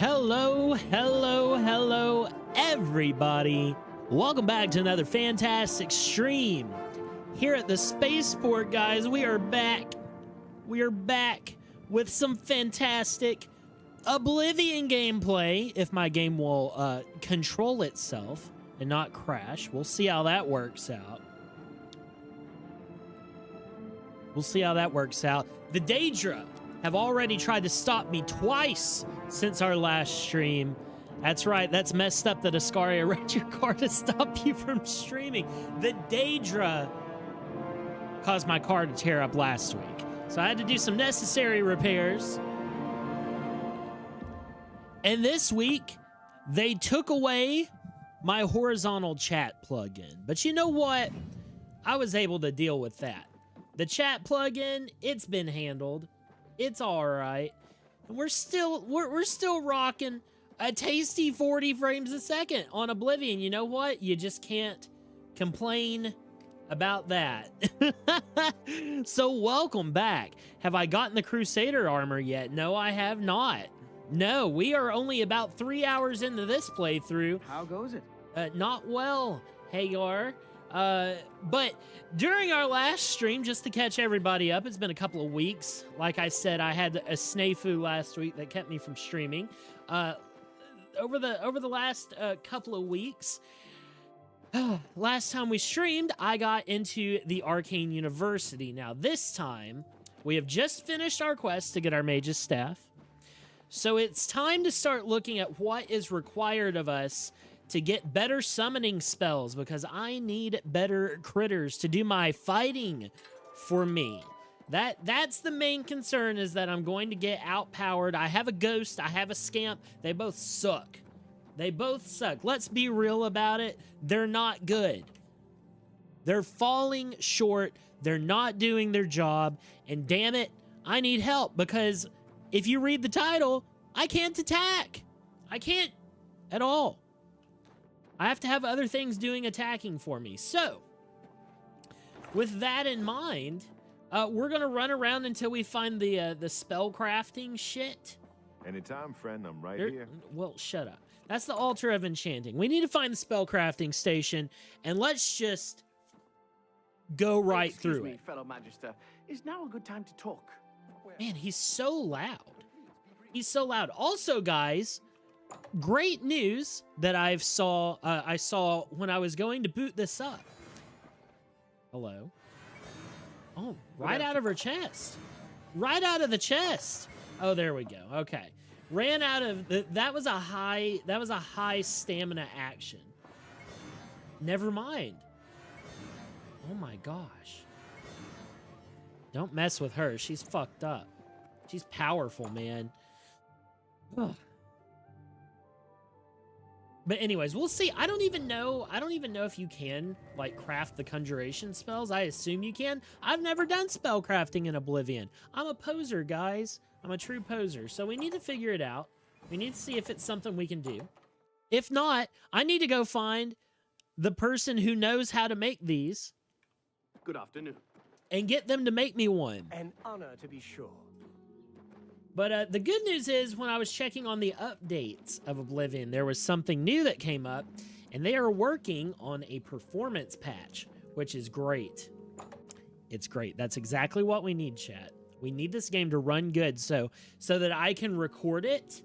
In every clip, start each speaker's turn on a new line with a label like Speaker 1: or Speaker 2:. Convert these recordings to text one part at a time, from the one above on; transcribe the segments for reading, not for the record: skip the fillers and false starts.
Speaker 1: Hello, hello, hello, everybody. Welcome back to another fantastic stream. Here at the Spaceport, guys, we are back. We are back with some fantastic Oblivion gameplay, if my game will control itself and not crash. We'll see how that works out. We'll see how that works out. The Daedra have already tried to stop me twice since our last stream. That's right, that's messed up that Ascaria wrecked your car to stop you from streaming. The Daedra caused my car to tear up last week, so I had to do some necessary repairs. And this week, they took away my horizontal chat plugin. But you know what? I was able to deal with that. The chat plugin, it's been handled. It's all right. And we're still rocking a tasty 40 frames a second on Oblivion. You know what? You just can't complain about that. So welcome back. Have I gotten the Crusader armor yet? No, I have not. No, we are only about 3 hours into this playthrough.
Speaker 2: How goes it?
Speaker 1: Not well, Hagar. But during our last stream, just to catch everybody up, it's been a couple of weeks. Like I said, I had a snafu last week that kept me from streaming. Over the last couple of weeks, last time we streamed, I got into the Arcane University. Now this time, we have just finished our quest to get our mage's staff. So it's time to start looking at what is required of us to get better summoning spells, because I need better critters to do my fighting for me. That's the main concern, is that I'm going to get outpowered. I have a ghost, I have a scamp. They both suck. They both suck. Let's be real about it. They're not good. They're falling short. They're not doing their job. And damn it, I need help, because if you read the title, I can't attack. I can't at all. I have to have other things doing attacking for me. So, with that in mind, we're going to run around until we find the spell crafting shit.
Speaker 3: Anytime, friend, I'm right here.
Speaker 1: Well, shut up. That's the altar of enchanting. We need to find the spell crafting station, and let's just go right through it.
Speaker 2: Fellow Magister, is now a good time to talk?
Speaker 1: Man, he's so loud. He's so loud. Also, guys, great news that I saw when I was going to boot this up. Hello. Oh, right out of her chest. Right out of the chest. Oh, there we go. Okay. Ran out of that was a high stamina action. Never mind. Oh my gosh. Don't mess with her. She's fucked up. She's powerful, man. Ugh. But anyways, we'll see. I don't even know if you can, like, craft the conjuration spells. I assume you can. I've never done spell crafting in Oblivion. I'm a poser, guys. I'm a true poser. So we need to figure it out. We need to see if it's something we can do. If not, I need to go find the person who knows how to make these.
Speaker 2: Good afternoon.
Speaker 1: And get them to make me one.
Speaker 4: An honor, to be sure.
Speaker 1: But the good news is, when I was checking on the updates of Oblivion, there was something new that came up, and they are working on a performance patch, which is great. It's great. That's exactly what we need, chat. We need this game to run good so that I can record it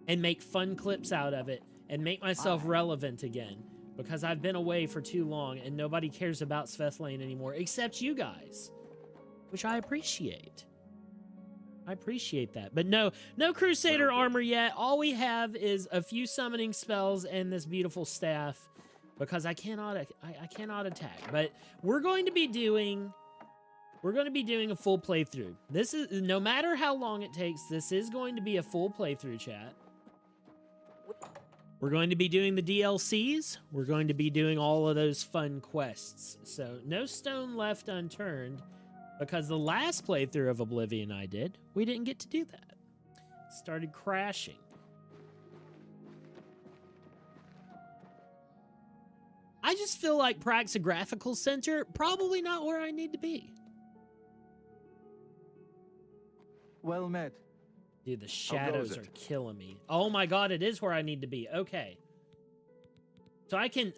Speaker 1: and make fun clips out of it and make myself relevant again, because I've been away for too long and nobody cares about Svethlane anymore except you guys, which I appreciate. I appreciate that. But no Crusader armor yet. All we have is a few summoning spells and this beautiful staff, because I cannot attack. But we're going to be doing a full playthrough. This is, no matter how long it takes, this is going to be a full playthrough, chat. We're going to be doing the DLCs. We're going to be doing all of those fun quests. So no stone left unturned. Because the last playthrough of Oblivion I did, we didn't get to do that. It started crashing. I just feel like Praxographical Center, probably not where I need to be.
Speaker 4: Well met.
Speaker 1: Dude, the shadows are killing me. Oh my god, it is where I need to be. Okay. So I can...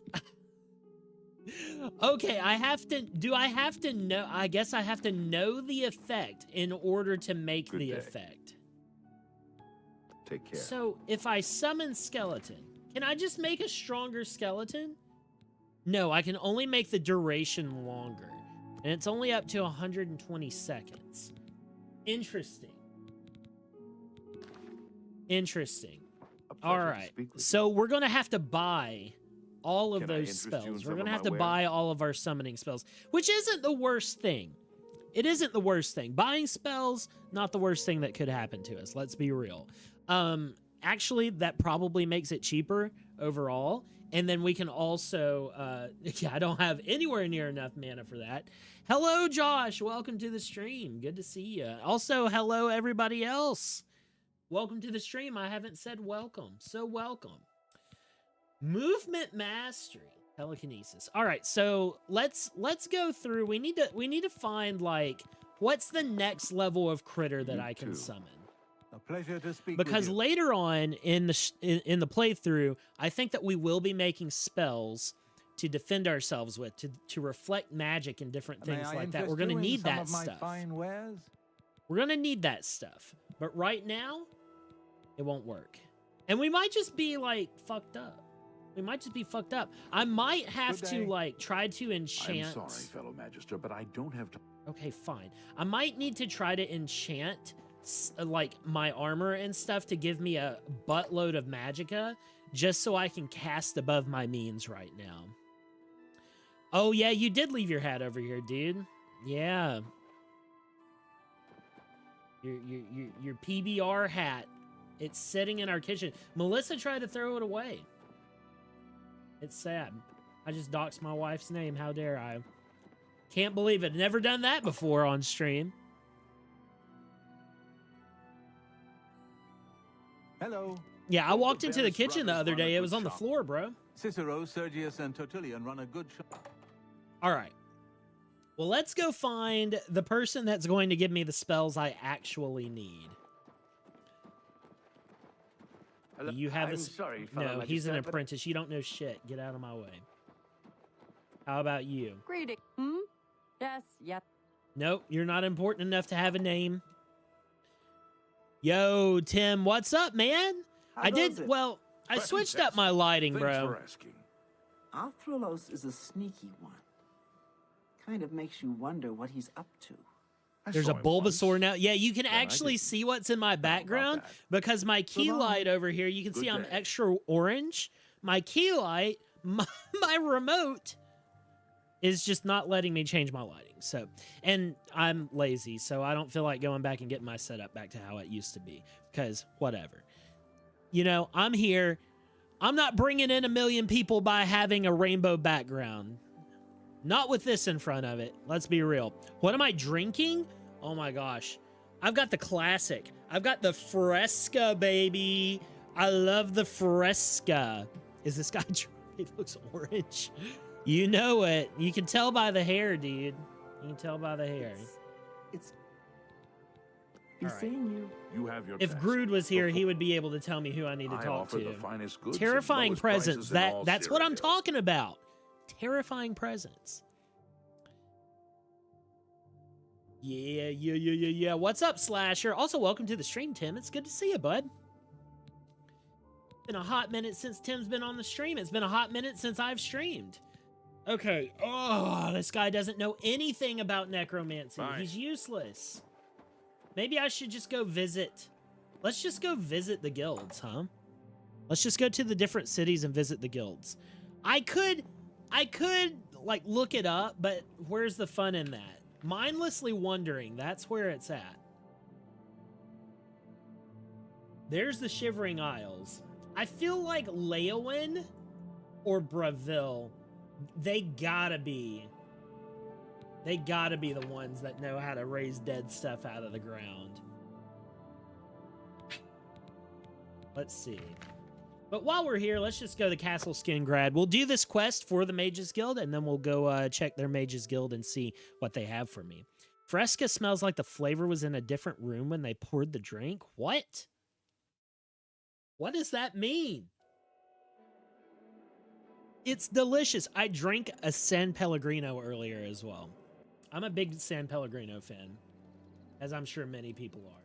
Speaker 1: Okay, I have to... Do I have to know... I guess I have to know the effect in order to make
Speaker 3: Good
Speaker 1: the
Speaker 3: day.
Speaker 1: effect.
Speaker 3: Take care.
Speaker 1: So, if I summon skeleton, can I just make a stronger skeleton? No, I can only make the duration longer. And it's only up to 120 seconds. Interesting. Interesting.
Speaker 3: A pleasure
Speaker 1: All
Speaker 3: to
Speaker 1: right.
Speaker 3: speak with
Speaker 1: So we're going to have to buy all of
Speaker 3: Can I
Speaker 1: those
Speaker 3: interest you in
Speaker 1: spells. We're
Speaker 3: some
Speaker 1: going to
Speaker 3: of
Speaker 1: have
Speaker 3: my
Speaker 1: to
Speaker 3: wares?
Speaker 1: buy all of our summoning spells, which isn't the worst thing. It isn't the worst thing. Buying spells, not the worst thing that could happen to us. Let's be real. Actually, that probably makes it cheaper overall. And then we can also, yeah, I don't have anywhere near enough mana for that. Hello, Josh. Welcome to the stream. Good to see you. Also, hello, everybody else. Welcome to the stream. I haven't said welcome. So welcome. Movement mastery. Telekinesis. All right, so let's go through. We need to find, like, what's the next level of critter that I can summon.
Speaker 4: A pleasure to speak
Speaker 1: Because
Speaker 4: with you.
Speaker 1: later on in the playthrough, I think that we will be making spells to defend ourselves with, to reflect magic and different
Speaker 4: May
Speaker 1: things
Speaker 4: I
Speaker 1: like that.
Speaker 4: interest
Speaker 1: We're going to
Speaker 4: you in
Speaker 1: need
Speaker 4: some
Speaker 1: that
Speaker 4: of my
Speaker 1: stuff.
Speaker 4: fine wares?
Speaker 1: We're going to need that stuff. But right now, it won't work. And we might just be, like, fucked up. We might just be fucked up. I might have
Speaker 4: Good
Speaker 1: to,
Speaker 4: day.
Speaker 1: like, try to enchant...
Speaker 5: I'm sorry, fellow Magister, but I don't have time.
Speaker 1: Okay, fine. I might need to try to enchant, like, my armor and stuff to give me a buttload of magicka, just so I can cast above my means right now. Oh, yeah, you did leave your hat over here, dude. Yeah. Your PBR hat. It's sitting in our kitchen. Melissa tried to throw it away. It's sad. I just doxed my wife's name. How dare I? Can't believe it. Never done that before on stream.
Speaker 4: Hello.
Speaker 1: Yeah, I walked into the
Speaker 5: Barris
Speaker 1: kitchen the
Speaker 5: brothers
Speaker 1: other
Speaker 5: run a
Speaker 1: day. It
Speaker 5: good
Speaker 1: was on the
Speaker 5: shop.
Speaker 1: floor, bro.
Speaker 4: Cicero, Sergius, and Tertullian run a good shop.
Speaker 1: All right. Well, let's go find the person that's going to give me the spells I actually need.
Speaker 2: Hello?
Speaker 1: You have
Speaker 2: I'm
Speaker 1: this?
Speaker 2: sorry, fellow
Speaker 1: No, he's an
Speaker 2: Magister, but
Speaker 1: apprentice. You don't know shit. Get out of my way. How about you?
Speaker 6: Greeting. Hmm? Yes, yep.
Speaker 1: Nope, you're not important enough to have a name. Yo, Tim, what's up, man?
Speaker 7: How
Speaker 1: I
Speaker 7: goes
Speaker 1: did,
Speaker 7: it?
Speaker 1: well, I
Speaker 5: Pretty
Speaker 1: switched up my
Speaker 5: sexy.
Speaker 1: lighting,
Speaker 5: Thanks
Speaker 1: bro.
Speaker 5: for asking.
Speaker 7: Arthrolos is a sneaky one. Kind of makes you wonder what he's up to.
Speaker 5: I
Speaker 1: There's a
Speaker 5: saw him
Speaker 1: Bulbasaur
Speaker 5: once.
Speaker 1: now. Yeah, you can
Speaker 5: I
Speaker 1: actually
Speaker 5: didn't.
Speaker 1: see what's in my background
Speaker 5: that.
Speaker 1: because my key
Speaker 7: long.
Speaker 1: light over here, you can
Speaker 5: Good
Speaker 1: see I'm
Speaker 5: day.
Speaker 1: extra orange. My key light, my remote is just not letting me change my lighting. So, and I'm lazy, so I don't feel like going back and getting my setup back to how it used to be because whatever. You know, I'm here. I'm not bringing in 1 million people by having a rainbow background. Not with this in front of it. Let's be real. What am I drinking? Oh my gosh. I've got the classic. I've got the Fresca, baby. I love the Fresca. Is this guy... He looks orange. You know it. You can tell by the hair, dude. You can tell by the hair.
Speaker 7: It's
Speaker 1: All
Speaker 7: he's
Speaker 1: right.
Speaker 7: seeing you.
Speaker 5: You have your
Speaker 1: If
Speaker 5: best.
Speaker 1: Grood was here, he
Speaker 5: Before-
Speaker 1: would be able to tell me who I need to
Speaker 5: I
Speaker 1: talk
Speaker 5: offer
Speaker 1: to.
Speaker 5: the finest goods and
Speaker 1: Terrifying
Speaker 5: lowest
Speaker 1: presence.
Speaker 5: prices in all
Speaker 1: That's what I'm
Speaker 5: Cyrodiil.
Speaker 1: talking about. Terrifying presence. Yeah. What's up, Slasher? Also, welcome to the stream, Tim. It's good to see you, bud. Been a hot minute since Tim's been on the stream. It's been a hot minute since I've streamed. Okay. Oh, this guy doesn't know anything about necromancy.
Speaker 5: Fine.
Speaker 1: He's useless. Maybe I should just go visit. Let's just go visit the guilds, huh? Let's just go to the different cities and visit the guilds. I could like look it up, but where's the fun in that? Mindlessly wondering, that's where it's at. There's the Shivering Isles. I feel like Leowyn or Braville, they gotta be the ones that know how to raise dead stuff out of the ground. Let's see. But while we're here, let's just go to Castle Skingrad. We'll do this quest for the Mages Guild, and then we'll go check their Mages Guild and see what they have for me. Fresca smells like the flavor was in a different room when they poured the drink. What? What does that mean? It's delicious. I drank a San Pellegrino earlier as well. I'm a big San Pellegrino fan, as I'm sure many people are.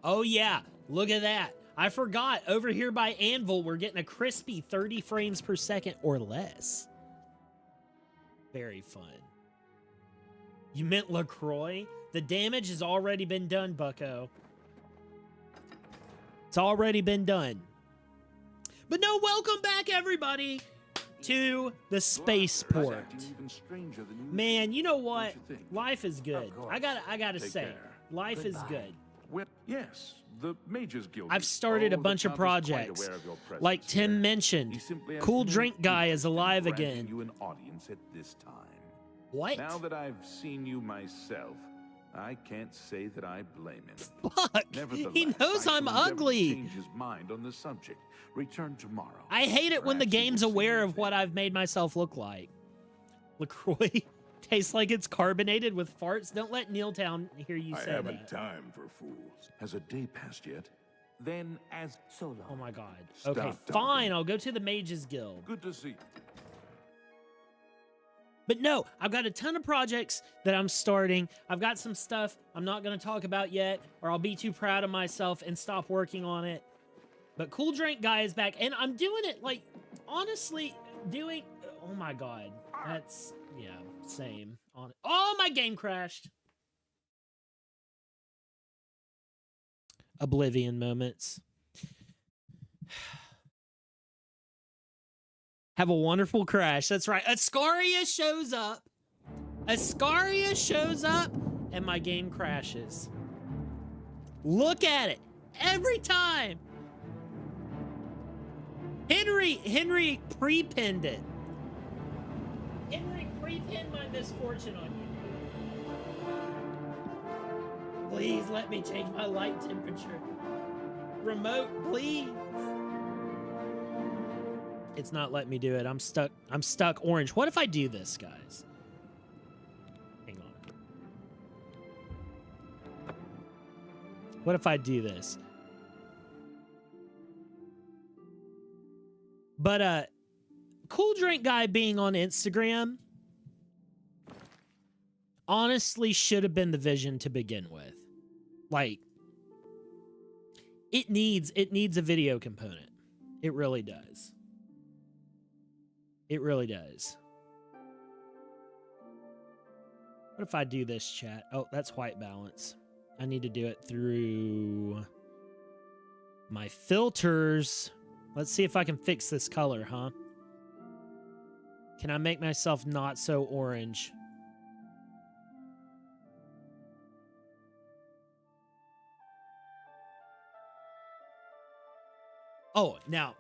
Speaker 1: Oh yeah, look at that. I forgot, over here by Anvil, we're getting a crispy 30 frames per second or less. Very fun. You meant LaCroix? The damage has already been done, bucko. It's already been done. But no, welcome back, everybody, to the spaceport. Man, you know what? Life is good. I gotta say, life is good.
Speaker 5: Well, yes, the Mages Guild.
Speaker 1: I've started a bunch of projects. Like Tim mentioned, Cool Drink Guy is alive again.
Speaker 5: You an audience at this time.
Speaker 1: What?
Speaker 5: Now that I've seen you myself, I can't say that I blame him.
Speaker 1: Fuck! He knows I'm ugly.
Speaker 5: Change his mind on the subject. Return tomorrow.
Speaker 1: I hate it when the
Speaker 5: Perhaps he
Speaker 1: game's
Speaker 5: will see
Speaker 1: aware
Speaker 5: you
Speaker 1: of what
Speaker 5: then.
Speaker 1: I've made myself look like. LaCroix tastes like it's carbonated with farts. Don't let Neiltown hear you say that.
Speaker 3: time for fools.
Speaker 5: Has a day passed yet? Then, as
Speaker 7: So long.
Speaker 1: Oh my god.
Speaker 5: Stop
Speaker 1: Okay,
Speaker 5: talking.
Speaker 1: fine. I'll go to the Mages Guild.
Speaker 5: good to see you.
Speaker 1: But no, I've got a ton of projects that I'm starting. I've got some stuff I'm not going to talk about yet, or I'll be too proud of myself and stop working on it. But Cool Drink Guy is back, and I'm doing it, like, honestly, doing... Oh my god. That's... Yeah, same. Oh, my game crashed. Oblivion moments. Have a wonderful crash. That's right. Ascaria shows up. Ascaria shows up, and my game crashes. Look at it. Every time. Henry pre-pinned it. Henry pre-pinned my misfortune on you. Please let me change my light temperature. Remote, please. It's not letting me do it. I'm stuck orange. What if I do this, guys? Hang on. What if I do this? But Cool Drink Guy being on Instagram honestly should have been the vision to begin with. Like, it needs a video component. It really does. It really does. What if I do this, chat? Oh, that's white balance. I need to do it through my filters. Let's see if I can fix this color, huh? Can I make myself not so orange? Oh, now...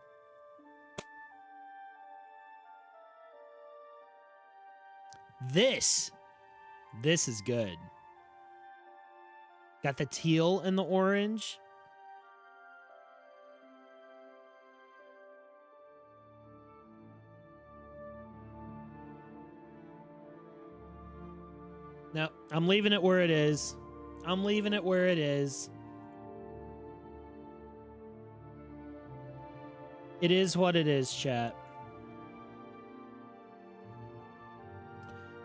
Speaker 1: This is good. Got the teal and the orange. No, I'm leaving it where it is. I'm leaving it where it is. It is what it is, chat.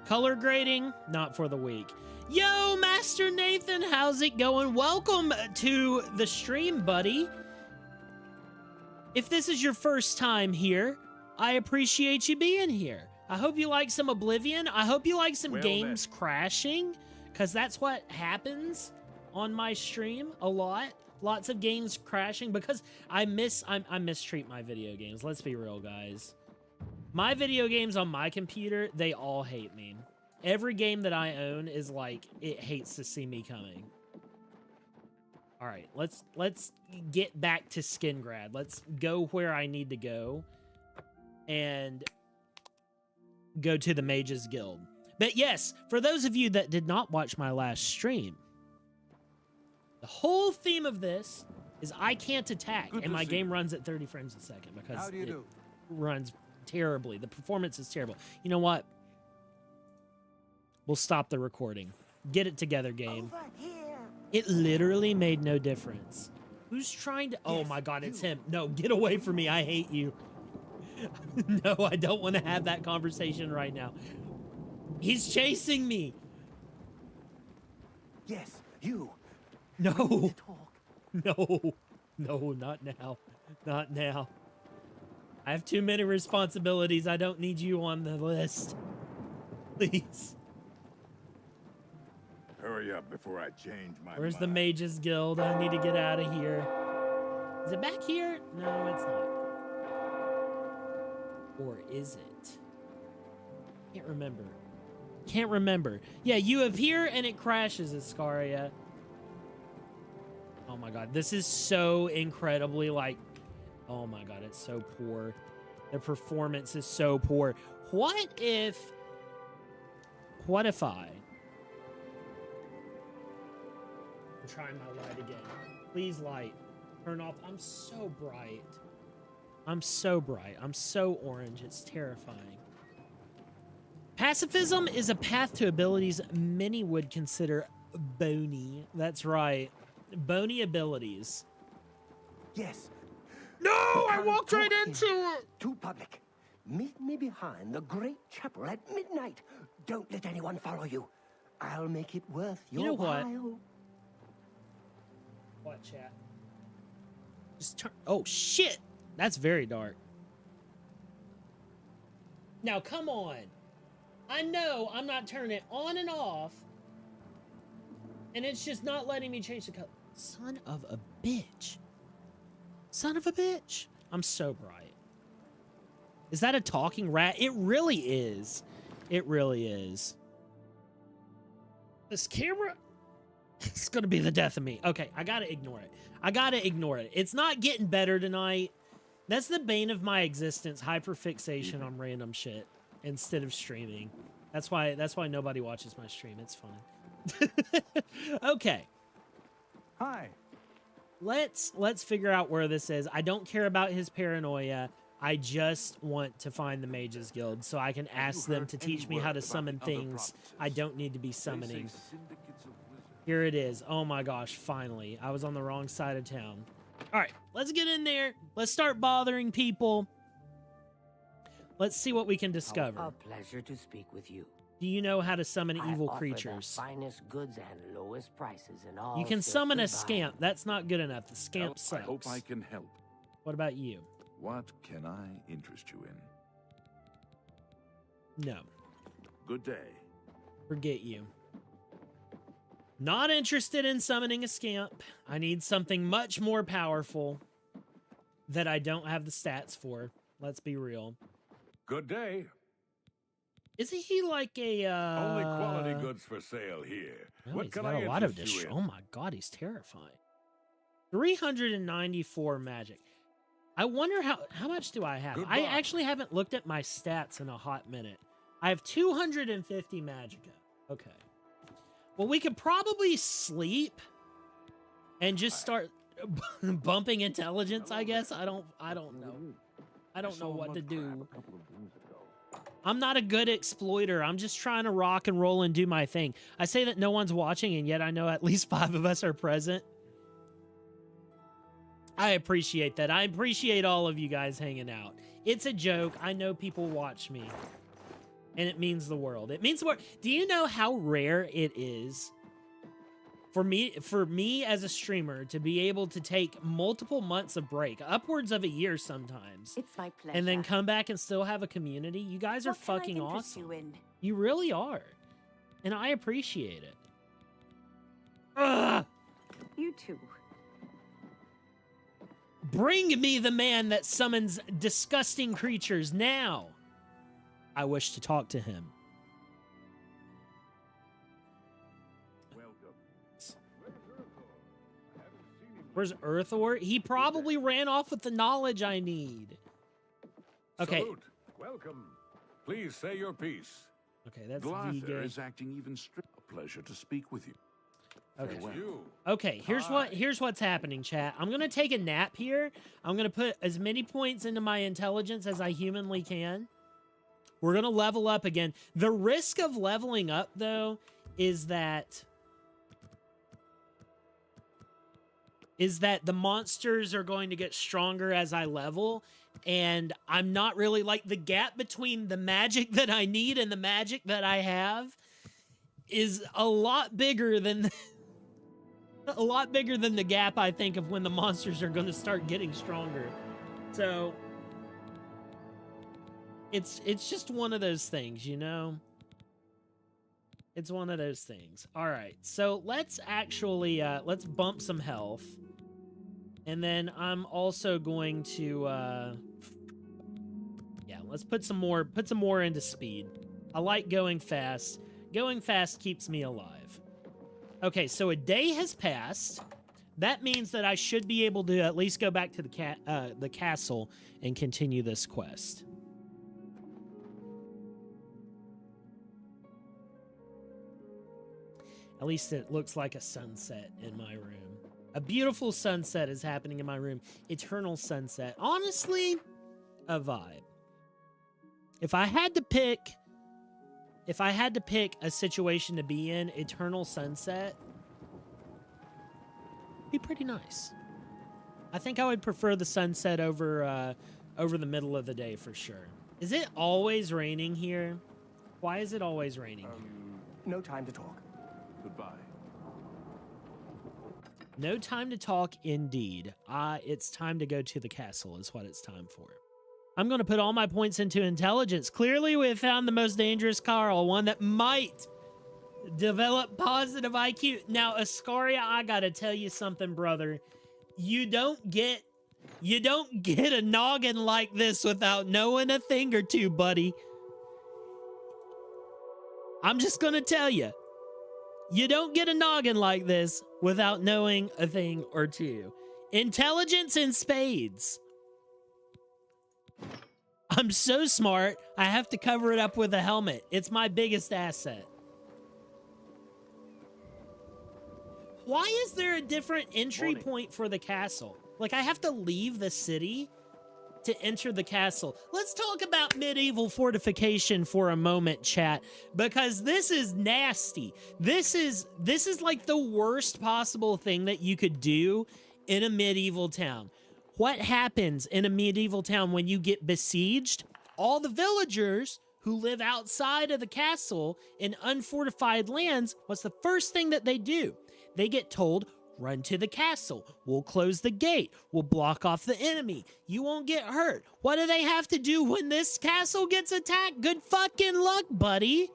Speaker 1: Color grading, not for the week. Yo, Master Nathan, how's it going? Welcome to the stream, buddy. If this is your first time here, I appreciate you being here. I hope you like some Oblivion. I hope you like some games crashing, because that's what happens on my stream a lot. Lots of games crashing, because I mistreat my video games. Let's be real, guys. My video games on my computer, they all hate me. Every game that I own is like, it hates to see me coming. All right, let's get back to Skingrad. Let's go where I need to go and go to the Mages Guild. But yes, for those of you that did not watch my last stream, the whole theme of this is I can't attack, and my game runs at 30 frames a second because it runs terribly. The performance is terrible. You know what? we'll stop the recording. Get it together, game. It literally made no difference. Who's trying to... Oh my god, it's him. No, get away from me. I hate you. No, I don't want to have that conversation right now. He's chasing me.
Speaker 8: Yes, you.
Speaker 1: No. No. No, not now. Not now. I have too many responsibilities. I don't need you on the list. Please.
Speaker 3: Hurry up before I change my
Speaker 1: Where's the
Speaker 3: mind.
Speaker 1: Mages Guild? I need to get out of here. Is it back here? No, it's not. Or is it? Can't remember. Can't remember. Yeah, you appear and it crashes, Iscaria. Oh my god, this is so incredibly like... Oh my god, it's so poor. The performance is so poor. What if I... I'm trying my light again. Please, light. Turn off. I'm so bright. I'm so bright. I'm so orange. It's terrifying. Pacifism is a path to abilities many would consider bony. That's right. Bony abilities.
Speaker 8: Yes.
Speaker 1: No! I walked right
Speaker 8: Talk
Speaker 1: into it!
Speaker 8: Too public. Meet me behind the great chapel at midnight. Don't let anyone follow you. I'll make it worth your
Speaker 1: You know what?
Speaker 8: while.
Speaker 1: What, chat? Just turn... Oh, shit! That's very dark. Now, come on. I know I'm not turning it on and off. And it's just not letting me change the color. Son of a bitch. Son of a bitch. I'm so bright. Is that a talking rat? It really is. It really is. This camera... It's gonna be the death of me. Okay, I gotta ignore it. I gotta ignore it. It's not getting better tonight. That's the bane of my existence, hyperfixation on random shit instead of streaming. That's why nobody watches my stream. It's fun. Okay.
Speaker 4: Hi.
Speaker 1: Let's figure out where this is. I don't care about his paranoia. I just want to find the Mages Guild so I can ask them to teach me how to summon things I don't need to be summoning. Here it is. Oh my gosh, finally. I was on the wrong side of town. All right, let's get in there. Let's start bothering people. Let's see what we can discover.
Speaker 8: A pleasure to speak with you.
Speaker 1: Do you know how to summon
Speaker 8: I
Speaker 1: evil
Speaker 8: offer
Speaker 1: creatures?
Speaker 8: the finest goods and lowest prices in all.
Speaker 1: You can
Speaker 8: silk
Speaker 1: summon a
Speaker 8: and vine.
Speaker 1: scamp. That's not good enough. The scamp
Speaker 5: I
Speaker 1: sucks.
Speaker 5: hope I can help.
Speaker 1: What about you?
Speaker 5: What can I interest you in?
Speaker 1: No.
Speaker 5: Good day.
Speaker 1: Forget you. Not interested in summoning a scamp. I need something much more powerful that I don't have the stats for. Let's be real.
Speaker 9: Good day.
Speaker 1: Isn't he like a
Speaker 9: Only quality goods for sale here.
Speaker 1: No,
Speaker 9: What
Speaker 1: he's
Speaker 9: can
Speaker 1: got
Speaker 9: I
Speaker 1: a lot of
Speaker 9: interest you in?
Speaker 1: Oh my god, he's terrifying. 394 magic. I wonder how much do I have? I
Speaker 9: Goodbye.
Speaker 1: actually haven't looked at my stats in a hot minute. I have 250 magicka. Okay. Well, we could probably sleep and just start bumping intelligence, I guess. I don't know. I don't know what to do. I'm not a good exploiter. I'm just trying to rock and roll and do my thing. I say that no one's watching, and yet I know at least 5 of us are present. I appreciate that. I appreciate all of you guys hanging out. It's a joke. I know people watch me. And it means the world. It means the world. Do you know how rare it is for me as a streamer to be able to take multiple months of break, upwards of a year sometimes,
Speaker 6: It's my pleasure.
Speaker 1: and then come back and still have a community? You guys are
Speaker 6: What can I
Speaker 1: fucking
Speaker 6: interest
Speaker 1: awesome.
Speaker 6: you in?
Speaker 1: You really are. And I appreciate it. Ugh!
Speaker 6: You too.
Speaker 1: Bring me the man that summons disgusting creatures now. I wish to talk to him. Where's Earthor? He probably ran off with the knowledge I need. Okay.
Speaker 9: Salute. Welcome. Please say your piece.
Speaker 1: Okay, that's
Speaker 5: Glarther
Speaker 1: Viga.
Speaker 5: is acting even strict. A pleasure to speak with you.
Speaker 1: Okay.
Speaker 5: Farewell.
Speaker 9: You.
Speaker 1: Okay, here's what's happening, chat. I'm gonna take a nap here. I'm gonna put as many points into my intelligence as I humanly can. We're going to level up again. The risk of leveling up, though, is that the monsters are going to get stronger as I level, and I'm not really, like, the gap between the magic that I need and the magic that I have is a lot bigger than the gap, I think, of when the monsters are going to start getting stronger. So it's just one of those things, you know? It's one of those things. All right, so let's actually, let's bump some health. And then I'm also going to, yeah, let's put some more into speed. I like going fast. Going fast keeps me alive. Okay, so a day has passed. That means that I should be able to at least go back to the castle and continue this quest. At least it looks like a sunset in my room. A beautiful sunset is happening in my room. Eternal sunset. Honestly, a vibe. If I had to pick a situation to be in, eternal sunset be pretty nice. I think I would prefer the sunset over the middle of the day for sure. Is it always raining here? Why is it always raining here?
Speaker 8: No time to talk.
Speaker 4: Goodbye.
Speaker 1: No time to talk, indeed. It's time to go to the castle is what it's time for. I'm going to put all my points into intelligence. Clearly, we have found the most dangerous Carl, one that might develop positive IQ. Now, Ascaria, I got to tell you something, brother. You don't get a noggin like this without knowing a thing or two, buddy. I'm just going to tell you. You don't get a noggin like this without knowing a thing or two. Intelligence in spades. I'm so smart, I have to cover it up with a helmet. It's my biggest asset. Why is there a different entry point for the castle? Like, I have to leave the city to enter the castle. Let's talk about medieval fortification for a moment, chat, because this is nasty. This is like the worst possible thing that you could do in a medieval town. What happens in a medieval town when you get besieged? All the villagers who live outside of the castle in unfortified lands, what's the first thing that they do? They get told, run to the castle. We'll close the gate. We'll block off the enemy. You won't get hurt. What do they have to do when this castle gets attacked? Good fucking luck, buddy.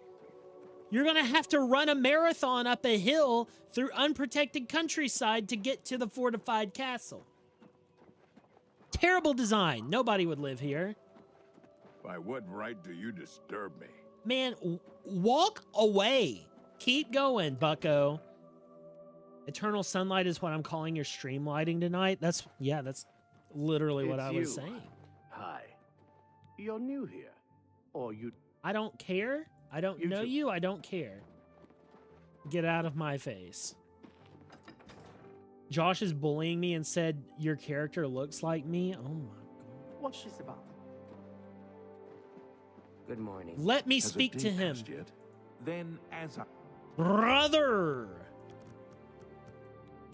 Speaker 1: You're going to have to run a marathon up a hill through unprotected countryside to get to the fortified castle. Terrible design. Nobody would live here.
Speaker 3: By what right do you disturb me?
Speaker 1: Man, walk away. Keep going, bucko. Eternal sunlight is what I'm calling your stream lighting tonight. That's literally what I was saying.
Speaker 2: Hi. You're new here. Or you...
Speaker 1: I don't care. I don't know you. I don't care. Get out of my face. Josh is bullying me and said your character looks like me. Oh my god.
Speaker 2: What's this about?
Speaker 8: Good morning.
Speaker 1: Let me speak to him.
Speaker 5: Then as I...
Speaker 1: Brother!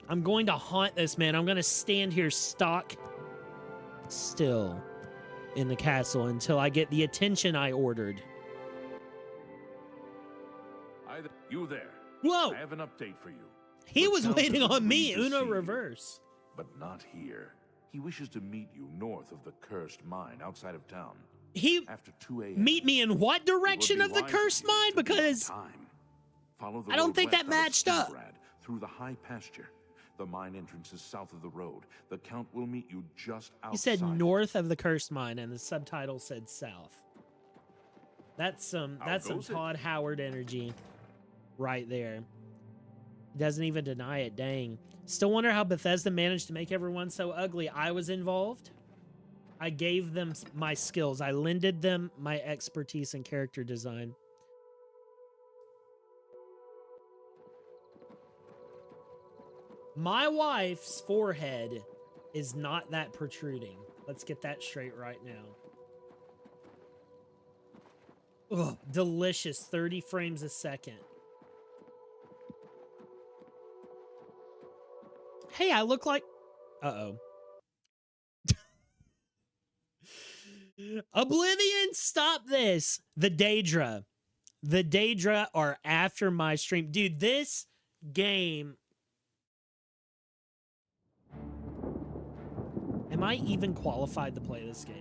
Speaker 1: I'm going to haunt this man. I'm going to stand here stock still in the castle until I get the attention I ordered.
Speaker 5: You there.
Speaker 1: Whoa!
Speaker 5: I have an update for you.
Speaker 1: He was
Speaker 5: Count
Speaker 1: waiting
Speaker 5: has
Speaker 1: on me,
Speaker 5: agreed to
Speaker 1: Uno
Speaker 5: see you,
Speaker 1: reverse.
Speaker 5: But not here. He wishes to meet you north of the cursed mine outside of town. After 2 a.m.
Speaker 1: Meet me in what direction of the cursed mine? Because
Speaker 5: Follow the
Speaker 1: I don't
Speaker 5: road
Speaker 1: think that
Speaker 5: west out of
Speaker 1: matched up.
Speaker 5: Steelrad through the high pasture. The mine entrance is south of the road. The Count will meet you just outside.
Speaker 1: He said north of the cursed mine, and the subtitle said south. That's some Todd Howard energy right there. Doesn't even deny it. Dang. Still wonder how Bethesda managed to make everyone so ugly. I was involved. I gave them my skills. I lended them my expertise in character design. My wife's forehead is not that protruding. Let's get that straight right now. Ugh, delicious. 30 frames a second. Hey, I look like... Uh-oh. Oblivion, stop this. The Daedra. The Daedra are after my stream. Dude, this game... Am I even qualified to play this game?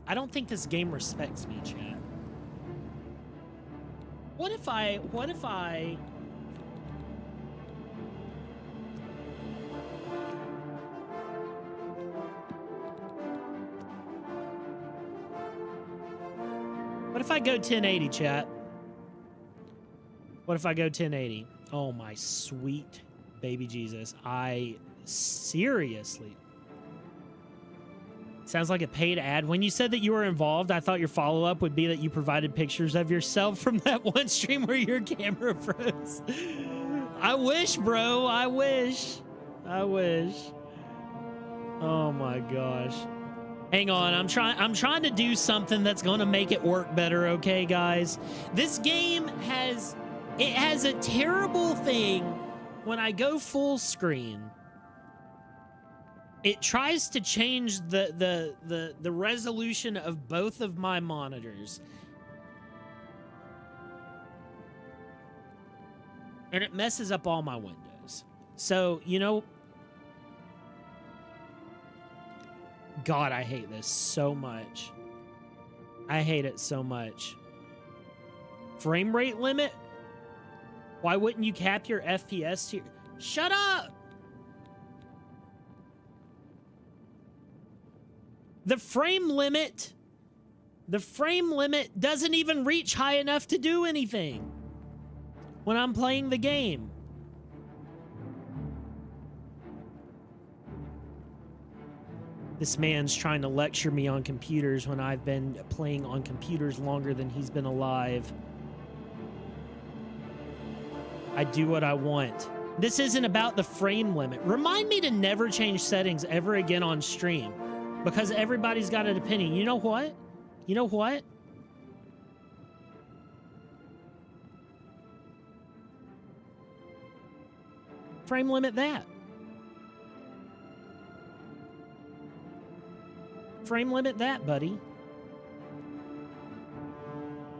Speaker 1: I don't think this game respects me, chat. What if I... What if I go 1080, chat? What if I go 1080? Oh, my sweet baby Jesus. I seriously... Sounds like a paid ad. When you said that you were involved, I thought your follow-up would be that you provided pictures of yourself from that one stream where your camera froze. I wish, bro. I wish. I wish. Oh my gosh. Hang on. I'm trying to do something that's going to make it work better, okay, guys? This game has a terrible thing when I go full screen. It tries to change the resolution of both of my monitors. And it messes up all my windows. So, you know... God, I hate this so much. I hate it so much. Frame rate limit? Why wouldn't you cap your FPS to your... Shut up! The frame limit doesn't even reach high enough to do anything when I'm playing the game. This man's trying to lecture me on computers when I've been playing on computers longer than he's been alive. I do what I want. This isn't about the frame limit. Remind me to never change settings ever again on stream. Because everybody's got an opinion. You know what? You know what? Frame limit that. Frame limit that, buddy.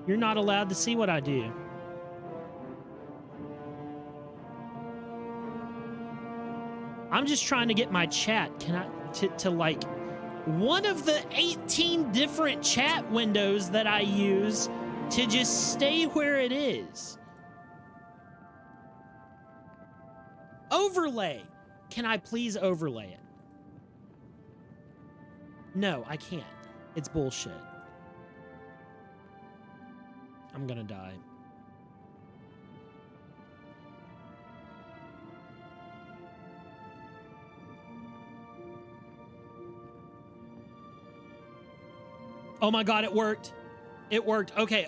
Speaker 1: You're not allowed to see what I do. I'm just trying to get my chat. Can I... to like... One of the 18 different chat windows that I use to just stay where it is. Overlay. Can I please overlay it? No, I can't. It's bullshit. I'm gonna die. Oh my God, it worked. It worked. Okay.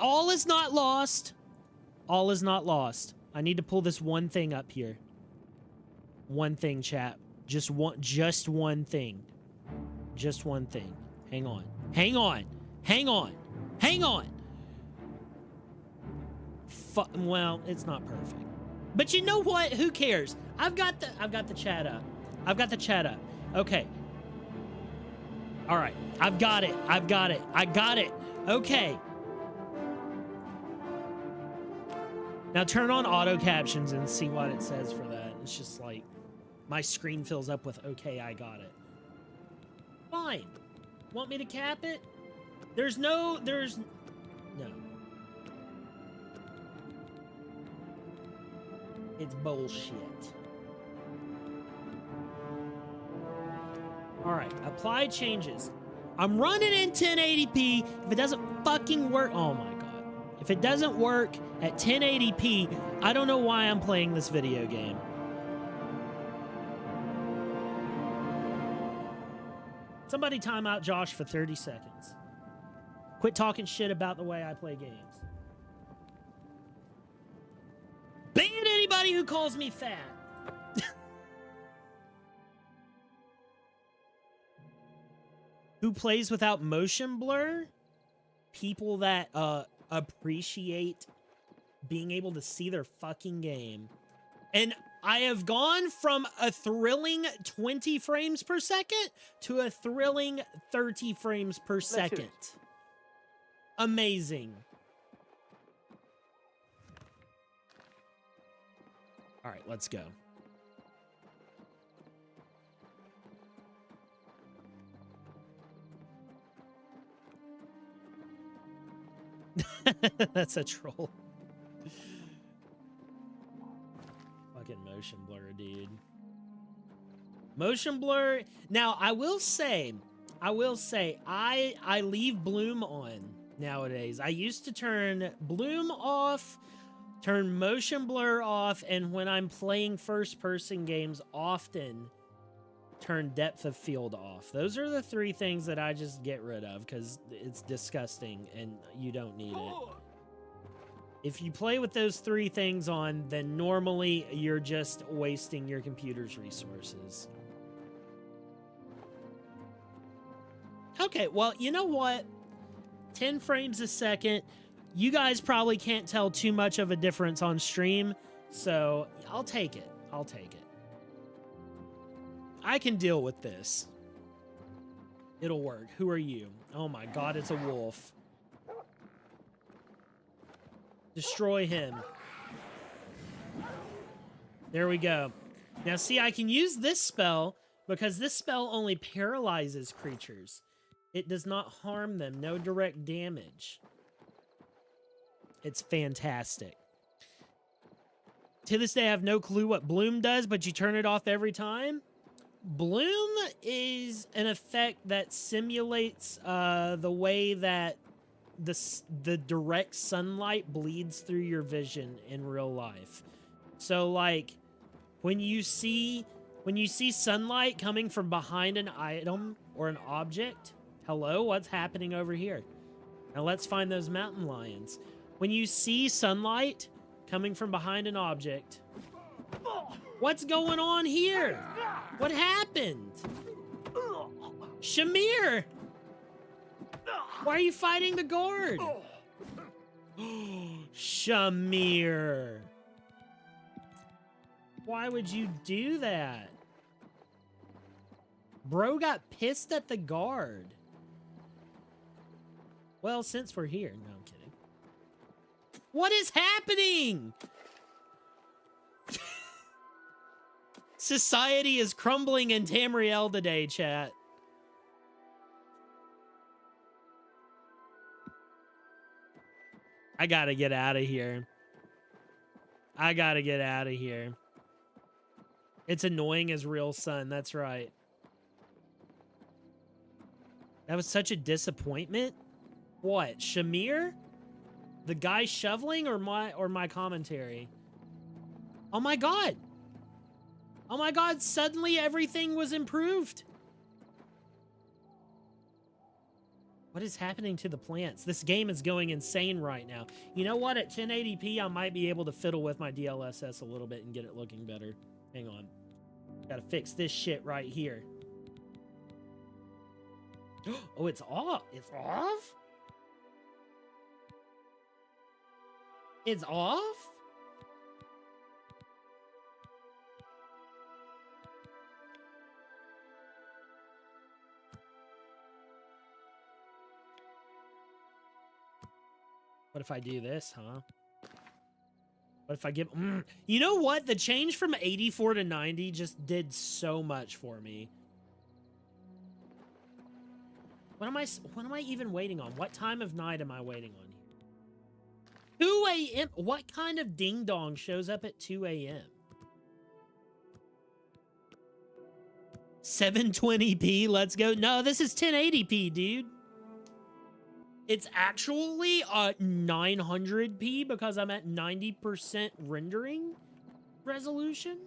Speaker 1: All is not lost. All is not lost. I need to pull this one thing up here. One thing, chat. Just one thing. Just one thing. Hang on. Hang on. Hang on. Hang on. Well, it's not perfect. But you know what? Who cares? I've got the chat up. I've got the chat up. Okay. All right. I've got it. I got it. Okay. Now turn on auto captions and see what it says for that. It's just like my screen fills up with okay, I got it. Fine. Want me to cap it? There's no. It's bullshit. All right, apply changes. I'm running in 1080p. If it doesn't fucking work, oh my God. If it doesn't work at 1080p, I don't know why I'm playing this video game. Somebody time out Josh for 30 seconds. Quit talking shit about the way I play games. Ban anybody who calls me fat. Who plays without motion blur? People that appreciate being able to see their fucking game. And I have gone from a thrilling 20 frames per second to a thrilling 30 frames per second. Amazing. All right, let's go. That's a troll. Fucking motion blur, dude. Motion blur. Now, I will say, I leave bloom on nowadays. I used to turn bloom off, turn motion blur off, and when I'm playing first-person games, often turn depth of field off. Those are the three things that I just get rid of because it's disgusting and you don't need it. If you play with those three things on, then normally you're just wasting your computer's resources. Okay, well, you know what? 10 frames a second. You guys probably can't tell too much of a difference on stream, so I'll take it. I'll take it. I can deal with this. It'll work. Who are you? Oh my god, it's a wolf. Destroy him. There we go. Now see, I can use this spell because this spell only paralyzes creatures. It does not harm them. No direct damage. It's fantastic. To this day, I have no clue what bloom does, but you turn it off every time. Bloom is an effect that simulates the way that the direct sunlight bleeds through your vision in real life. So, like, when you see sunlight coming from behind an item or an object, hello, what's happening over here? Now let's find those mountain lions. When you see sunlight coming from behind an object, what's going on here? What happened? Shamir! Why are you fighting the guard? Shamir! Why would you do that? Bro got pissed at the guard. Well, since we're here. No, I'm kidding. What is happening? Society is crumbling in Tamriel today, chat. I gotta get out of here. I gotta get out of here. It's annoying as real sun, that's right. That was such a disappointment. What, Shamir? The guy shoveling or my commentary? Oh my god. Oh my god, suddenly everything was improved. What is happening to the plants? This game is going insane right now. You know what? At 1080p, I might be able to fiddle with my DLSS a little bit and get it looking better. Hang on. Gotta fix this shit right here. Oh, it's off. It's off? It's off? What if I do this, huh? What if I give... You know what? The change from 84 to 90 just did so much for me. What am I even waiting on? What time of night am I waiting on here? 2 a.m.? What kind of ding-dong shows up at 2 a.m.? 720p, let's go. No, this is 1080p, dude. It's actually 900p because I'm at 90% rendering resolution.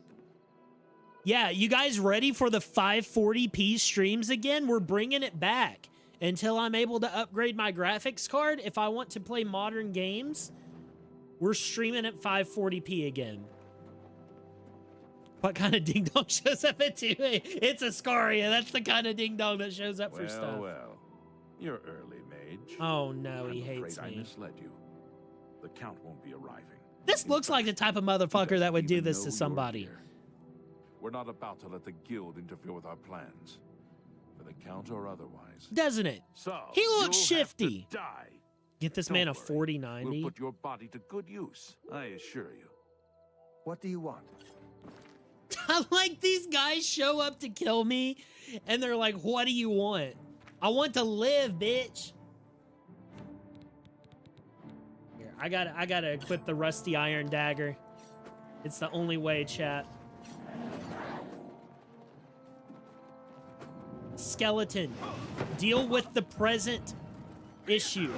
Speaker 1: Yeah, you guys ready for the 540p streams again? We're bringing it back until I'm able to upgrade my graphics card. If I want to play modern games, we're streaming at 540p again. What kind of ding dong shows up at 2 a.m.? It's a Scaria. That's the kind of ding dong that shows up for stuff.
Speaker 5: Well, you're early, mage.
Speaker 1: Oh no, he
Speaker 5: I'm
Speaker 1: hates
Speaker 5: afraid
Speaker 1: me.
Speaker 5: I misled you. The Count won't be arriving.
Speaker 1: This
Speaker 5: In
Speaker 1: looks like the
Speaker 5: fact,
Speaker 1: type of
Speaker 5: he
Speaker 1: motherfucker
Speaker 5: doesn't
Speaker 1: that would do
Speaker 5: even
Speaker 1: this
Speaker 5: know
Speaker 1: to
Speaker 5: you're
Speaker 1: somebody.
Speaker 5: here. We're not about to let the guild interfere with our plans, for the Count or otherwise.
Speaker 1: Doesn't it?
Speaker 5: So
Speaker 1: He looks
Speaker 5: you'll have
Speaker 1: shifty.
Speaker 5: to die.
Speaker 1: Get this
Speaker 5: Don't
Speaker 1: man a
Speaker 5: worry.
Speaker 1: 4090.
Speaker 5: We'll put your body to good use, I assure you.
Speaker 8: What do you want?
Speaker 1: I like these guys show up to kill me, and they're like, "What do you want?" I want to live, bitch. Here, I gotta equip the rusty iron dagger. It's the only way, chat. Skeleton, deal with the present issue.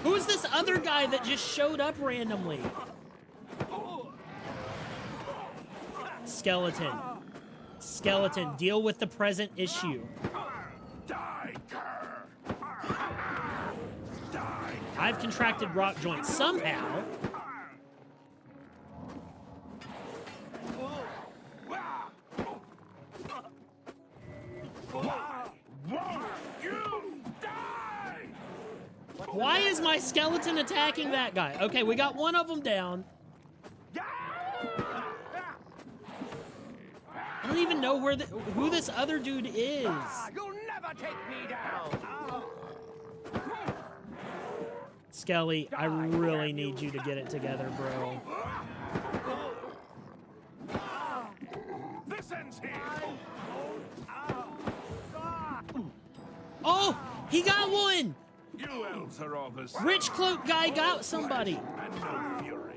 Speaker 1: Who's this other guy that just showed up randomly? Skeleton. Skeleton, deal with the present issue.
Speaker 5: Die, cur! Die!
Speaker 1: I've contracted rock joint somehow.
Speaker 5: You die!
Speaker 1: Why is my skeleton attacking that guy? Okay, we got one of them down. I don't even know who this other dude is.
Speaker 8: You'll never take me down!
Speaker 1: Skelly, I really need you to get it together, bro.
Speaker 5: This ends here!
Speaker 1: Oh, he got one.
Speaker 5: You elves are all the same.
Speaker 1: Rich cloak guy got somebody.
Speaker 5: And no fury.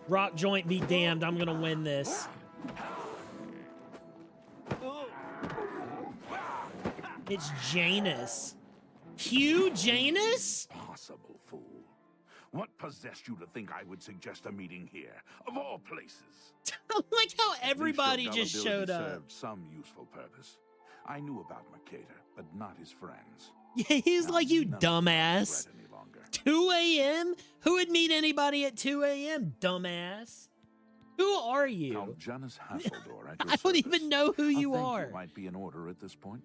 Speaker 1: Rock joint be damned, I'm gonna win this. It's Janus. Hugh Janus?
Speaker 5: Possible fool. What possessed you to think I would suggest a meeting here, of all places?
Speaker 1: I like how everybody
Speaker 5: Your
Speaker 1: just
Speaker 5: gullibility
Speaker 1: showed up.
Speaker 5: served some useful purpose. I knew about Mercator, but not his friends.
Speaker 1: Yeah, he's
Speaker 5: Now
Speaker 1: like, you
Speaker 5: none of them
Speaker 1: dumbass.
Speaker 5: regret any longer.
Speaker 1: 2 a.m.? Who would meet anybody at 2 a.m., dumbass? Who are you?
Speaker 5: Count Janus Hasseldor at your
Speaker 1: I don't
Speaker 5: service.
Speaker 1: even know who you
Speaker 5: A thank
Speaker 1: are.
Speaker 5: might be in order at this point.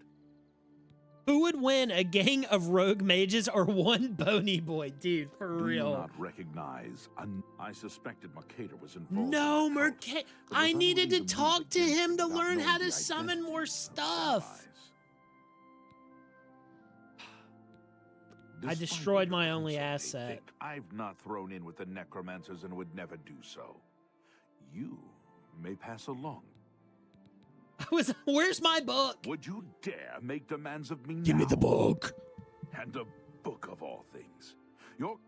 Speaker 1: Who would win, a gang of rogue mages or one bony boy? Dude, for
Speaker 5: Do
Speaker 1: real.
Speaker 5: you not recognize? I suspected Mercator was involved.
Speaker 1: No,
Speaker 5: in that cult,
Speaker 1: Mercator.
Speaker 5: but
Speaker 1: I
Speaker 5: was
Speaker 1: needed to
Speaker 5: unwilling move
Speaker 1: talk to
Speaker 5: against
Speaker 1: him
Speaker 5: it
Speaker 1: to
Speaker 5: without
Speaker 1: learn
Speaker 5: knowing
Speaker 1: how
Speaker 5: the
Speaker 1: to summon
Speaker 5: identity
Speaker 1: more
Speaker 5: of its
Speaker 1: stuff.
Speaker 5: allies.
Speaker 1: I
Speaker 5: Despite
Speaker 1: destroyed
Speaker 5: what
Speaker 1: my
Speaker 5: your
Speaker 1: only
Speaker 5: counsel may
Speaker 1: asset.
Speaker 5: think, I've not thrown in with the necromancers and would never do so. You may pass along.
Speaker 1: Where's my book?
Speaker 5: Would you dare make demands of me now?
Speaker 1: Give me the book.
Speaker 5: And a book of all things.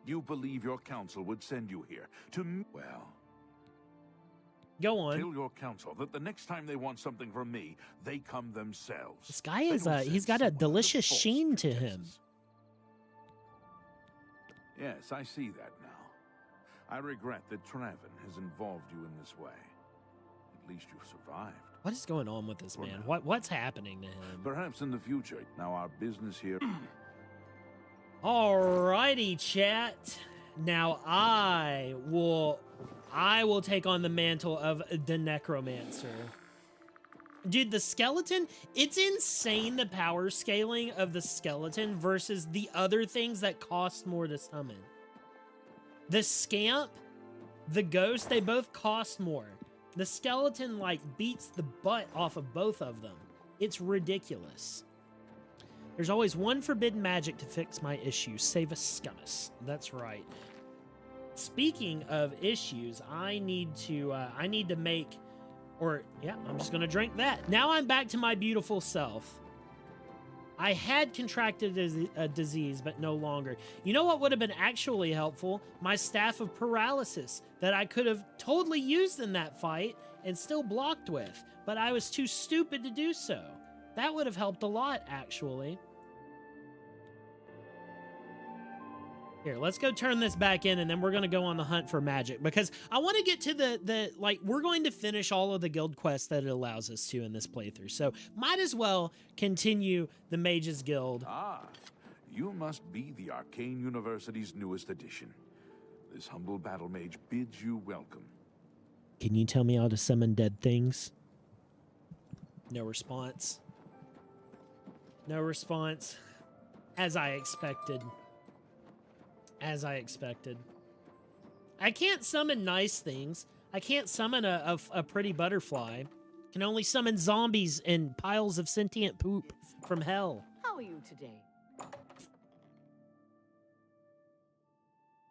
Speaker 5: You believe your council would send you here to... Well,
Speaker 1: Go on.
Speaker 5: tell your council that the next time they want something from me, they come themselves.
Speaker 1: This guy
Speaker 5: They
Speaker 1: is,
Speaker 5: don't
Speaker 1: he's
Speaker 5: send
Speaker 1: got a
Speaker 5: someone under
Speaker 1: delicious
Speaker 5: false
Speaker 1: sheen to him.
Speaker 5: pretenses. Yes, I see that now. I regret that Traven has involved you in this way. At least you've survived.
Speaker 1: What is going on with this
Speaker 5: For
Speaker 1: man?
Speaker 5: now.
Speaker 1: What's happening to him?
Speaker 5: Perhaps in the future. Now our business here...
Speaker 1: Alrighty, chat. Now I will take on the mantle of the necromancer. Dude, the skeleton, it's insane the power scaling of the skeleton versus the other things that cost more to summon. The scamp, the ghost, they both cost more. The skeleton, like, beats the butt off of both of them. It's ridiculous. There's always one forbidden magic to fix my issues. Save a scummus. That's right. Speaking of issues, I need to make, or yeah, I'm just gonna drink that. Now I'm back to my beautiful self. I had contracted a disease, but no longer. You know what would have been actually helpful? My staff of paralysis that I could have totally used in that fight and still blocked with, but I was too stupid to do so. That would have helped a lot, actually. Here, let's go turn this back in, and then we're going to go on the hunt for magic, because I want to get to we're going to finish all of the guild quests that it allows us to in this playthrough, so might as well continue the Mages Guild.
Speaker 5: Ah, you must be the Arcane University's newest addition. This humble battle mage bids you welcome.
Speaker 1: Can you tell me how to summon dead things? No response. No response. As I expected. As I expected. I can't summon nice things. I can't summon a pretty butterfly. Can only summon zombies and piles of sentient poop from hell.
Speaker 6: How are you today?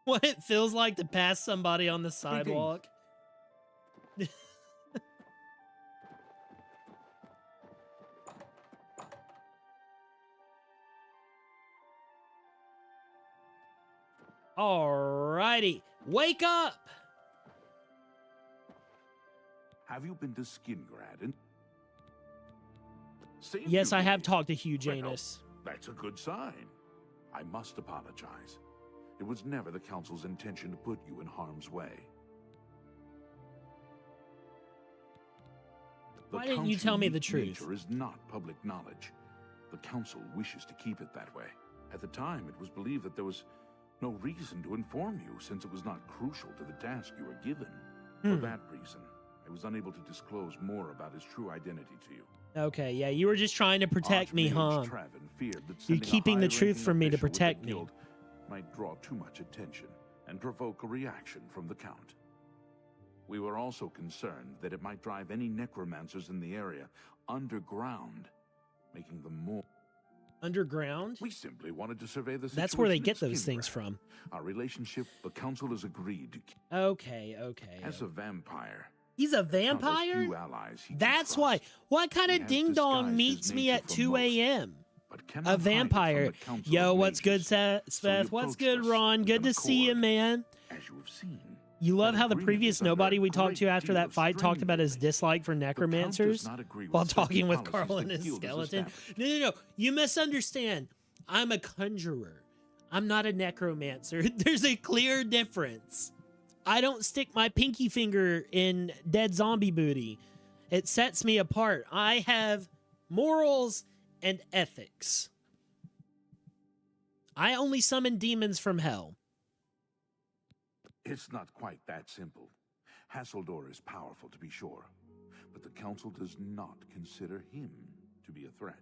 Speaker 1: What it feels like to pass somebody on the sidewalk. Alrighty, wake up!
Speaker 5: Have you been to Skingrad and...
Speaker 1: Yes, I have talked to Hugh Janus.
Speaker 5: That's a good sign. I must apologize. It was never the Council's intention to put you in harm's way.
Speaker 1: Why didn't you tell me the truth?
Speaker 5: Nature is not public knowledge. The Council wishes to keep it that way. At the time, it was believed that there was no reason to inform you, since it was not crucial to the task you were given. For that reason, I was unable to disclose more about his true identity to you.
Speaker 1: Okay, yeah, you were just trying to protect me, huh? You're keeping the truth from me to protect me.
Speaker 5: Might draw too much attention and provoke a reaction from the Count. We were also concerned that it might drive any necromancers in the area underground, making them more...
Speaker 1: Underground?
Speaker 5: We simply wanted to survey the situation.
Speaker 1: That's where they get those things from.
Speaker 5: Our relationship, the Council has agreed to...
Speaker 1: Okay.
Speaker 5: As a vampire...
Speaker 1: He's a vampire? That's why. What kind of ding-dong meets me at 2 a.m.? A vampire. Yo, what's good, Seth? What's good, Ron? Good to see you, man.
Speaker 5: As you have seen,
Speaker 1: you love how the previous nobody we talked to after that fight talked about his dislike for necromancers while talking with Carl and his skeleton? No. You misunderstand. I'm a conjurer. I'm not a necromancer. There's a clear difference. I don't stick my pinky finger in dead zombie booty. It sets me apart. I have morals and ethics. I only summon demons from hell.
Speaker 5: It's not quite that simple. Hasseldor is powerful, to be sure, but the Council does not consider him to be a threat.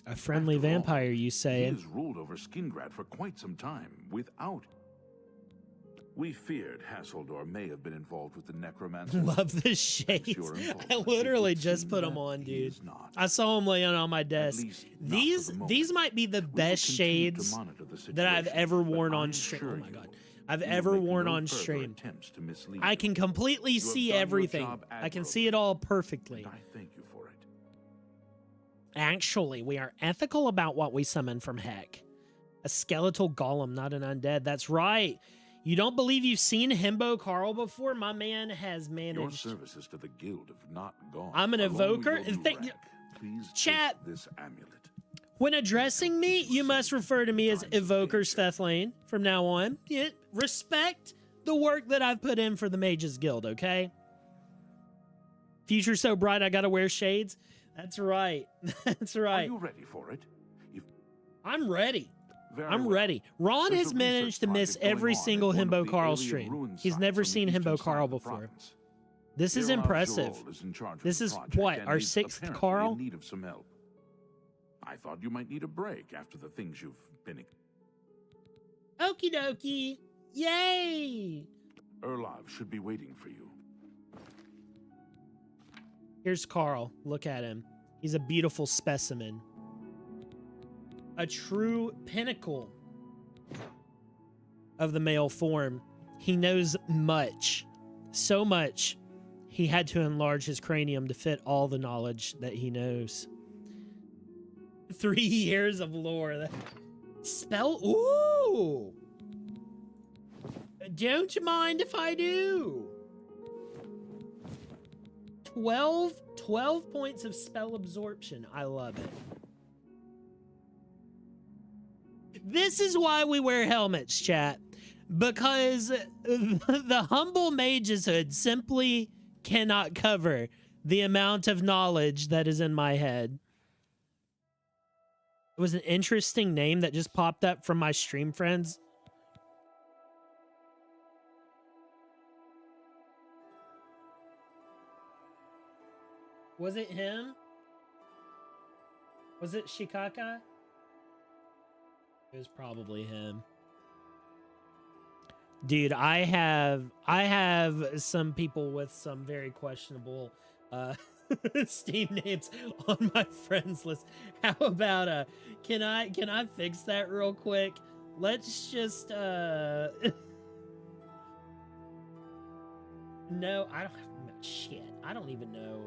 Speaker 1: A friendly vampire, you say?
Speaker 5: He has ruled over Skingrad for quite some time without... We feared Hasseldor may have been involved with the necromancer.
Speaker 1: Love the shades. I literally just put them on, dude. I saw them laying on my desk. These might be the best shades that I've ever worn on stream. Oh my god. I've ever worn on stream. I can completely see everything. I can see it all perfectly.
Speaker 5: I thank you for it.
Speaker 1: Actually, we are ethical about what we summon from heck. A skeletal golem, not an undead. That's right. You don't believe you've seen Himbo Carl before? My man has managed.
Speaker 5: Your services to the guild have not gone.
Speaker 1: I'm an evoker.
Speaker 5: Please
Speaker 1: chat.
Speaker 5: This amulet.
Speaker 1: When addressing me, you must refer to me as Evoker Svethlane from now on. Respect the work that I've put in for the Mages Guild, okay? Future so bright I gotta wear shades. That's right. That's right.
Speaker 5: Are you ready for it?
Speaker 1: I'm ready. I'm
Speaker 5: well.
Speaker 1: ready. Ron
Speaker 5: There's
Speaker 1: has
Speaker 5: a
Speaker 1: managed to
Speaker 5: research
Speaker 1: miss
Speaker 5: project
Speaker 1: every
Speaker 5: going on
Speaker 1: single
Speaker 5: at one of
Speaker 1: Himbo
Speaker 5: the
Speaker 1: Carl
Speaker 5: alien
Speaker 1: stream.
Speaker 5: ruin
Speaker 1: He's
Speaker 5: sites
Speaker 1: never
Speaker 5: on the
Speaker 1: seen
Speaker 5: eastern
Speaker 1: Himbo
Speaker 5: side
Speaker 1: Carl
Speaker 5: of the
Speaker 1: before.
Speaker 5: province.
Speaker 1: This is
Speaker 5: Irlav
Speaker 1: impressive.
Speaker 5: Jorol is in charge of
Speaker 1: This
Speaker 5: the
Speaker 1: is
Speaker 5: project
Speaker 1: what,
Speaker 5: and
Speaker 1: our
Speaker 5: is
Speaker 1: 6th
Speaker 5: apparently
Speaker 1: Carl?
Speaker 5: in need of some help. I thought you might need a break after the things you've been...
Speaker 1: Okie dokie. Yay!
Speaker 5: Irlav should be waiting for you.
Speaker 1: Here's Carl. Look at him. He's a beautiful specimen. A true pinnacle of the male form. He knows much. So much, he had to enlarge his cranium to fit all the knowledge that he knows. 3 years of lore. Spell? Ooh! Don't you mind if I do? 12 points of spell absorption. I love it. This is why we wear helmets, chat. Because the humble mage's hood simply cannot cover the amount of knowledge that is in my head. It was an interesting name that just popped up from my stream friends. Was it him? Was it Shikaka? It was probably him. Dude, I have some people with some very questionable Steam names on my friends list. How about can I fix that real quick? Let's just no, I don't shit. I don't even know.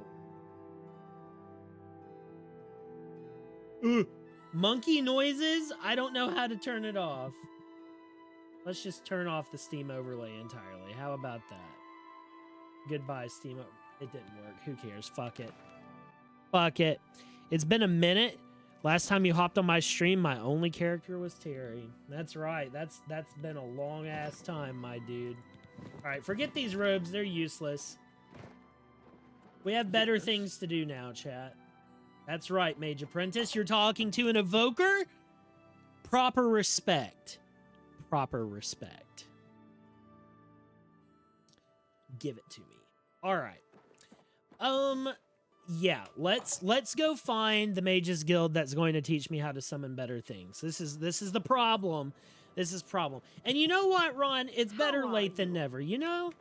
Speaker 1: Monkey noises? I don't know how to turn it off. Let's just turn off the Steam overlay entirely. How about that? Goodbye, Steam. It didn't work. Who cares? Fuck it. Fuck it. It's been a minute. Last time you hopped on my stream, my only character was Terry. That's right. That's been a long ass time, my dude. All right, forget these robes. They're useless. We have better things to do now, chat. That's right, Mage Apprentice. You're talking to an evoker? Proper respect. Proper respect. Give it to me. All right. Yeah, let's go find the Mages Guild that's going to teach me how to summon better things. This is the problem. This is problem. And you know what, Ron? It's better late than never. You know,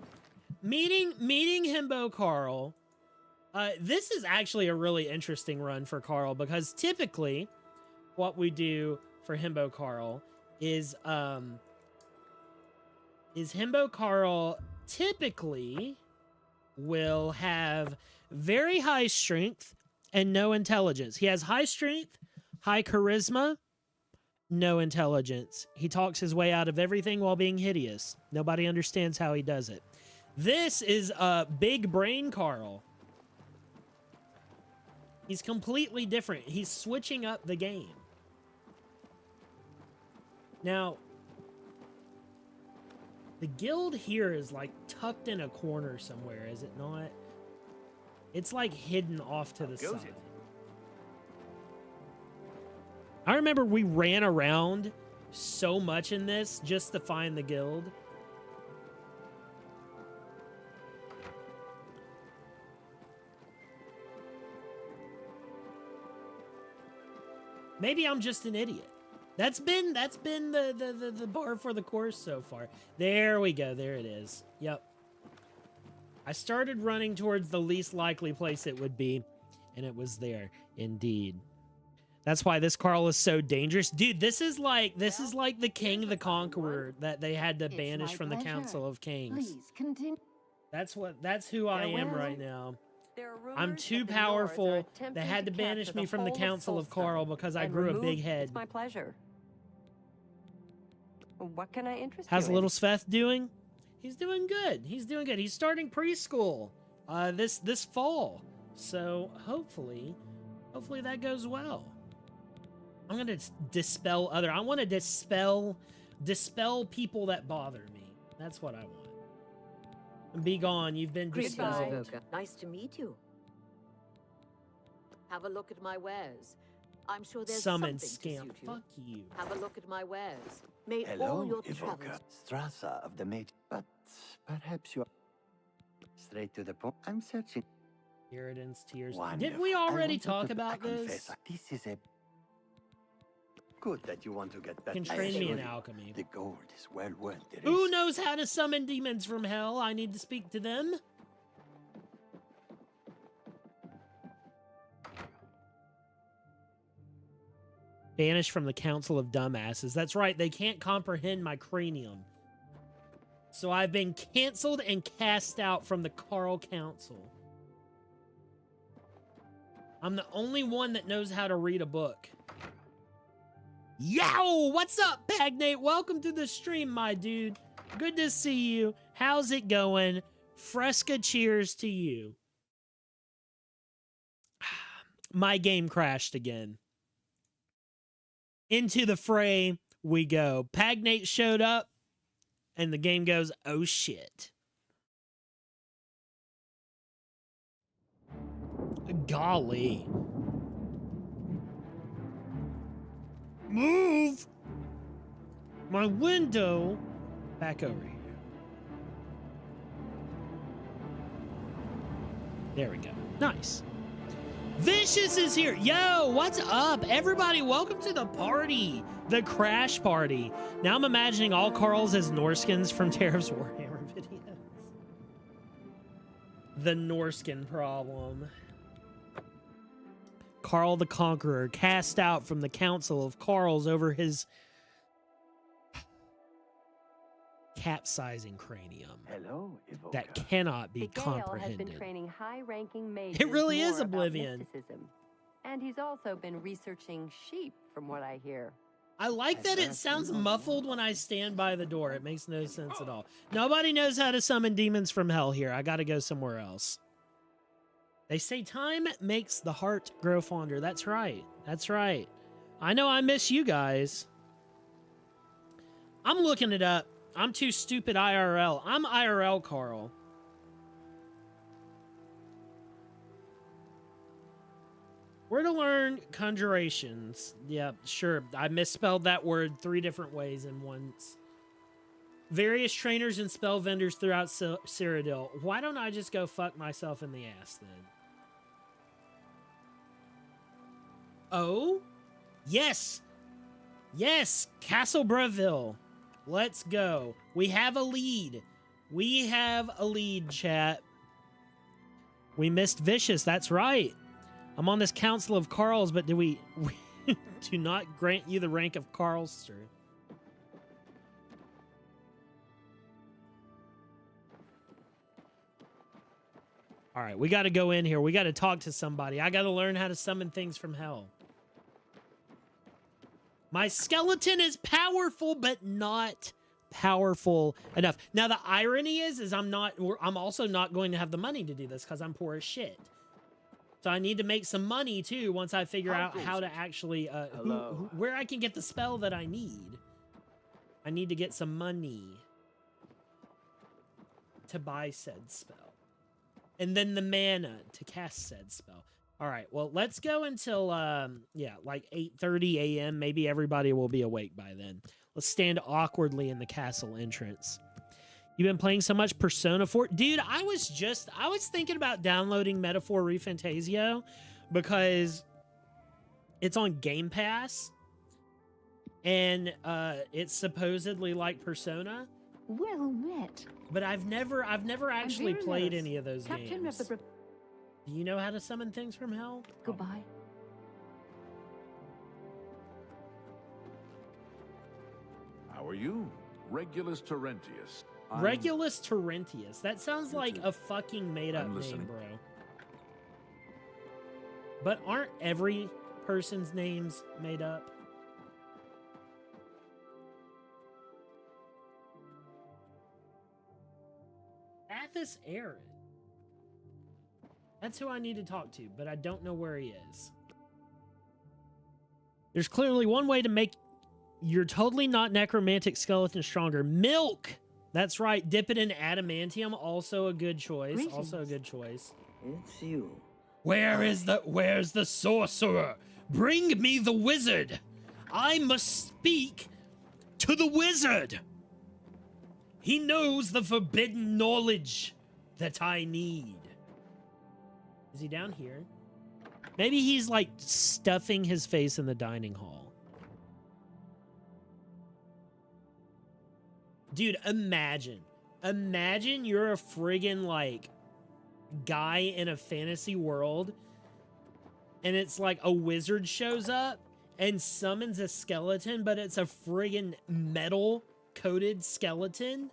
Speaker 1: meeting Himbo Carl. This is actually a really interesting run for Carl, because typically what we do for Himbo Carl is Himbo Carl typically will have very high strength and no intelligence. He has high strength, high charisma, no intelligence. He talks his way out of everything while being hideous. Nobody understands how he does it. This is Big Brain Carl. He's completely different. He's switching up the game. Now, the guild here is like tucked in a corner somewhere, is it not? It's like hidden off to the side. I remember we ran around so much in this just to find the guild. Maybe I'm just an idiot. That's been the bar for the course so far. There we go. There it is. Yep. I started running towards the least likely place it would be, and it was there indeed. That's why this Carl is so dangerous. Dude, this is like the King the Conqueror that they had to banish from the Council of Kings.
Speaker 6: Please continue.
Speaker 1: That's who I am right now. I'm too powerful. They had to banish me from the Council of Carl because I grew a big head.
Speaker 6: It's my pleasure. What can I interest you
Speaker 1: How's
Speaker 6: in?
Speaker 1: little Sveth doing? He's doing good. He's doing good. He's starting preschool this fall. So hopefully that goes well. I'm gonna dispel I want to dispel people that bother me. That's what I want. Be gone. You've been dispelled.
Speaker 10: Nice to meet you. Have a look at my wares. I'm sure there's
Speaker 1: Summon
Speaker 10: something
Speaker 1: scamp.
Speaker 10: to suit you.
Speaker 1: Fuck you.
Speaker 10: Have a look at my wares. May all
Speaker 2: Hello,
Speaker 10: your
Speaker 2: evoker.
Speaker 10: travels.
Speaker 2: Strasser of the Mage, but perhaps you're straight to the point. I'm searching.
Speaker 1: Irritan's tears.
Speaker 2: Wonderful.
Speaker 1: Didn't we
Speaker 2: I
Speaker 1: already
Speaker 2: wanted
Speaker 1: talk
Speaker 2: to-
Speaker 1: about
Speaker 2: I confess,
Speaker 1: this?
Speaker 2: This is a good that you want to get
Speaker 1: You
Speaker 2: better.
Speaker 1: can
Speaker 2: I
Speaker 1: train me
Speaker 2: assure
Speaker 1: in
Speaker 2: you,
Speaker 1: alchemy.
Speaker 2: The gold is well worth the
Speaker 1: Who
Speaker 2: risk.
Speaker 1: knows how to summon demons from hell? I need to speak to them. Banished from the Council of Dumbasses. That's right, they can't comprehend my cranium. So I've been canceled and cast out from the Carl Council. I'm the only one that knows how to read a book. Yow! What's up, Pagnate? Welcome to the stream, my dude. Good to see you. How's it going? Fresca cheers to you. My game crashed again. Into the fray we go. Pagnate showed up, and the game goes, oh shit. Golly. Move my window back over here. There we go. Nice. Vicious is here. Yo, what's up? Everybody, welcome to the party. The crash party. Now I'm imagining all Carls as Norskins from Tariff's Warhammer videos. The Norskin problem. Carl the Conqueror, cast out from the Council of Carls over his capsizing cranium.
Speaker 2: Hello, Evoker.
Speaker 1: That cannot be
Speaker 6: The Gale has been
Speaker 1: comprehended.
Speaker 6: training high-ranking mages.
Speaker 1: It really is
Speaker 6: more about
Speaker 1: Oblivion.
Speaker 6: mysticism. And he's also been researching sheep, from what I hear.
Speaker 1: I like that it sounds muffled when I stand by the door. It makes no sense at all. Nobody knows how to summon demons from hell here. I gotta go somewhere else. They say time makes the heart grow fonder. That's right. That's right. I know I miss you guys. I'm looking it up. I'm too stupid IRL. I'm IRL Carl. Where to learn conjurations. Yeah, sure. I misspelled that word 3 different ways in once. Various trainers and spell vendors throughout Cyrodiil. Why don't I just go fuck myself in the ass then? Oh? Yes! Yes! Castle Breville. Let's go. We have a lead. We have a lead, chat. We missed Vicious. That's right. I'm on this Council of Carls, but we do not grant you the rank of Carlster. All right, we got to go in here. We got to talk to somebody. I got to learn how to summon things from hell. My skeleton is powerful, but not powerful enough. Now, the irony is I'm also not going to have the money to do this because I'm poor as shit. So I need to make some money too once I figure out how to actually where I can get the spell that I need. I need to get some money to buy said spell. And then the mana to cast said spell. All right, well, let's go until like 8:30 a.m. Maybe everybody will be awake by then. Let's stand awkwardly in the castle entrance. You've been playing so much Persona 4. Dude, I was thinking about downloading Metaphor ReFantasio because it's on Game Pass and it's supposedly like Persona.
Speaker 11: Well met.
Speaker 1: But I've never actually played any of those games. Do you know how to summon things from hell?
Speaker 11: Goodbye.
Speaker 5: How are you? Regulus Terentius.
Speaker 1: Regulus Terentius. That sounds like a fucking made-up name, bro. But aren't every person's names made up? Athos Aaron. That's who I need to talk to, but I don't know where he is. There's clearly one way to make your totally not necromantic skeleton stronger. Milk! That's right. Dip it in adamantium. Also a good choice.
Speaker 7: Greetings.
Speaker 1: Also a good choice.
Speaker 7: It's you.
Speaker 1: Where's the sorcerer? Bring me the wizard. I must speak to the wizard. He knows the forbidden knowledge that I need. Is he down here? Maybe he's like stuffing his face in the dining hall. Dude, imagine you're a friggin' like guy in a fantasy world and it's like a wizard shows up and summons a skeleton, but it's a friggin' metal coated skeleton.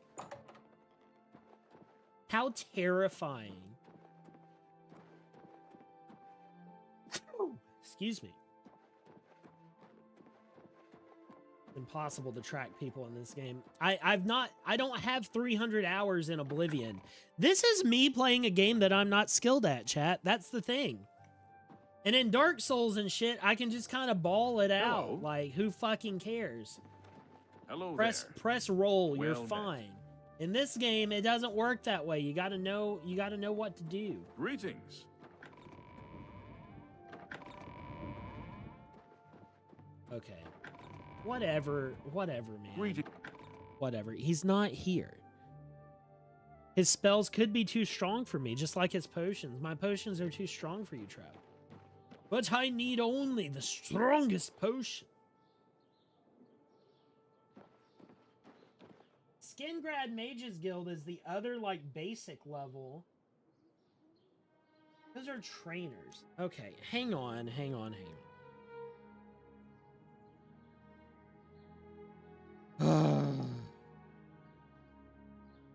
Speaker 1: How terrifying. Excuse me. Impossible to track people in this game. I don't have 300 hours in Oblivion. This is me playing a game that I'm not skilled at, chat. That's the thing. And in Dark Souls and shit, I can just kind of ball it out. Like, who fucking cares?
Speaker 5: Hello
Speaker 1: Press roll, you're fine. In this game, it doesn't work that way. You gotta know what to do.
Speaker 5: Greetings.
Speaker 1: Okay. Whatever, man.
Speaker 5: Greetings.
Speaker 1: Whatever. He's not here. His spells could be too strong for me, just like his potions. My potions are too strong for you, Trap. But I need only the strongest potion. Skingrad Mages Guild is the other, like, basic level. Those are trainers. Okay, hang on.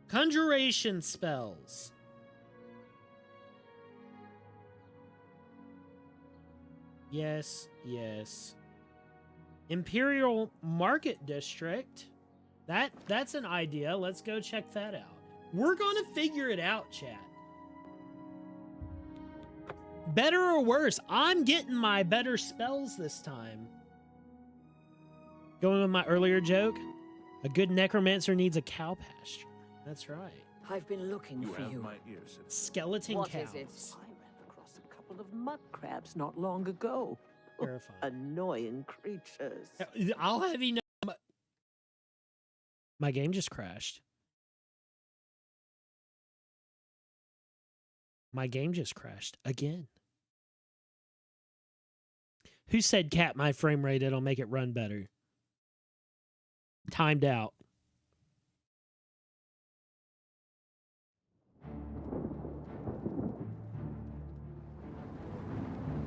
Speaker 1: Conjuration spells. Yes. Imperial Market District. That's an idea. Let's go check that out. We're gonna figure it out, chat. Better or worse, I'm getting my better spells this time. Going with my earlier joke, a good necromancer needs a cow pasture. That's right.
Speaker 10: I've been looking for
Speaker 5: have
Speaker 10: you.
Speaker 5: my ear, citizen.
Speaker 1: Skeleton
Speaker 10: What
Speaker 1: cows.
Speaker 10: is it? I ran across a couple of mud crabs not long ago.
Speaker 1: Terrifying.
Speaker 10: Annoying creatures.
Speaker 1: I'll have you know. My game just crashed. My game just crashed again. Who said, Cat, my frame rate, it'll make it run better? Timed out.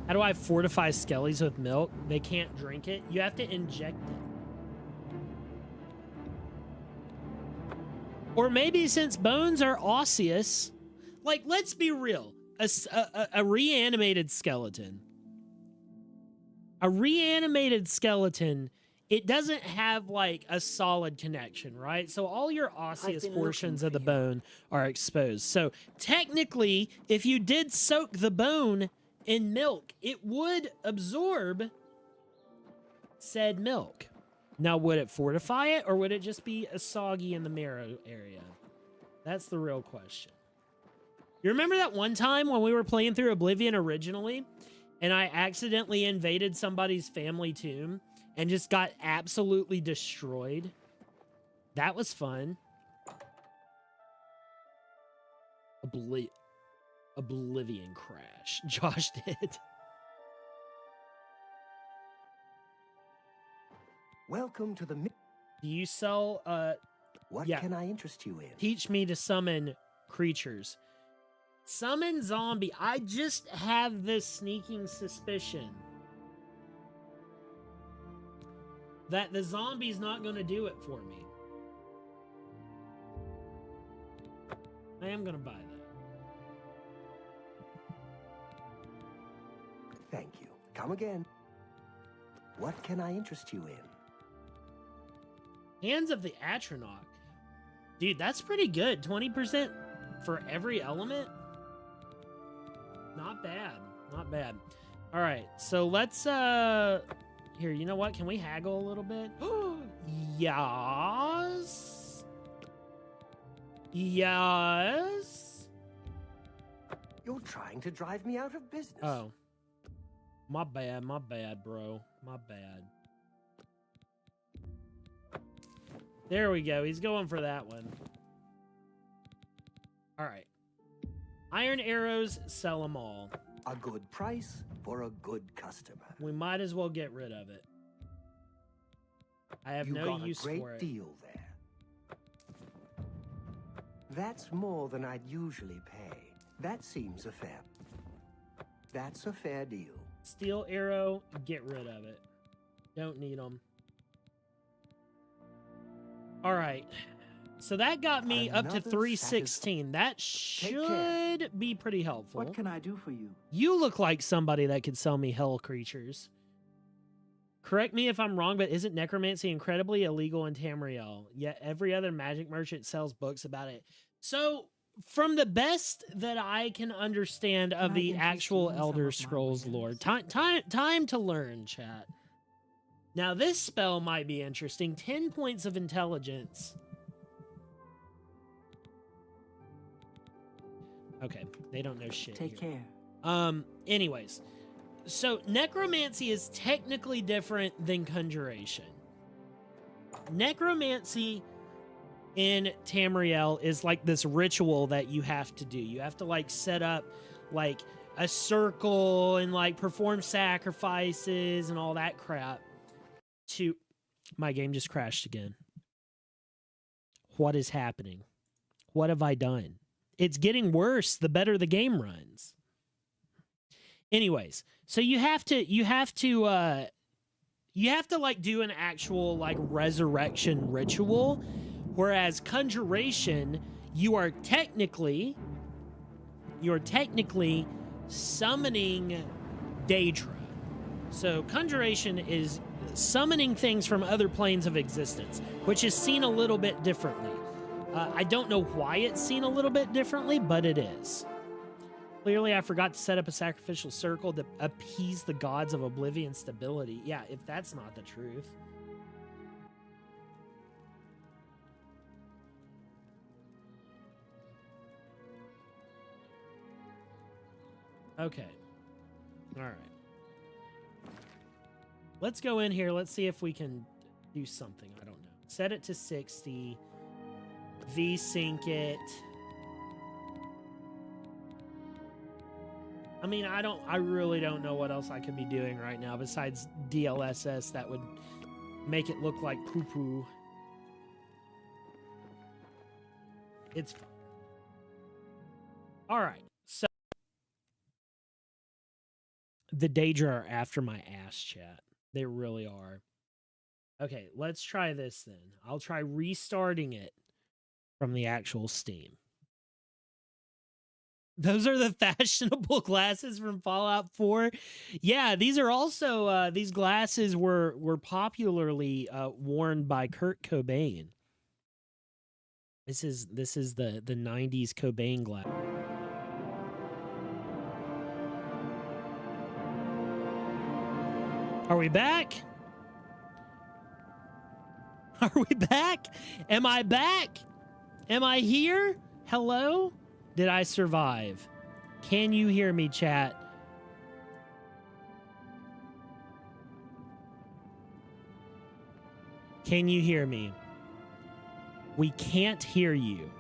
Speaker 1: How do I fortify skellies with milk? They can't drink it. You have to inject it. Or maybe since bones are osseous, like, let's be real. A reanimated skeleton. A reanimated skeleton, it doesn't have, like, a solid connection, right? So all your osseous portions of the bone are exposed. So technically, if you did soak the bone in milk, it would absorb said milk. Now, would it fortify it, or would it just be a soggy in the marrow area? That's the real question. You remember that one time when we were playing through Oblivion originally, and I accidentally invaded somebody's family tomb and just got absolutely destroyed? That was fun. Oblivion crash. Josh did.
Speaker 8: Welcome to the...
Speaker 1: Do you sell,
Speaker 8: What
Speaker 1: yeah.
Speaker 8: can I interest you in?
Speaker 1: Teach me to summon creatures. Summon zombie. I just have this sneaking suspicion that the zombie's not going to do it for me. I am going to buy that.
Speaker 8: Thank you. Come again. What can I interest you in?
Speaker 1: Hands of the Atronach. Dude, that's pretty good. 20% for every element. Not bad. Not bad. All right. So let's here, you know what? Can we haggle a little bit? Yes. Yes.
Speaker 8: You're trying to drive me out of business.
Speaker 1: Oh. My bad, bro. My bad. There we go. He's going for that one. All right. Iron arrows, sell them all.
Speaker 8: A good price for a good customer.
Speaker 1: We might as well get rid of it. I have no use for it.
Speaker 8: You got a great deal there. That's more than I'd usually pay. That seems fair. That's a fair deal.
Speaker 1: Steel arrow, get rid of it. Don't need them. All right. So that got me up to 316. That should be pretty helpful.
Speaker 7: What can I do for you?
Speaker 1: You look like somebody that could sell me hell creatures. Correct me if I'm wrong, but isn't necromancy incredibly illegal in Tamriel? Yet every other magic merchant sells books about it. So, from the best that I can understand of the actual Elder Scrolls lore, time to learn, chat. Now, this spell might be interesting. 10 points of intelligence. Okay, they don't know shit.
Speaker 7: Take care.
Speaker 1: Anyways, so necromancy is technically different than conjuration. Necromancy in Tamriel is like this ritual that you have to do. You have to like set up like a circle and like perform sacrifices and all that crap to... My game just crashed again. What is happening? What have I done? It's getting worse the better the game runs. Anyways, so you have to like do an actual like resurrection ritual, whereas conjuration, you're technically summoning Daedra. So conjuration is summoning things from other planes of existence, which is seen a little bit differently. I don't know why it's seen a little bit differently, but it is. Clearly, I forgot to set up a sacrificial circle to appease the gods of Oblivion stability. Yeah, if that's not the truth. Okay. All right. Let's go in here. Let's see if we can do something. I don't know. Set it to 60. V-sync it. I mean, I really don't know what else I could be doing right now besides DLSS that would make it look like poo-poo. It's fine. All right. So the Daedra are after my ass, chat. They really are. Okay, let's try this then. I'll try restarting it from the actual Steam. Those are the fashionable glasses from Fallout 4. Yeah, these are also these glasses were popularly worn by Kurt Cobain. This is the 90s Cobain glass. Are we back? Are we back? Am I back? Am I here? Hello? Did I survive? Can you hear me, chat? Can you hear me? We can't hear you.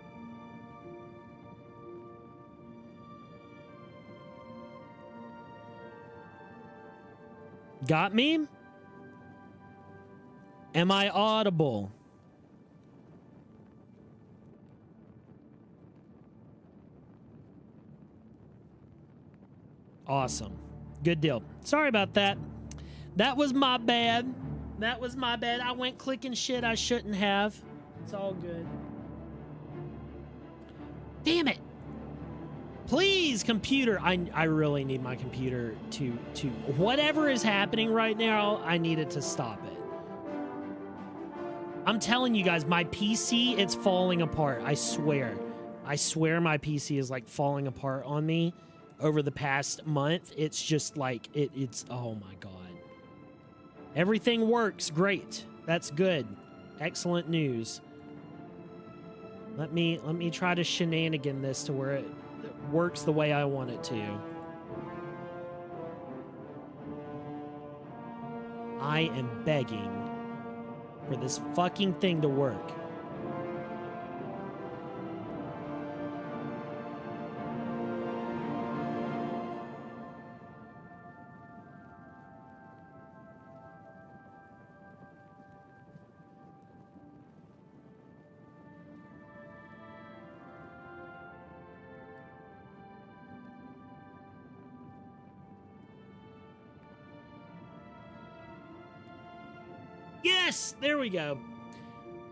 Speaker 1: Got me? Am I audible? Awesome. Good deal. Sorry about that. That was my bad. That was my bad. I went clicking shit I shouldn't have. It's all good. Damn it. Please, computer. I really need my computer to whatever is happening right now, I need it to stop it. I'm telling you guys, my PC, it's falling apart. I swear. I swear my PC is like falling apart on me over the past month. It's just like, it's, oh my God. Everything works great. That's good. Excellent news. Let me try to shenanigan this to where it works the way I want it to. I am begging for this fucking thing to work. Yes, there we go.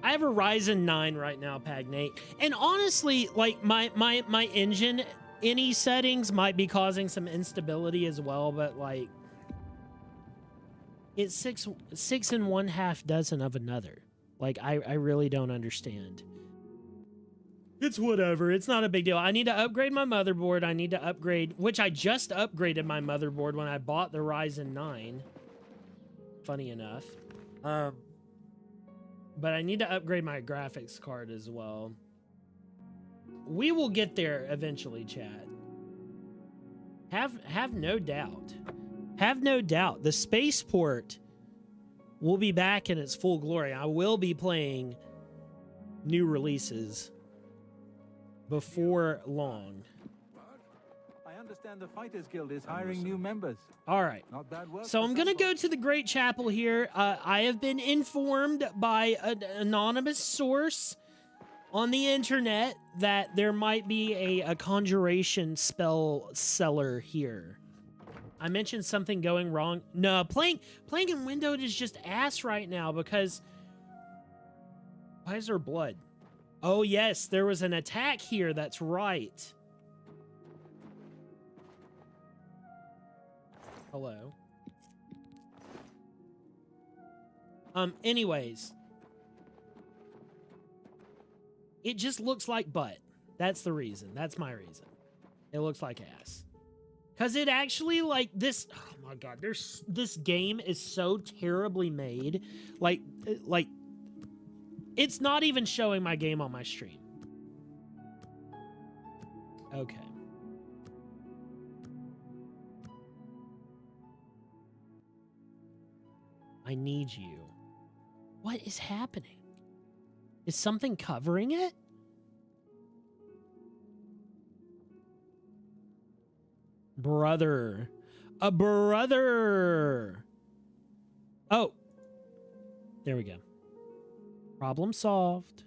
Speaker 1: I have a Ryzen 9 right now, Pagnate. And honestly, like my engine, any settings might be causing some instability as well, but like it's six and 1/2 dozen of another. Like I really don't understand. It's whatever. It's not a big deal. I need to upgrade my motherboard. I need to upgrade, which I just upgraded my motherboard when I bought the Ryzen 9. Funny enough. But I need to upgrade my graphics card as well. We will get there eventually, Chad. Have no doubt. Have no doubt. The spaceport will be back in its full glory. I will be playing new releases before long.
Speaker 4: I understand the Fighters Guild is hiring new members.
Speaker 1: All right.
Speaker 4: Not bad work.
Speaker 1: So I'm going to go to the Great Chapel here. I have been informed by an anonymous source on the internet that there might be a conjuration spell seller here. I mentioned something going wrong. No, playing in windowed is just ass right now because... Why is there blood? Oh, yes, there was an attack here. That's right. Hello. Anyways. It just looks like butt. That's the reason. That's my reason. It looks like ass. Because it actually, like, this... Oh, my God. This game is so terribly made. Like... It's not even showing my game on my stream. Okay. I need you. What is happening? Is something covering it? Brother. A brother. Oh. There we go. Problem solved.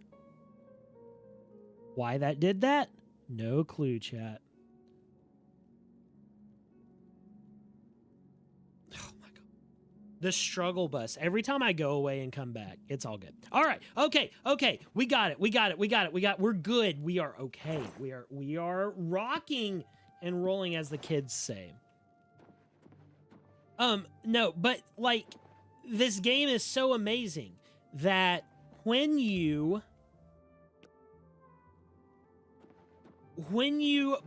Speaker 1: Why that did that? No clue, chat. Oh my God. The struggle bus. Every time I go away and come back, it's all good. All right. Okay. Okay. We got it. We're good. We are okay. We are rocking and rolling, as the kids say. No, but like this game is so amazing that when you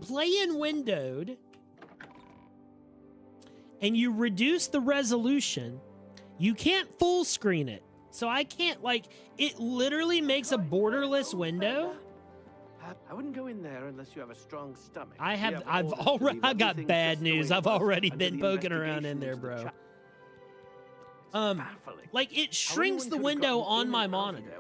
Speaker 1: play in windowed and you reduce the resolution, you can't full screen it. So I can't, like, it literally makes a borderless window.
Speaker 11: I wouldn't go in there unless you have a strong stomach.
Speaker 1: I've got bad news. I've already been poking around in there, bro. Like, it shrinks the window on my monitor.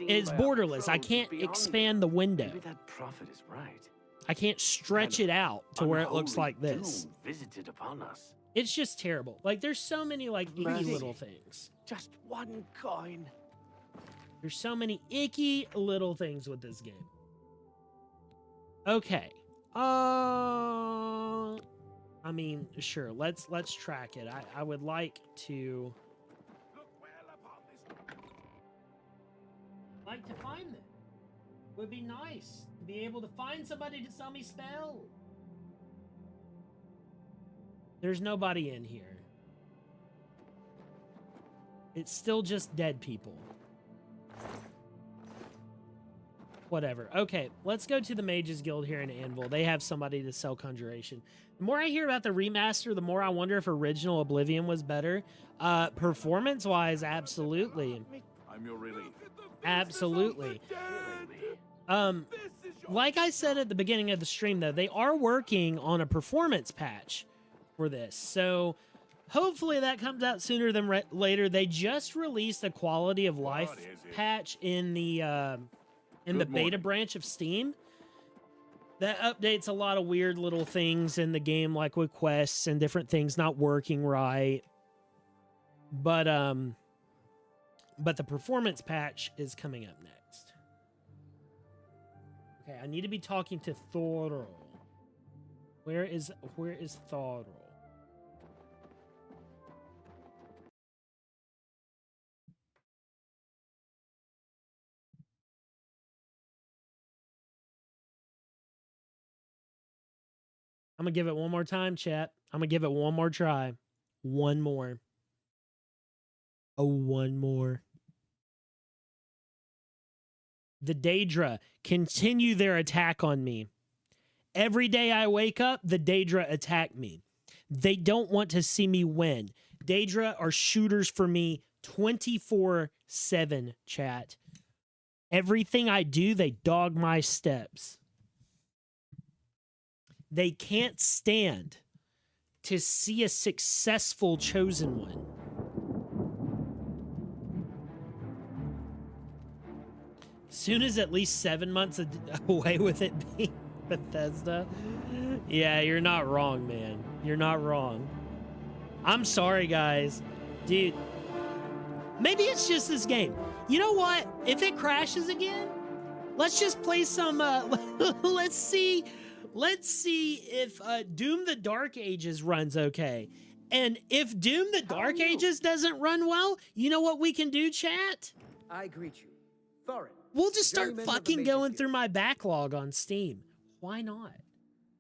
Speaker 1: It's borderless. I can't expand the window.
Speaker 11: Maybe that prophet is right.
Speaker 1: I can't stretch it out to where it looks like this.
Speaker 11: Visited upon us.
Speaker 1: It's just terrible. Like, there's so many, like, icky little things.
Speaker 11: Just one coin.
Speaker 1: There's so many icky little things with this game. Okay. I mean, sure. Let's track it. I would like to find them. Would be nice to be able to find somebody to sell me spell. There's nobody in here. It's still just dead people. Whatever. Okay, let's go to the Mages Guild here in Anvil. They have somebody to sell Conjuration. The more I hear about the remaster, the more I wonder if original Oblivion was better. Performance-wise, absolutely.
Speaker 5: I'm your relief.
Speaker 1: Absolutely. Like I said at the beginning of the stream, though, they are working on a performance patch for this. So hopefully that comes out sooner than later. They just released a quality of life patch in the beta branch of Steam that updates a lot of weird little things in the game, like with quests and different things not working right. But the performance patch is coming up next. Okay, I need to be talking to Thorol. Where is Thorol? I'm going to give it one more time, chat. I'm going to give it one more try. One more. Oh, one more. The Daedra continue their attack on me. Every day I wake up, the Daedra attack me. They don't want to see me win. Daedra are shooters for me 24/7, chat. Everything I do, they dog my steps. They can't stand to see a successful chosen one. Soon as at least 7 months away with it being Bethesda. Yeah, you're not wrong, man. You're not wrong. I'm sorry, guys. Dude, maybe it's just this game. You know what? If it crashes again, let's just play some, let's see if Doom the Dark Ages runs okay. And if Doom the Dark Ages doesn't run well, you know what we can do, chat?
Speaker 12: I greet you. Thorin.
Speaker 1: We'll just start
Speaker 12: Journeyman of the
Speaker 1: fucking
Speaker 12: Mage's
Speaker 1: going
Speaker 12: Guild.
Speaker 1: through my backlog on Steam. Why not?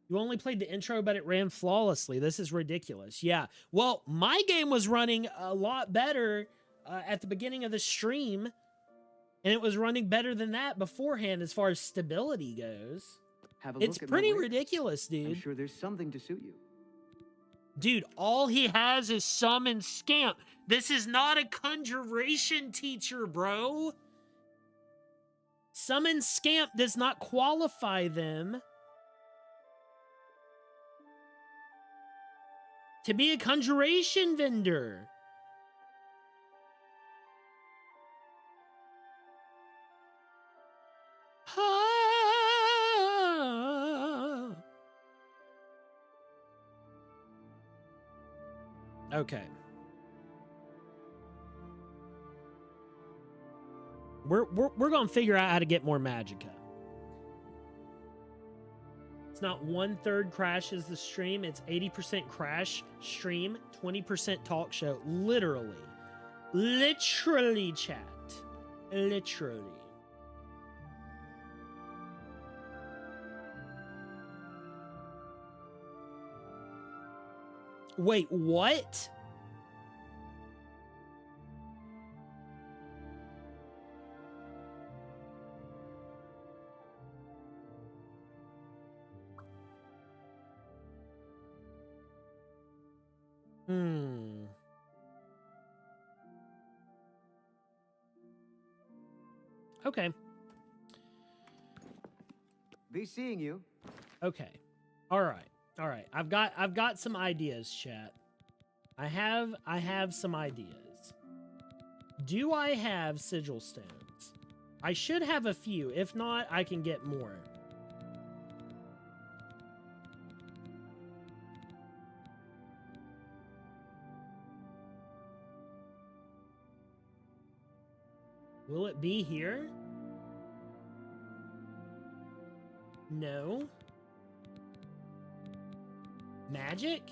Speaker 1: You only played the intro, but it ran flawlessly. This is ridiculous. Yeah. Well, my game was running a lot better at the beginning of the stream, and it was running better than that beforehand as far as stability goes.
Speaker 12: Have a
Speaker 1: It's
Speaker 12: look at
Speaker 1: pretty
Speaker 12: my wares.
Speaker 1: ridiculous,
Speaker 12: I'm
Speaker 1: dude.
Speaker 12: sure there's something to suit you.
Speaker 1: Dude, all he has is summon scamp. This is not a conjuration teacher, bro. Summon scamp does not qualify them to be a conjuration vendor. Okay. We're gonna figure out how to get more magicka. It's not 1/3 crashes the stream. It's 80% crash stream, 20% talk show. Literally, chat. Literally. Wait, what? Okay.
Speaker 12: Be seeing you.
Speaker 1: Okay. All right. All right. I've got some ideas, chat. I have some ideas. Do I have sigil stones? I should have a few. If not, I can get more. Will it be here? No. Magic?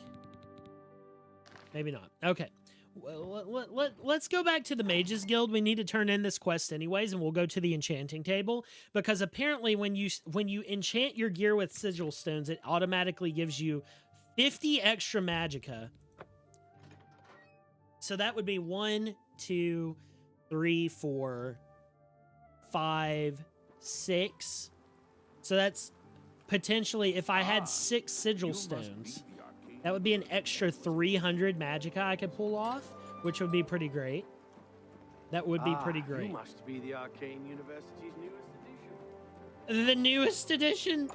Speaker 1: Maybe not. Okay. Well, let's go back to the Mages Guild. We need to turn in this quest anyways, and we'll go to the enchanting table, because apparently when you enchant your gear with sigil stones, it automatically gives you 50 extra magicka. So that would be 1, 2, 3, 4, 5, 6. So that's potentially, if I had 6 sigil stones, that would be an extra 300 magicka I could pull off, which would be pretty great. That would be pretty great.
Speaker 11: You must be the Arcane University's newest edition.
Speaker 1: The newest edition?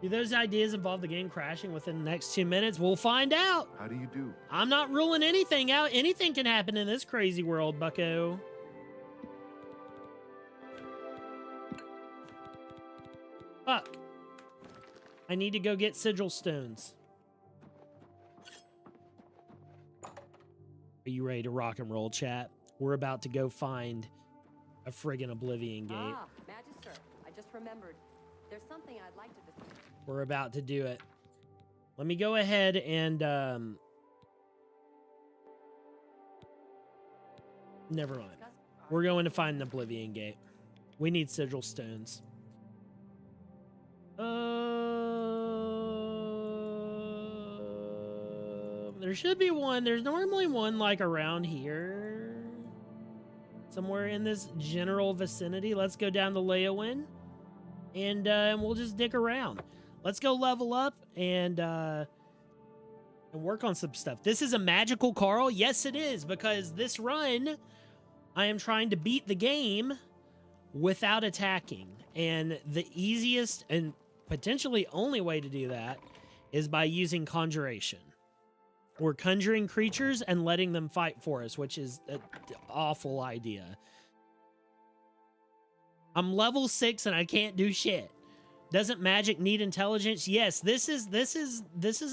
Speaker 1: Do those ideas involve the game crashing within the next 2 minutes? We'll find out.
Speaker 3: How do you do?
Speaker 1: I'm not ruling anything out. Anything can happen in this crazy world, bucko. Fuck. I need to go get sigil stones. Are you ready to rock and roll, chat? We're about to go find a friggin' Oblivion Gate.
Speaker 6: Ah, Magister, I just remembered. There's something I'd like to discuss.
Speaker 1: We're about to do it. Let me go ahead and, never mind. We're going to find the Oblivion Gate. We need sigil stones. There should be one. There's normally one, like, around here. Somewhere in this general vicinity. Let's go down to Leowin. And we'll just dick around. Let's go level up and work on some stuff. This is a magical Carl? Yes, it is, because this run, I am trying to beat the game without attacking. And the easiest and potentially only way to do that is by using conjuration. We're conjuring creatures and letting them fight for us, which is an awful idea. I'm level 6 and I can't do shit. Doesn't magic need intelligence? Yes, this is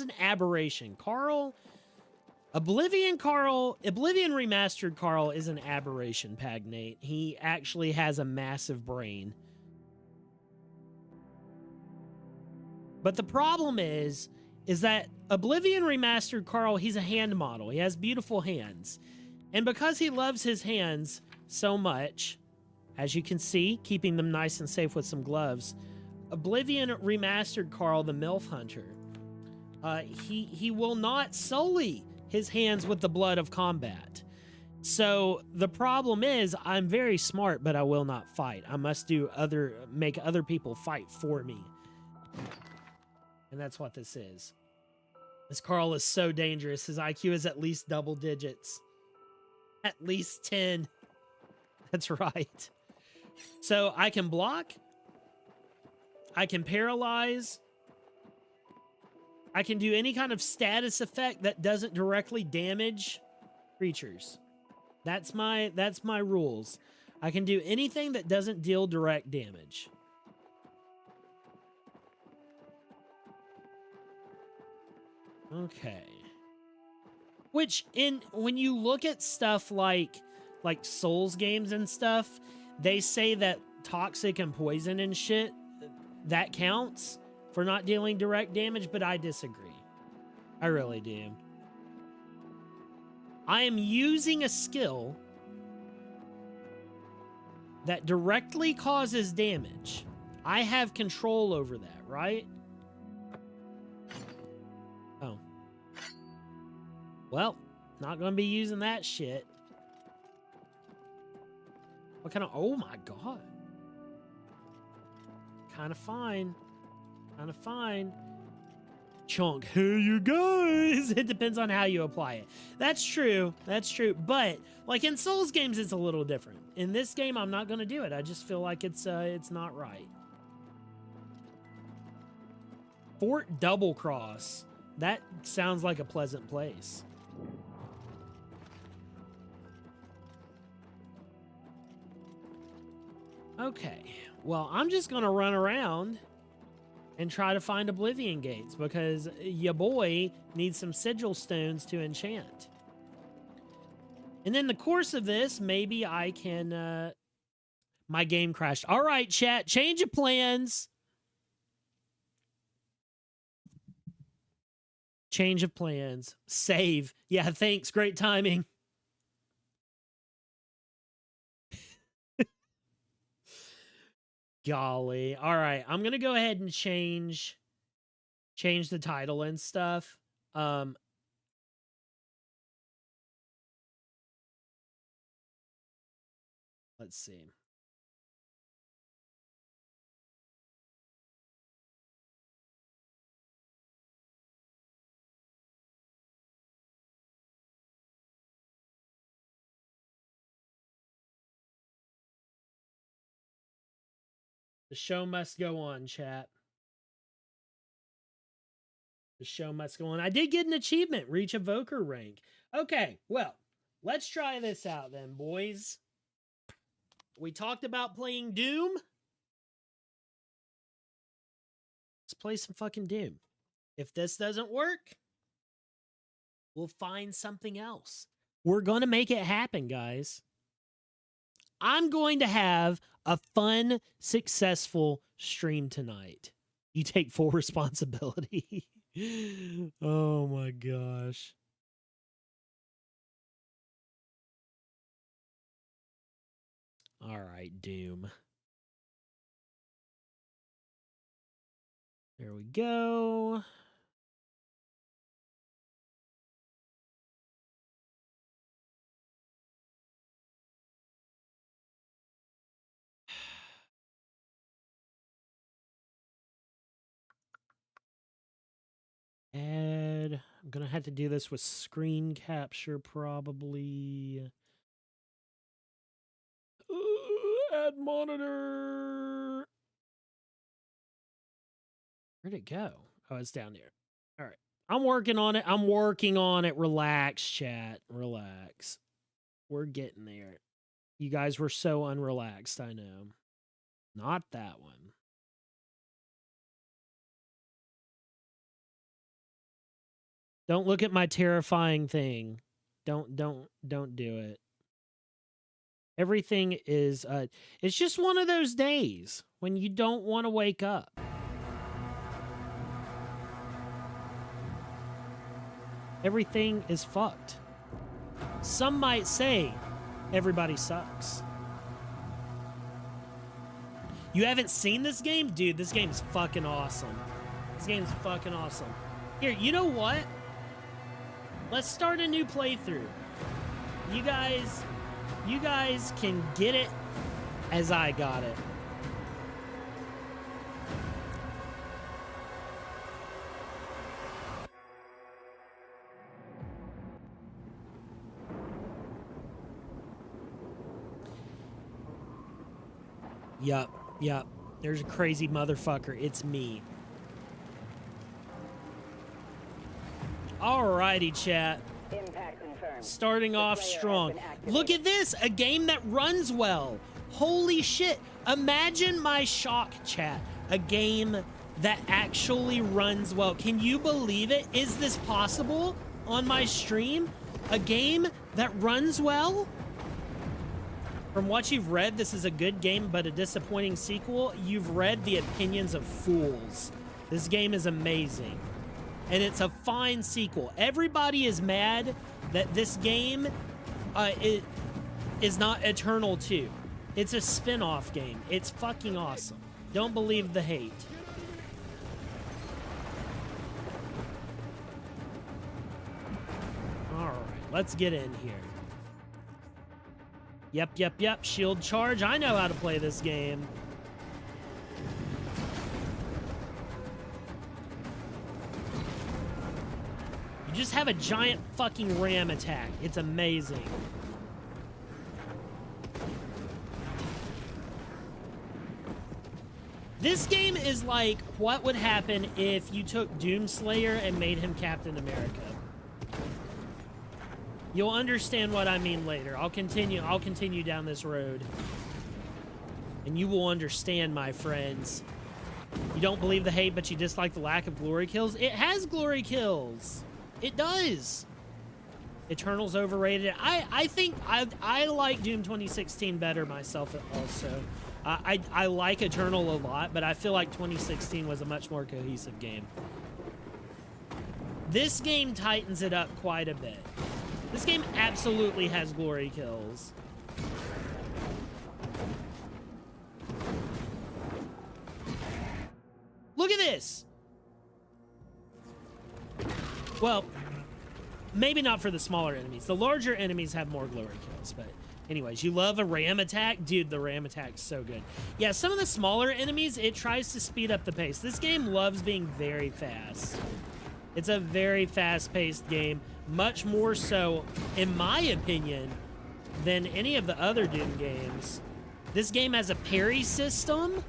Speaker 1: an aberration. Carl, Oblivion Remastered Carl is an aberration, Pagnate. He actually has a massive brain. But the problem is that Oblivion Remastered Carl, he's a hand model. He has beautiful hands. And because he loves his hands so much, as you can see, keeping them nice and safe with some gloves, Oblivion Remastered Carl, the MILF Hunter, he will not sully his hands with the blood of combat. So the problem is, I'm very smart, but I will not fight. I must make other people fight for me. And that's what this is. This Carl is so dangerous. His IQ is at least double digits. At least 10. That's right. So I can block. I can paralyze. I can do any kind of status effect that doesn't directly damage creatures. That's my rules. I can do anything that doesn't deal direct damage. Okay. Which when you look at stuff like Souls games and stuff, they say that toxic and poison and shit, that counts for not dealing direct damage, but I disagree. I really do. I am using a skill that directly causes damage. I have control over that, right? Oh. Well, not going to be using that shit. What kind of... Oh my god. Kind of fine. Kind of fine. Chunk. Hey, you guys. It depends on how you apply it. That's true. That's true. But, like in Souls games, it's a little different. In this game, I'm not going to do it. I just feel like it's not right. Fort Double Cross. That sounds like a pleasant place. Okay. Well, I'm just going to run around and try to find Oblivion Gates because your boy needs some sigil stones to enchant. And in the course of this, maybe I can... my game crashed. All right, chat. Change of plans. Change of plans. Save. Yeah, thanks. Great timing. Golly. All right. I'm going to go ahead and change the title and stuff. Let's see. The show must go on, chat. The show must go on. I did get an achievement, reach evoker rank. Okay, well, let's try this out then, boys. We talked about playing Doom. Let's play some fucking Doom. If this doesn't work, we'll find something else. We're going to make it happen, guys. I'm going to have a fun, successful stream tonight. You take full responsibility. Oh my gosh. All right, Doom. There we go. Add. I'm going to have to do this with screen capture probably. Add monitor. Where'd it go? Oh, it's down there. All right. I'm working on it. I'm working on it. Relax, chat. Relax. We're getting there. You guys were so unrelaxed, I know. Not that one. Don't look at my terrifying thing. Don't do it. Everything is, it's just one of those days when you don't want to wake up. Everything is fucked. Some might say everybody sucks. You haven't seen this game? Dude, this game is fucking awesome. This game is fucking awesome. Here, you know what? Let's start a new playthrough. You guys can get it as I got it. Yup. There's a crazy motherfucker. It's me. Alrighty, chat. Starting off strong. Look at this, a game that runs well. Holy shit. Imagine my shock, chat. A game that actually runs well. Can you believe it? Is this possible on my stream? A game that runs well? From what you've read, this is a good game, but a disappointing sequel. You've read the opinions of fools. This game is amazing. And it's a fine sequel. Everybody is mad that this game is not Eternal 2. It's a spin-off game. It's fucking awesome. Don't believe the hate. Alright, let's get in here. Yep. Shield charge. I know how to play this game. You just have a giant fucking ram attack. It's amazing. This game is like what would happen if you took Doomslayer and made him Captain America. You'll understand what I mean later. I'll continue down this road. And you will understand, my friends. You don't believe the hate, but you dislike the lack of glory kills? It has glory kills. It does. Eternal's overrated. I think I like Doom 2016 better myself also. I like Eternal a lot, but I feel like 2016 was a much more cohesive game. This game tightens it up quite a bit. This game absolutely has glory kills. Look at this! Well, maybe not for the smaller enemies. The larger enemies have more glory kills, but anyways, you love a ram attack? Dude, the ram attack's so good. Yeah, some of the smaller enemies, it tries to speed up the pace. This game loves being very fast. It's a very fast-paced game. Much more so, in my opinion, than any of the other Doom games. This game has a parry system.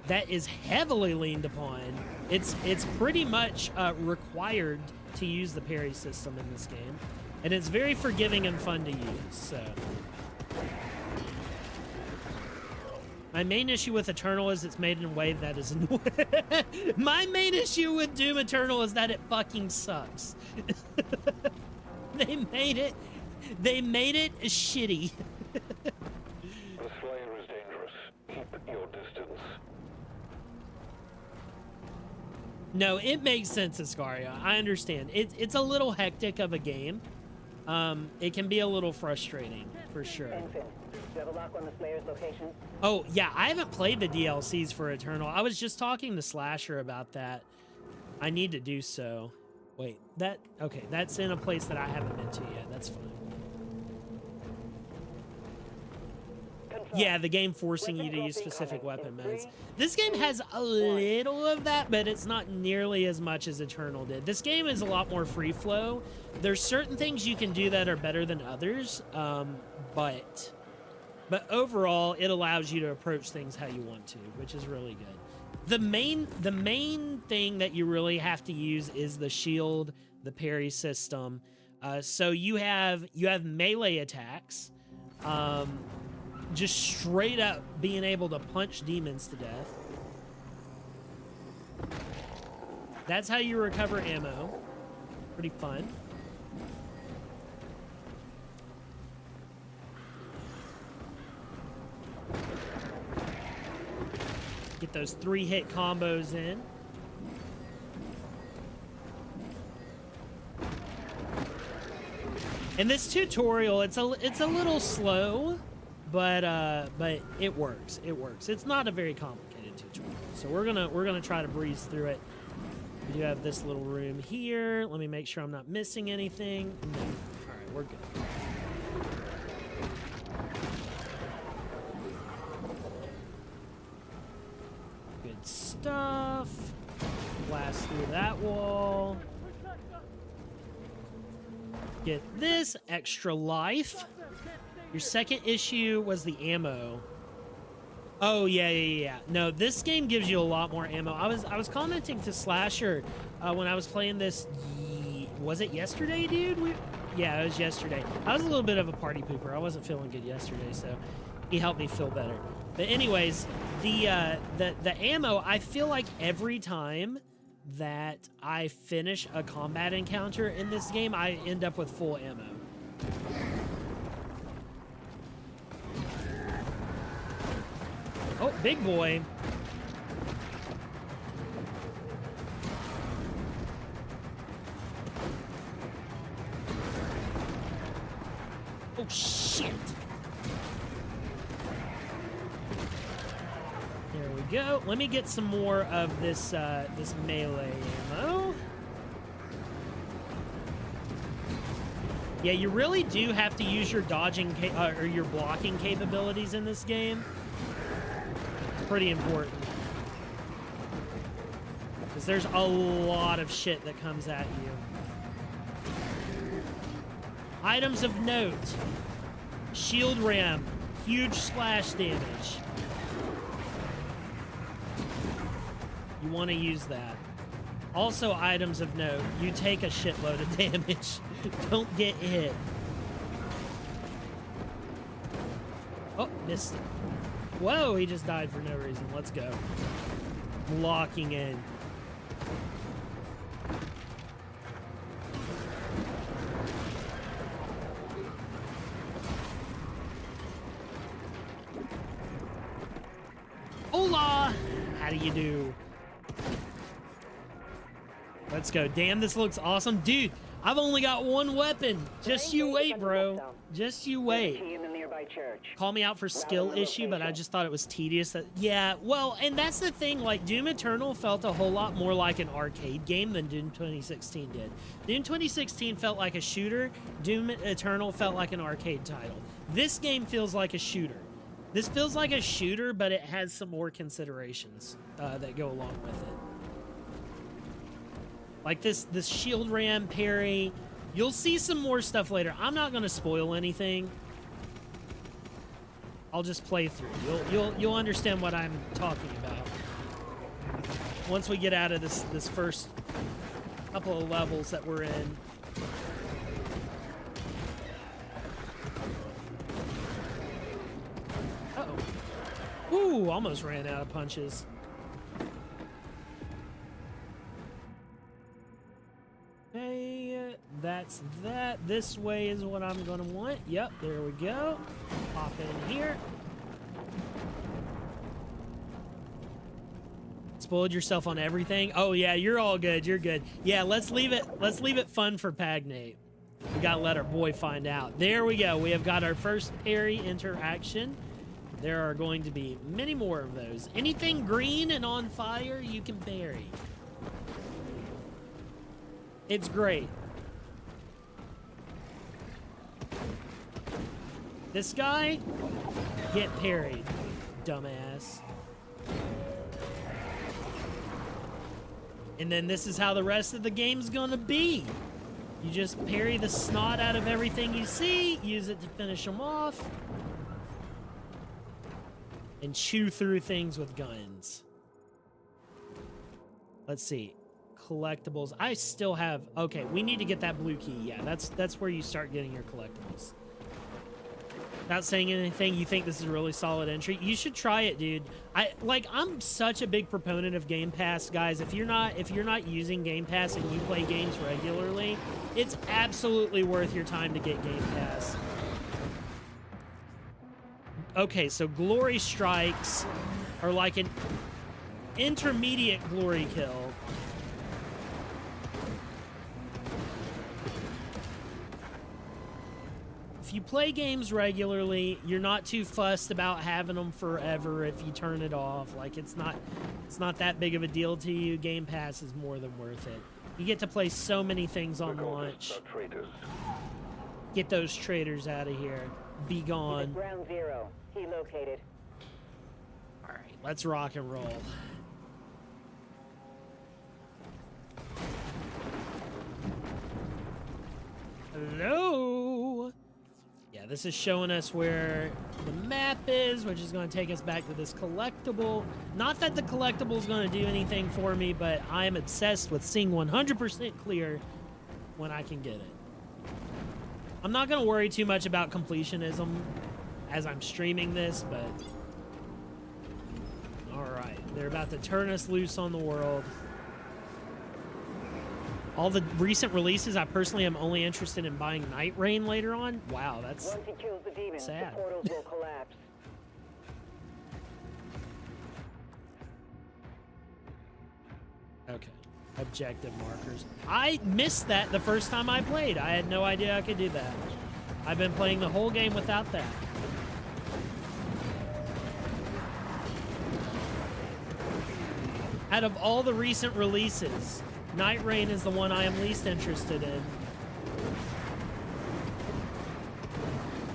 Speaker 1: That is heavily leaned upon. It's pretty much required to use the parry system in this game. And it's very forgiving and fun to use, so... My main issue with Eternal is it's made in a way that is annoying. My main issue with Doom Eternal is that it fucking sucks. They made it shitty.
Speaker 13: The Slayer is dangerous. Keep your distance.
Speaker 1: No, it makes sense, Iscaria. I understand. It's a little hectic of a game. It can be a little frustrating, for sure.
Speaker 14: Do you have a lock on the Slayer's location?
Speaker 1: Oh, yeah, I haven't played the DLCs for Eternal. I was just talking to Slasher about that. I need to do so. Wait, okay, that's in a place that I haven't been to yet. That's fine. Yeah, the game forcing you to use specific weapon modes. This game has a little of that, but it's not nearly as much as Eternal did. This game is a lot more free flow. There's certain things you can do that are better than others, but overall, it allows you to approach things how you want to, which is really good. The main thing that you really have to use is the shield, the parry system. So you have melee attacks. just straight up being able to punch demons to death. That's how you recover ammo. Pretty fun. Get those 3-hit combos in. And this tutorial, it's a little slow, but it works. It works. It's not a very complicated tutorial, so we're gonna try to breeze through it. We do have this little room here. Let me make sure I'm not missing anything. No. All right, we're good. Good stuff. Blast through that wall. Get this extra life. Your second issue was the ammo. Oh yeah. No, this game gives you a lot more ammo. I was commenting to Slasher when I was playing this. Was it yesterday, dude? Yeah, it was yesterday. I was a little bit of a party pooper. I wasn't feeling good yesterday, so he helped me feel better. But anyways, the ammo, I feel like every time that I finish a combat encounter in this game, I end up with full ammo. Oh, big boy. Oh, shit. There we go. Let me get some more of this this melee ammo. Yeah, you really do have to use your dodging or your blocking capabilities in this game. It's pretty important. Because there's a lot of shit that comes at you. Items of note. Shield ram. Huge splash damage. You want to use that. Also, items of note. You take a shitload of damage. Don't get hit. Oh, missed it. Whoa, he just died for no reason. Let's go. Locking in. Hola! How do you do? Let's go. Damn, this looks awesome. Dude, I've only got one weapon. Just you wait, bro. Just you wait. Call me out for skill issue, but I just thought it was tedious. Yeah, well, and that's the thing. Like, Doom Eternal felt a whole lot more like an arcade game than Doom 2016 did. Doom 2016 felt like a shooter. Doom Eternal felt like an arcade title. This game feels like a shooter. This feels like a shooter, but it has some more considerations that go along with it. Like this shield ram parry. You'll see some more stuff later. I'm not going to spoil anything. I'll just play through. You'll understand what I'm talking about once we get out of this first couple of levels that we're in. Uh-oh. Ooh, almost ran out of punches. Okay, that's that. This way is what I'm gonna want. Yep, there we go. Pop in here. Spoiled yourself on everything. Oh yeah, you're all good. You're good. Yeah, let's leave it fun for Pagnate. We gotta let our boy find out. There we go. We have got our first parry interaction. There are going to be many more of those. Anything green and on fire, you can parry. It's great. This guy, get parried, dumbass. And then this is how the rest of the game's gonna be. You just parry the snot out of everything you see, use it to finish them off, and chew through things with guns. Let's see. Collectibles. I still have... Okay, we need to get that blue key. Yeah, that's where you start getting your collectibles. Not saying anything, you think this is a really solid entry, you should try it, dude. I'm such a big proponent of Game Pass, guys. If you're not using Game Pass and you play games regularly, it's absolutely worth your time to get Game Pass. Okay, so glory strikes are like an intermediate glory kill. If you play games regularly, you're not too fussed about having them forever if you turn it off. Like, it's not that big of a deal to you. Game Pass is more than worth it. You get to play so many things on launch. Get those traitors out of here. Be gone.
Speaker 14: Ground zero. He located.
Speaker 1: All right, let's rock and roll. Hello. Yeah, this is showing us where the map is, which is going to take us back to this collectible. Not that the collectible is going to do anything for me, but I am obsessed with seeing 100% clear when I can get it. I'm not going to worry too much about completionism as I'm streaming this, but... Alright, they're about to turn us loose on the world. All the recent releases, I personally am only interested in buying Night Rain later on. Wow, that's
Speaker 14: Once he kills the demons,
Speaker 1: sad.
Speaker 14: the portals will collapse.
Speaker 1: Okay. Objective markers. I missed that the first time I played. I had no idea I could do that. I've been playing the whole game without that. Out of all the recent releases, Night Rain is the one I am least interested in.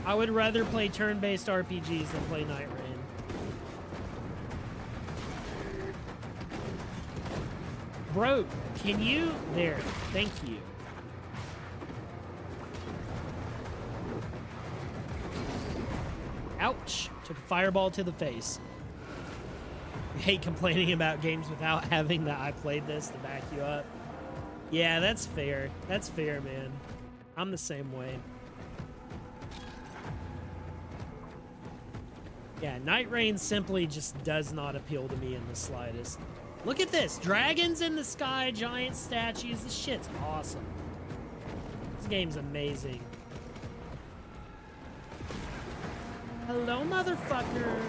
Speaker 1: I would rather play turn-based RPGs than play Night Rain. Bro, can you? There, thank you. Ouch, took a fireball to the face. I hate complaining about games without having the I played this to back you up. Yeah, that's fair. That's fair, man. I'm the same way. Yeah, Night Rain simply just does not appeal to me in the slightest. Look at this. Dragons in the sky, giant statues. This shit's awesome. This game's amazing. Hello, motherfucker.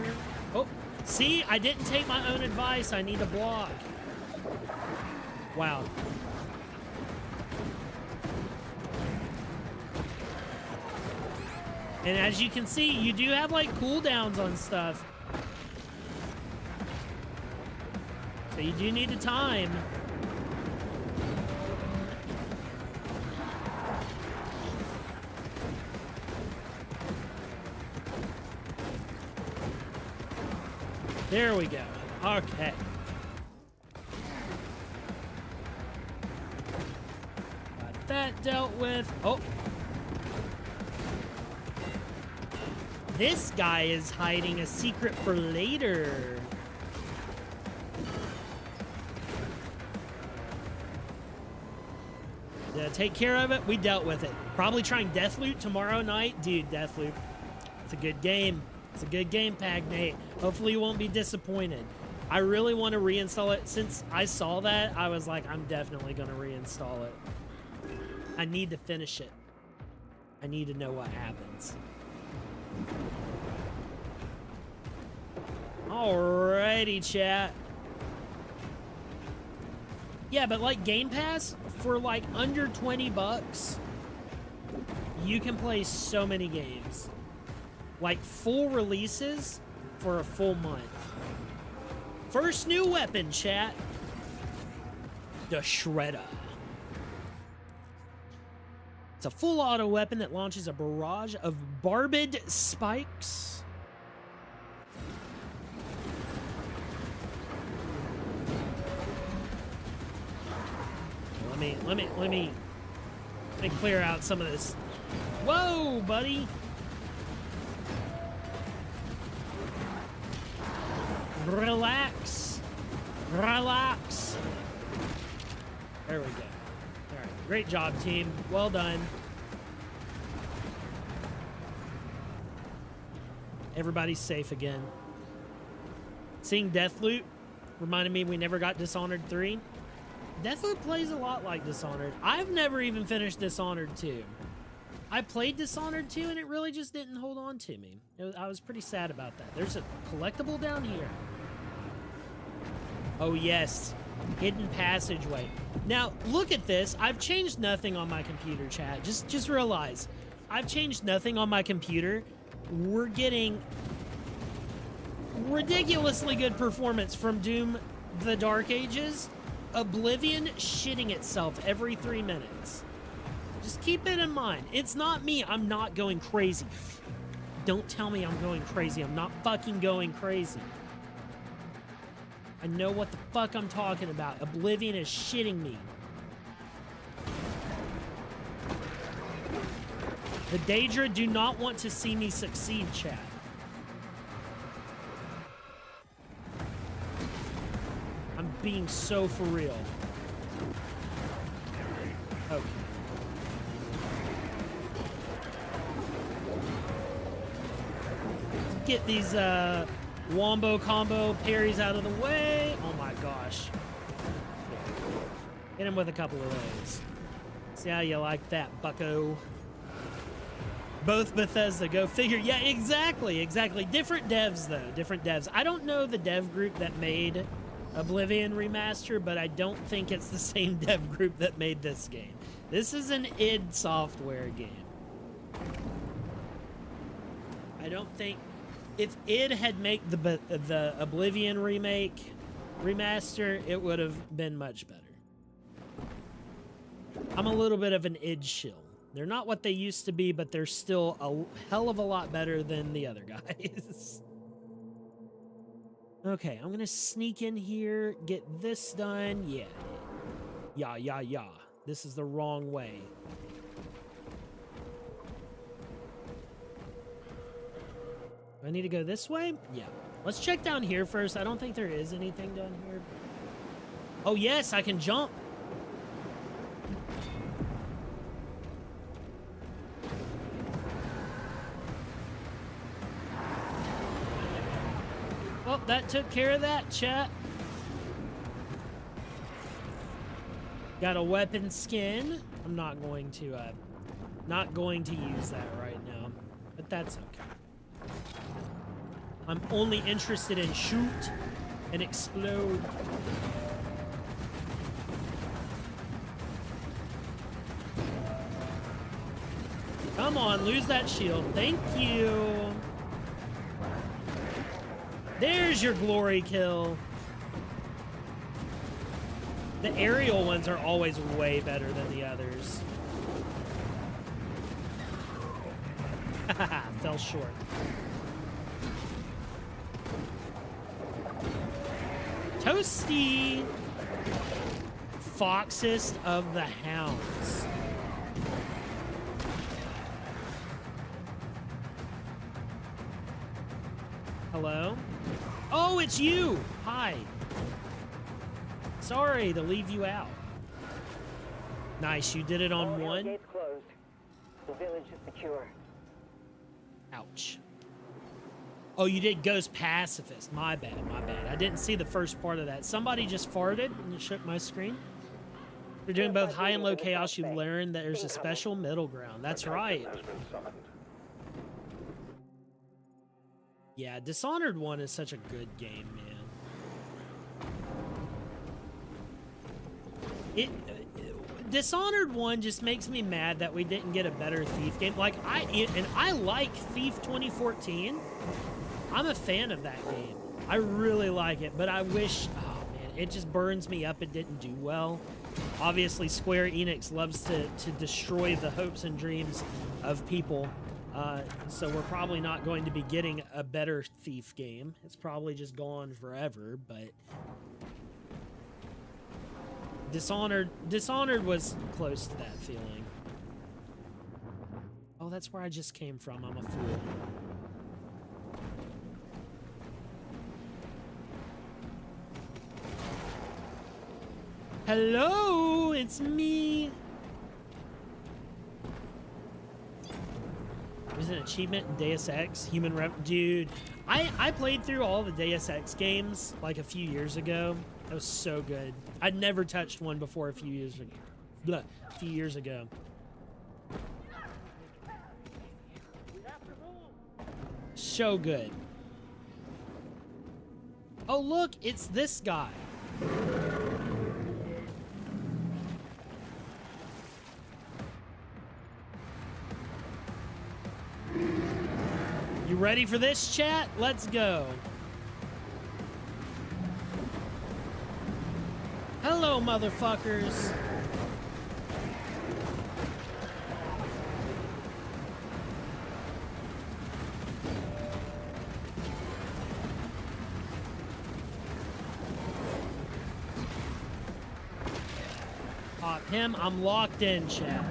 Speaker 1: Oh, see? I didn't take my own advice. I need to block. Wow. And as you can see, you do have, like, cooldowns on stuff. So you do need to time. There we go. Okay. Got that dealt with. Oh. This guy is hiding a secret for later. Take care of it. We dealt with it. Probably trying Deathloop tomorrow night. Dude, Deathloop. It's a good game. It's a good game, Pagnate. Hopefully you won't be disappointed. I really want to reinstall it. Since I saw that, I was like, I'm definitely going to reinstall it. I need to finish it. I need to know what happens. Alrighty, chat. Yeah, but like Game Pass, for like under 20 bucks, you can play so many games. Like full releases for a full month. First new weapon, chat. The Shredder. It's a full auto weapon that launches a barrage of barbed spikes. Let me clear out some of this. Whoa, buddy. Relax. Relax. There we go. All right. Great job, team. Well done. everybody's safe again. Seeing Deathloop reminded me we never got Dishonored 3. Deathloop plays a lot like Dishonored. I've never even finished Dishonored 2. I played Dishonored 2 and it really just didn't hold on to me. I was pretty sad about that. There's a collectible down here. Oh yes, hidden passageway. Now look at this. I've changed nothing on my computer, chat. Just realize, I've changed nothing on my computer. We're getting ridiculously good performance from Doom the Dark Ages. Oblivion shitting itself every 3 minutes. Just keep it in mind. It's not me. I'm not going crazy. Don't tell me I'm going crazy. I'm not fucking going crazy. I know what the fuck I'm talking about. Oblivion is shitting me. The Daedra do not want to see me succeed, chat. I'm being so for real. Okay. Get these wombo combo parries out of the way. Oh my gosh. Hit him with a couple of those. See how you like that, bucko. Both Bethesda, go figure. Yeah, exactly. Different devs, though. Different devs. I don't know the dev group that made Oblivion Remastered, but I don't think it's the same dev group that made this game. This is an id Software game. I don't think... If id had made the Oblivion remaster, it would have been much better. I'm a little bit of an id shill. They're not what they used to be, but they're still a hell of a lot better than the other guys. Okay, I'm gonna sneak in here, get this done. Yeah. This is the wrong way. Do I need to go this way? Yeah. Let's check down here first. I don't think there is anything down here. Oh yes, I can jump. Well, that took care of that, chat. Got a weapon skin. I'm not going to use that right now, but that's okay. I'm only interested in shoot and explode. Come on, lose that shield. Thank you. There's your glory kill. The aerial ones are always way better than the others. Fell short. Toasty! Foxest of the Hounds. Hello? Oh, it's you! Hi. Sorry to leave you out. Nice, you did it on one.
Speaker 14: Gates closed. The village is secure.
Speaker 1: Ouch. Oh, you did Ghost Pacifist. My bad. I didn't see the first part of that. Somebody just farted and it shook my screen. If you're doing both high and low chaos, you learn that there's a special middle ground. That's right. Yeah, Dishonored 1 is such a good game, man. Dishonored 1 just makes me mad that we didn't get a better Thief game. Like, I like Thief 2014. I'm a fan of that game. I really like it, but I wish, oh man, it just burns me up it didn't do well. Obviously, Square Enix loves to destroy the hopes and dreams of people. So we're probably not going to be getting a better Thief game. It's probably just gone forever, but Dishonored was close to that feeling. Oh, that's where I just came from. I'm a fool. Hello, it's me. There's an achievement in Deus Ex, Dude, I played through all the Deus Ex games like a few years ago. That was so good. I'd never touched one before a few years ago. A few years ago. So good. Oh, look, it's this guy. You ready for this, chat? Let's go. Hello, motherfuckers. Pop him. I'm locked in, chat.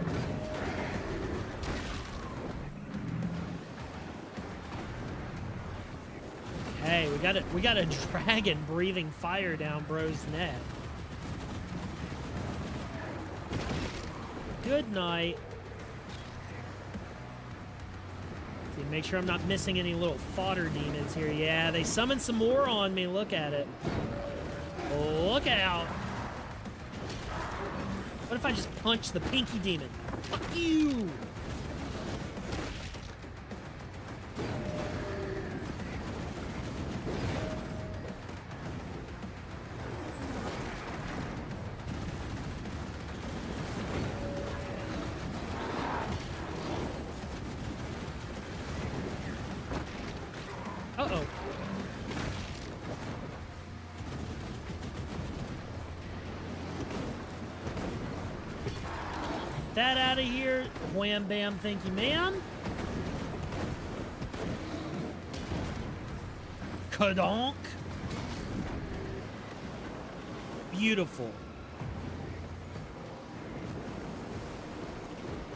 Speaker 1: Hey, we got a dragon breathing fire down bro's neck. Good night. See, make sure I'm not missing any little fodder demons here. Yeah, they summoned some more on me. Look at it. Look out. What if I just punch the pinky demon? Fuck you. Uh-oh. That out of here. Wham bam, thank you, ma'am. Kadonk. Beautiful.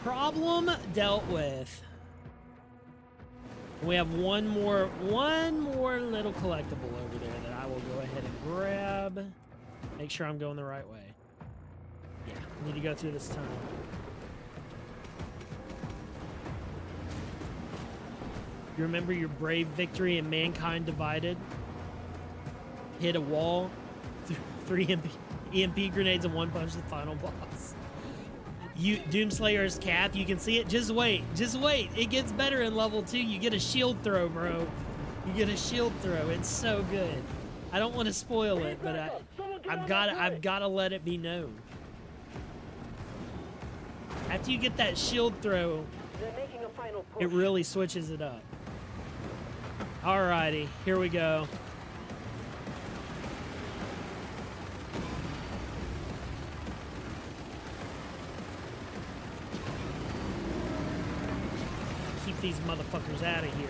Speaker 1: Problem dealt with. We have one more little collectible over there that I will go ahead and grab. Make sure I'm going the right way. Yeah, I need to go through this tunnel. You remember your brave victory in Mankind Divided? Hit a wall, 3 EMP grenades and 1 punch the final boss. Doomslayer's cap, you can see it. Just wait. It gets better in level 2. You get a shield throw, bro. You get a shield throw. It's so good. I don't want to spoil it, but I've got to let it be known. After you get that shield throw, it really switches it up. Alrighty, here we go. Keep these motherfuckers out of here.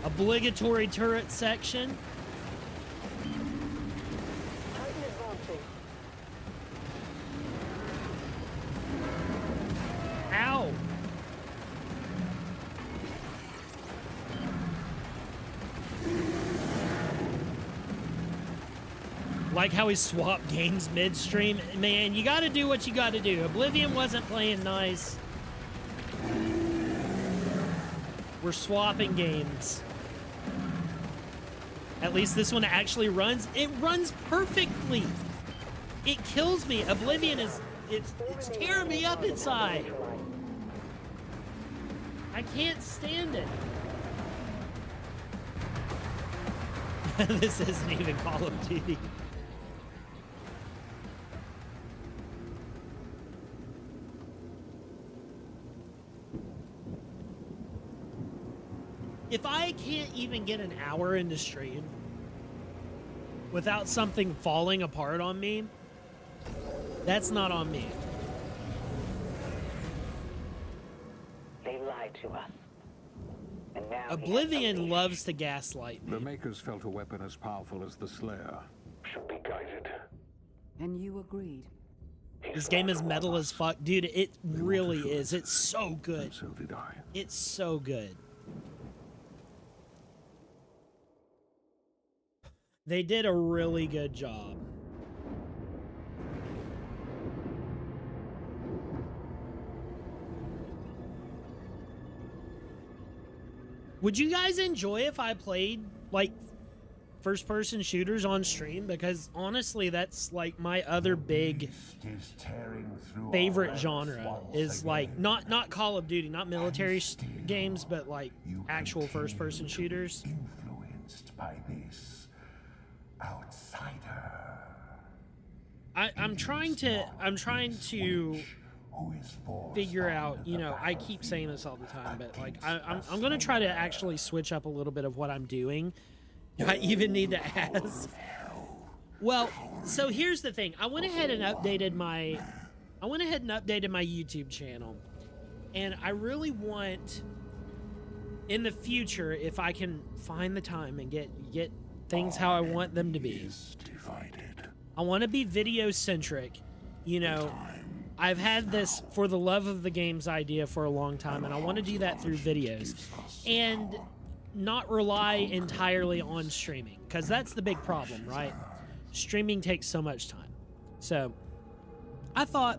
Speaker 1: Obligatory turret section. Ow! Like how he swapped games midstream. Man, you gotta do what you gotta do. Oblivion wasn't playing nice. We're swapping games. At least this one actually runs. It runs perfectly. It kills me. Oblivion is... It's tearing me up inside. I can't stand it. This isn't even Call of Duty. If I can't even get an hour into stream without something falling apart on me, that's not on me.
Speaker 14: They lied to us. And now
Speaker 1: Oblivion loves to gaslight me.
Speaker 9: The Makers felt a weapon as powerful as the Slayer
Speaker 13: should be guided.
Speaker 10: And you agreed.
Speaker 1: This game is metal as fuck. Dude, it really is. It's so good.
Speaker 9: And so did I.
Speaker 1: It's so good. They did a really good job. Would you guys enjoy if I played like first-person shooters on stream? Because honestly, that's like my other big favorite genre is like not Call of Duty, not military games, but like actual first-person shooters.
Speaker 9: Influenced by this outsider.
Speaker 1: I'm trying to figure out, you know, I keep saying this all the time, but like I'm gonna try to actually switch up a little bit of what I'm doing. Do I even need to ask? Well, so here's the thing. I went ahead and updated my YouTube channel, and I really want in the future, if I can find the time and get things how I want them to be. I want to be video centric. You know, I've had this for the love of the games idea for a long time, and I want to do that through videos and not rely entirely on streaming, because that's the big problem, right? Streaming takes so much time. So I thought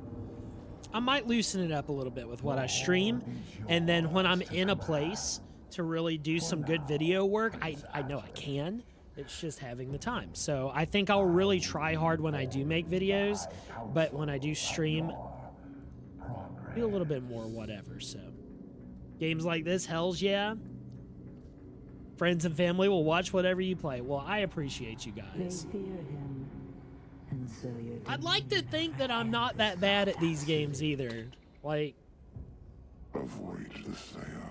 Speaker 1: I might loosen it up a little bit with what I stream, and then when I'm in a place to really do some good video work, I know I can. It's just having the time. So I think I'll really try hard when I do make videos, but when I do stream, be a little bit more whatever. So games like this, hells yeah. Friends and family will watch whatever you play. Well, I appreciate you guys.
Speaker 10: They fear him, and so you
Speaker 1: I'd like to think that I'm not that bad at these games either. Like,
Speaker 9: avoid the Slayer.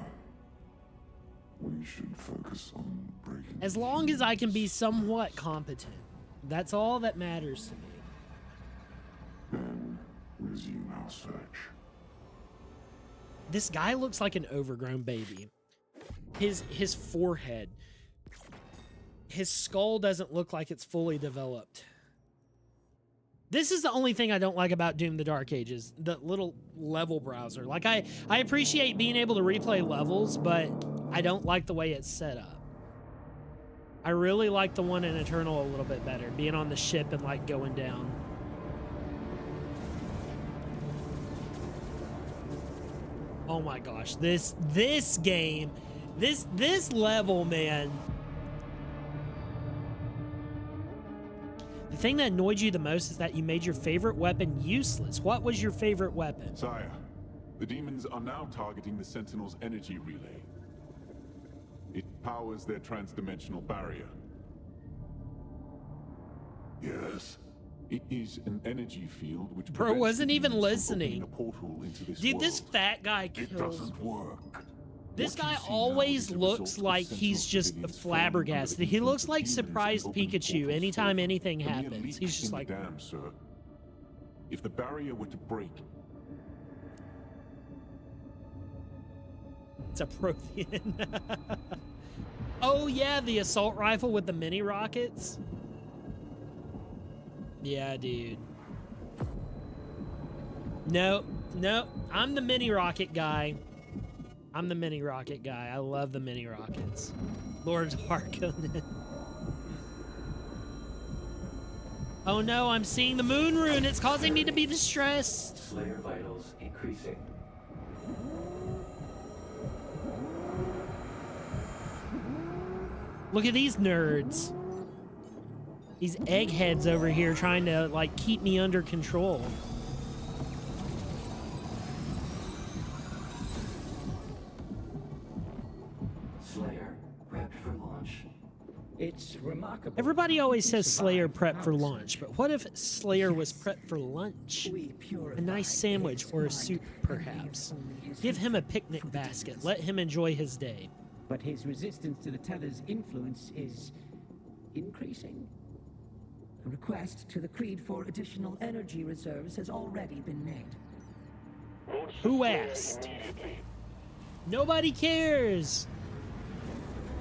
Speaker 9: We should focus on breaking.
Speaker 1: as long as I can be somewhat competent, that's all that matters to me.
Speaker 9: Then resume our search.
Speaker 1: This guy looks like an overgrown baby. His forehead, his skull doesn't look like it's fully developed. This is the only thing I don't like about Doom: The Dark Ages, the little level browser. Like, I appreciate being able to replay levels, but I don't like the way it's set up. I really like the one in Eternal a little bit better, being on the ship and like going down. Oh my gosh, this game, this level, man. The thing that annoyed you the most is that you made your favorite weapon useless. What was your favorite weapon?
Speaker 15: Sire, the demons are now targeting the Sentinel's energy relay. It powers their transdimensional barrier.
Speaker 9: Yes.
Speaker 15: It is an energy field which
Speaker 1: Bro wasn't even listening.
Speaker 15: A portal into this
Speaker 1: Dude,
Speaker 15: world.
Speaker 1: this fat guy kills.
Speaker 9: It doesn't work.
Speaker 1: This guy always looks like he's just flabbergasted. He looks like surprised Pikachu anytime anything happens. He's just like,
Speaker 15: "Damn, sir. If the barrier were to break,
Speaker 1: it's a Prothean." Oh yeah, the assault rifle with the mini rockets. Yeah, dude. Nope, I'm the mini rocket guy. I'm the mini rocket guy. I love the mini rockets. Lord Harkonnen. Oh no, I'm seeing the moon rune. It's causing me to be distressed.
Speaker 13: Slayer vitals increasing.
Speaker 1: Look at these nerds. These eggheads over here trying to like keep me under control.
Speaker 13: Slayer prepped for launch.
Speaker 16: It's remarkable.
Speaker 1: Everybody always says Slayer prepped for lunch, but what if Slayer was prepped for lunch? A nice sandwich or a soup, perhaps. Give him a picnic basket. Let him enjoy his day.
Speaker 16: But his resistance to the Teller's influence is increasing. A request to the Creed for additional energy reserves has already been made.
Speaker 1: Who asked? Nobody cares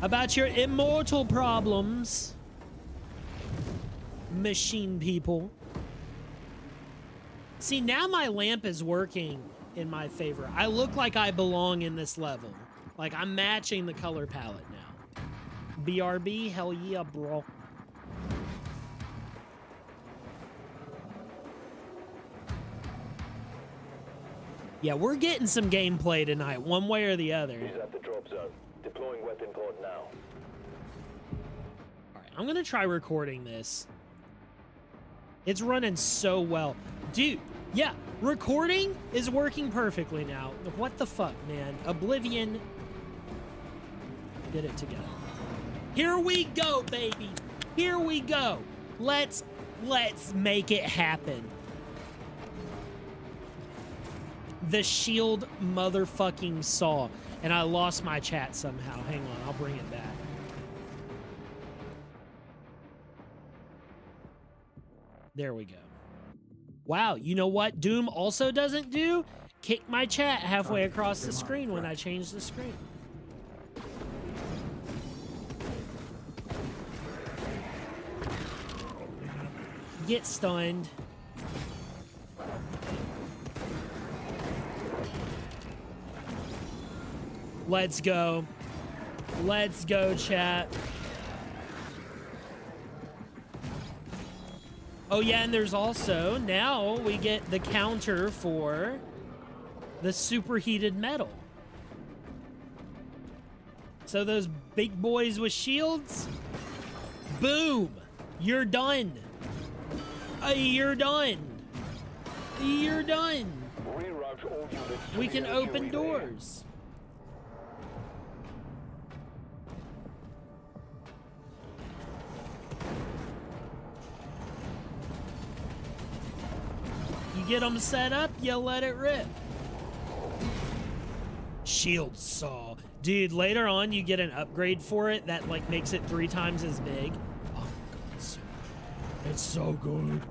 Speaker 1: about your immortal problems, machine people. See, now my lamp is working in my favor. I look like I belong in this level. Like, I'm matching the color palette now. BRB, hell yeah, bro. Yeah, we're getting some gameplay tonight, one way or the other.
Speaker 13: He's at the drop zone. Deploy Deploying weapon cord now.
Speaker 1: Alright, I'm gonna try recording this. It's running so well. Dude, yeah, recording is working perfectly now. What the fuck, man? Oblivion did it together. Here we go, baby. Here we go. Let's make it happen. The shield motherfucking saw. And I lost my chat somehow. Hang on, I'll bring it back. There we go. Wow, you know what Doom also doesn't do? Kick my chat halfway across the screen when I change the screen. Get stunned. Let's go. Let's go, chat. Oh, yeah, and there's also, now we get the counter for the superheated metal. So those big boys with shields, boom, you're done. You're done. You're done. We can open doors. You get them set up, you let it rip. Shield saw. Dude, later on you get an upgrade for it that like makes it 3 times as big. Oh my god, it's so good.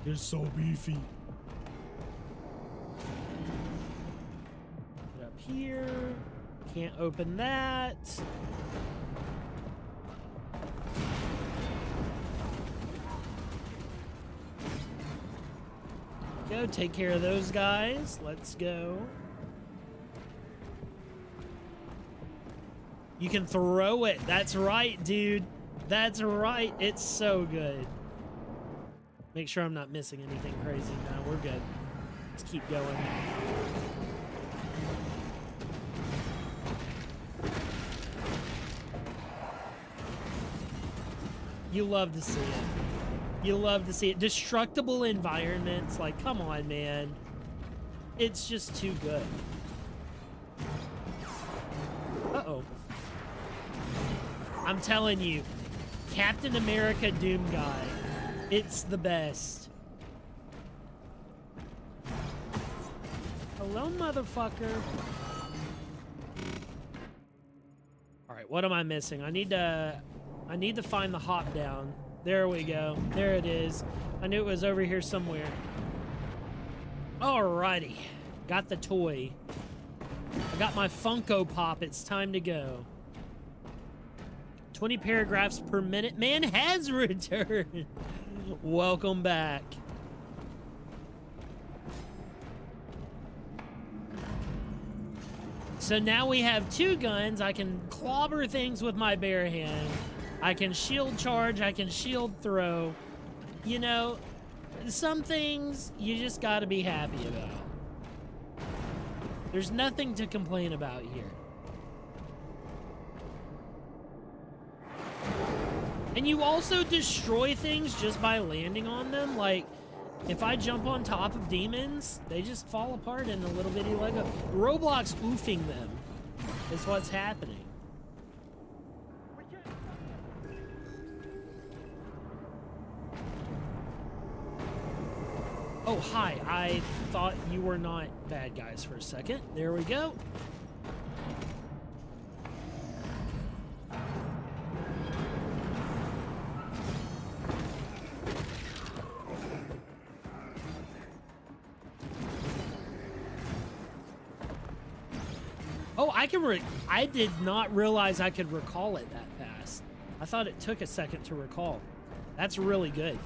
Speaker 1: It's so beefy. Get up here. Can't open that. Go take care of those guys. Let's go. You can throw it. That's right, dude. That's right. It's so good. Make sure I'm not missing anything crazy. No, we're good. Let's keep going. You love to see it. You love to see it. Destructible environments. Like, come on, man. It's just too good. Uh-oh. I'm telling you, Captain America Doom Guy. It's the best. Hello, motherfucker. Alright, what am I missing? I need to find the hop down. There we go. There it is. I knew it was over here somewhere. Alrighty. Got the toy. I got my Funko Pop. It's time to go. 20 paragraphs per minute. Man has returned. Welcome back. So now we have 2 guns. I can clobber things with my bare hand. I can shield charge. I can shield throw. You know, some things you just gotta be happy about. There's nothing to complain about here. And you also destroy things just by landing on them. Like, if I jump on top of demons, they just fall apart in a little bitty Lego. Roblox oofing them is what's happening. Oh, hi. I thought you were not bad guys for a second. There we go. Oh, I did not realize I could recall it that fast. I thought it took a second to recall. That's really good.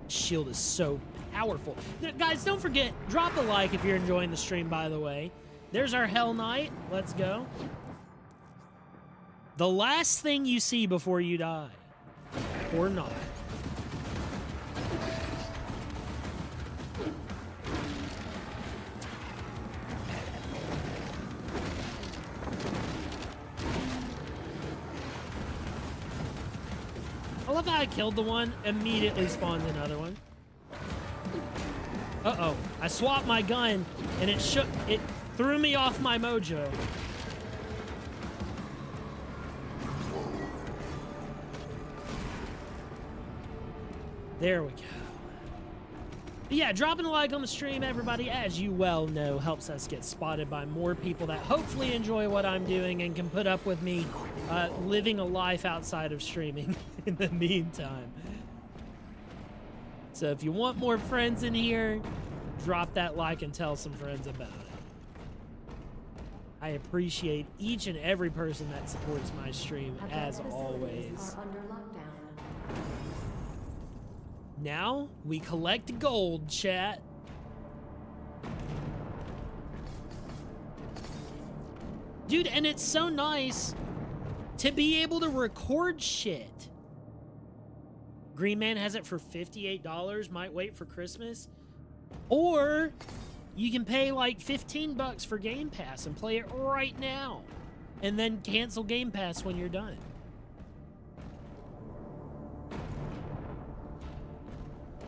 Speaker 1: Shield is so powerful. Guys, don't forget, drop a like if you're enjoying the stream, by the way. There's our Hell Knight. Let's go. The last thing you see before you die. Or not. love how I killed the one, immediately spawned another one. Uh-oh. I swapped my gun, and it threw me off my mojo. There we go. But yeah, dropping a like on the stream, everybody, as you well know, helps us get spotted by more people that hopefully enjoy what I'm doing and can put up with me living a life outside of streaming in the meantime. So if you want more friends in here, drop that like and tell some friends about it. I appreciate each and every person that supports my stream, as always. Now, we collect gold, chat. Dude, and it's so nice to be able to record shit. Green Man has it for $58, might wait for Christmas. Or you can pay like 15 bucks for Game Pass and play it right now. And then cancel Game Pass when you're done.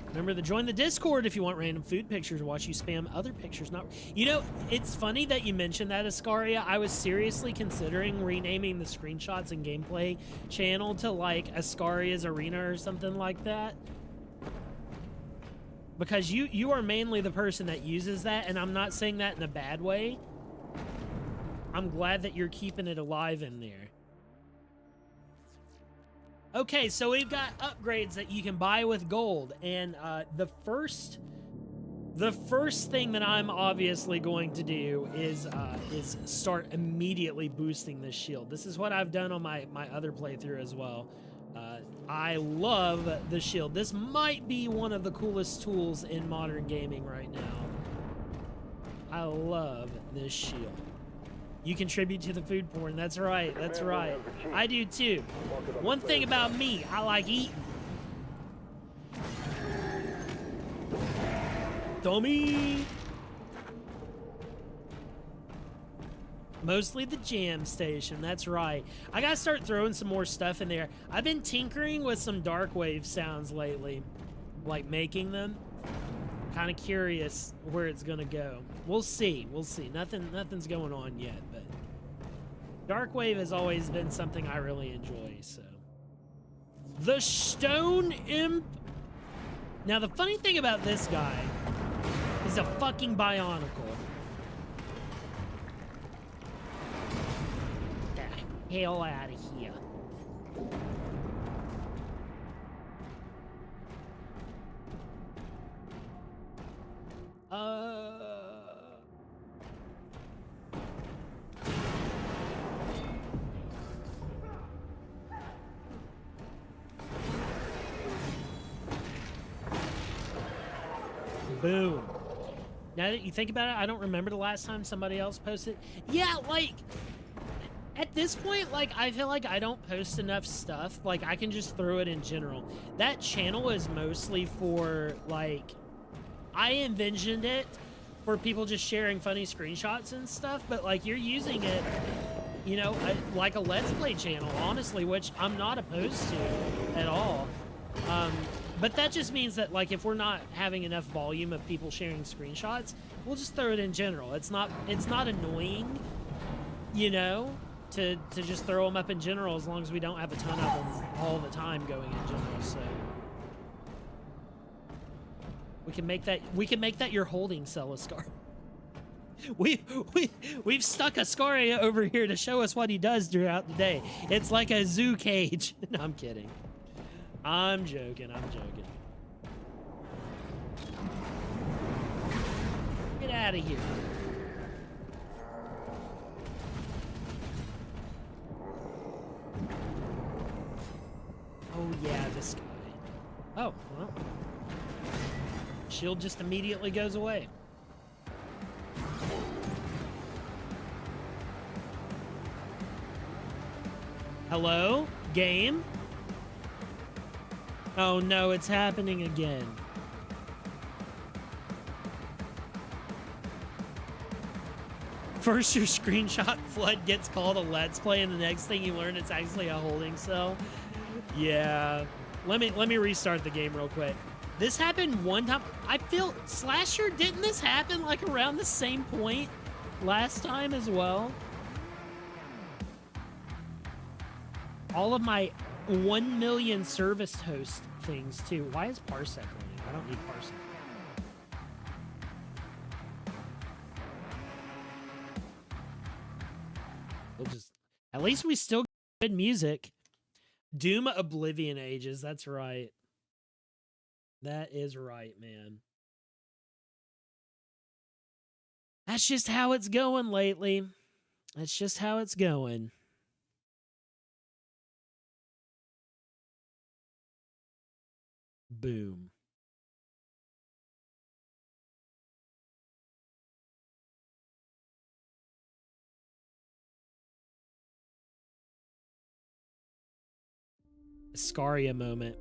Speaker 1: Remember to join the Discord if you want random food pictures, watch you spam other pictures. Not, you know, it's funny that you mentioned that, Ascaria. I was seriously considering renaming the screenshots and gameplay channel to like Ascaria's Arena or something like that. Because you are mainly the person that uses that, and I'm not saying that in a bad way. I'm glad that you're keeping it alive in there. Okay, so we've got upgrades that you can buy with gold, and the first thing that I'm obviously going to do is start immediately boosting this shield. This is what I've done on my other playthrough as well. I love the shield. This might be one of the coolest tools in modern gaming right now. I love this shield. You contribute to the food porn. That's right. That's right. I do too. One thing about me, I like eating. Dummy. Mostly the jam station. That's right. I gotta start throwing some more stuff in there. I've been tinkering with some dark wave sounds lately, like making them. Kind of curious where it's gonna go. We'll see. We'll see. Nothing's going on yet, but Darkwave has always been something I really enjoy. So, the Stone Imp. Now, the funny thing about this guy is a fucking bionicle. Get the hell out of here. Boom. Now that you think about it, I don't remember the last time somebody else posted. Yeah, like, at this point, like, I feel like I don't post enough stuff. Like, I can just throw it in general. That channel is mostly for, like, I envisioned it for people just sharing funny screenshots and stuff, but, like, you're using it, you know, like a Let's Play channel, honestly, which I'm not opposed to at all. But that just means that, like, if we're not having enough volume of people sharing screenshots, we'll just throw it in general. It's not annoying, you know, to just throw them up in general as long as we don't have a ton of them all the time going in general. So we can make that your holding cell, Ascar. We've stuck Ascaria over here to show us what he does throughout the day. It's like a zoo cage. No, I'm kidding. I'm joking. Get out of here. Oh, yeah, this guy. Oh, well. Shield just immediately goes away. Hello? Game? Oh no, it's happening again. First your screenshot flood gets called a Let's Play, and the next thing you learn it's actually a holding cell. Yeah, let me restart the game real quick. This happened one time. I feel Slasher, didn't this happen like around the same point last time as well? All of my 1 million service host things too. Why is Parsec running? I don't need Parsec. We'll just, at least we still get good music. Doom Oblivion Ages, that's right. That is right, man. That's just how it's going lately. That's just how it's going. Boom. Scaria moment.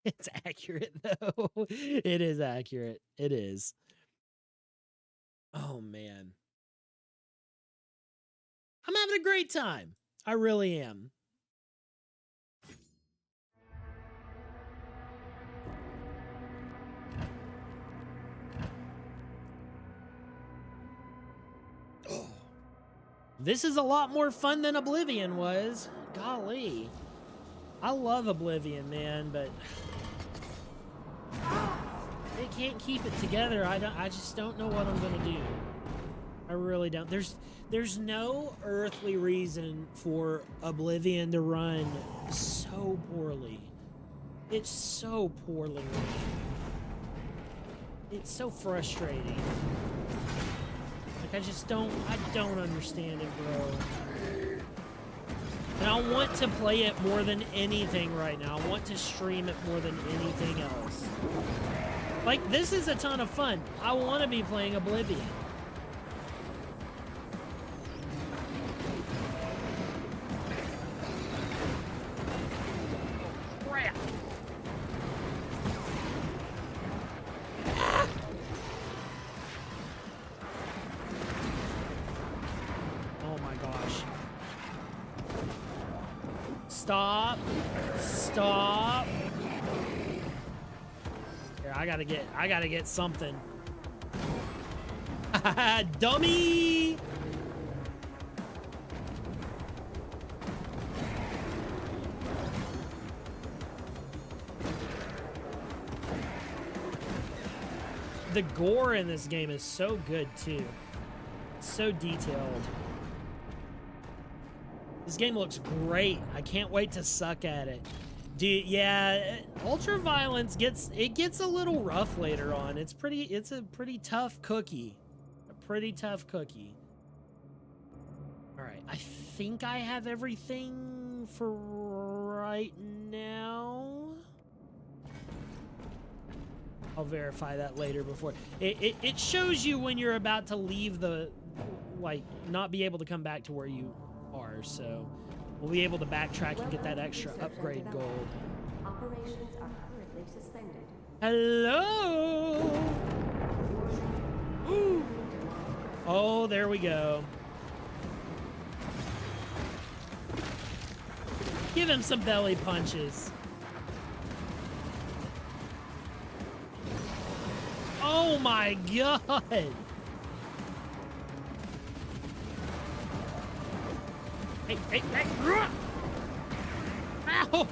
Speaker 1: It's accurate, though. It is accurate. It is. Oh, man. I'm having a great time. I really am. Oh. This is a lot more fun than Oblivion was. Golly. I love Oblivion, man, but they can't keep it together. I just don't know what I'm gonna do. I really don't. There's no earthly reason for Oblivion to run so poorly. It's so poorly run. It's so frustrating. Like I don't understand it, bro. And I want to play it more than anything right now. I want to stream it more than anything else. Like, this is a ton of fun. I want to be playing Oblivion. Crap. Ah! Oh my gosh. Stop. Stop. Here, I gotta get something. Dummy! The gore in this game is so good too. It's so detailed. This game looks great. I can't wait to suck at it. Dude, yeah, ultra-violence gets a little rough later on. It's a pretty tough cookie. A pretty tough cookie. Alright, I think I have everything for right now. I'll verify that later before. It shows you when you're about to leave the, like, not be able to come back to where you are, so we'll be able to backtrack and get that extra upgrade gold.
Speaker 17: Operations are currently suspended.
Speaker 1: Hello! Oh, there we go. Give him some belly punches. Oh my god! Hey, hey, hey! Ow!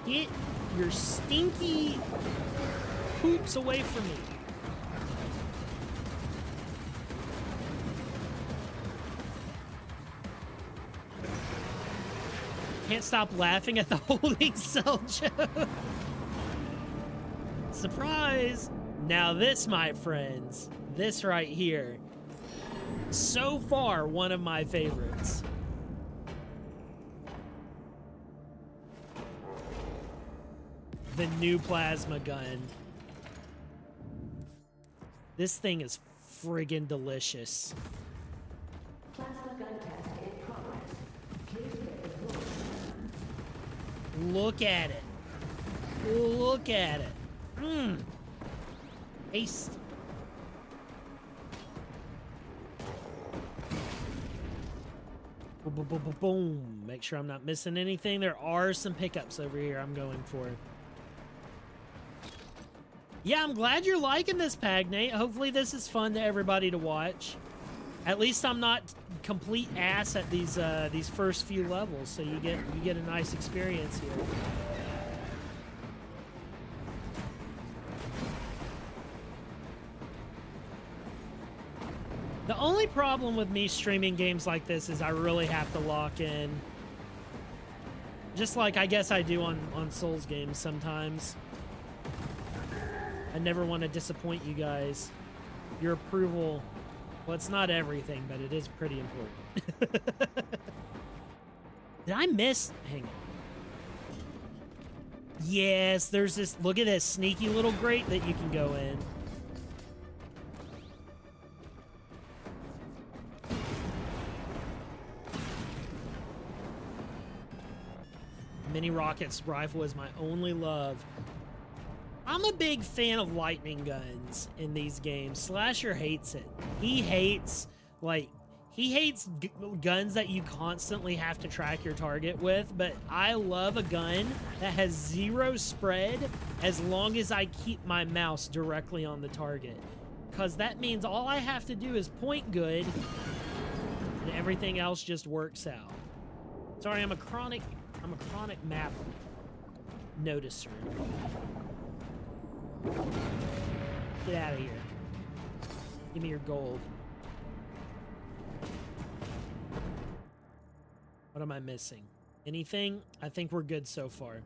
Speaker 1: Get your stinky poops away from me. Can't stop laughing at the holding cell joke. Surprise! Now this, my friends, this right here, so far one of my favorites. the new plasma gun. This thing is friggin' delicious.
Speaker 17: Plasma gun test in progress. Please get the floor.
Speaker 1: Look at it. Look at it. Mmm. Taste. Boom. Make sure I'm not missing anything. There are some pickups over here I'm going for. Yeah, I'm glad you're liking this, Pagnate. Hopefully this is fun to everybody to watch. At least I'm not complete ass at these first few levels, so you get a nice experience here. The only problem with me streaming games like this is I really have to lock in. Just like I guess I do on Souls games sometimes. I never want to disappoint you guys. Your approval, well, it's not everything, but it is pretty important. Did I miss? Hang on. Yes, there's this, look at this sneaky little grate that you can go in. Mini Rocket's rifle is my only love. I'm a big fan of lightning guns in these games. Slasher hates it. He hates guns that you constantly have to track your target with, but I love a gun that has 0 spread as long as I keep my mouse directly on the target. Because that means all I have to do is point good, and everything else just works out. Sorry, I'm a chronic map noticer. Get out of here. Give me your gold. What am I missing? Anything? I think we're good so far.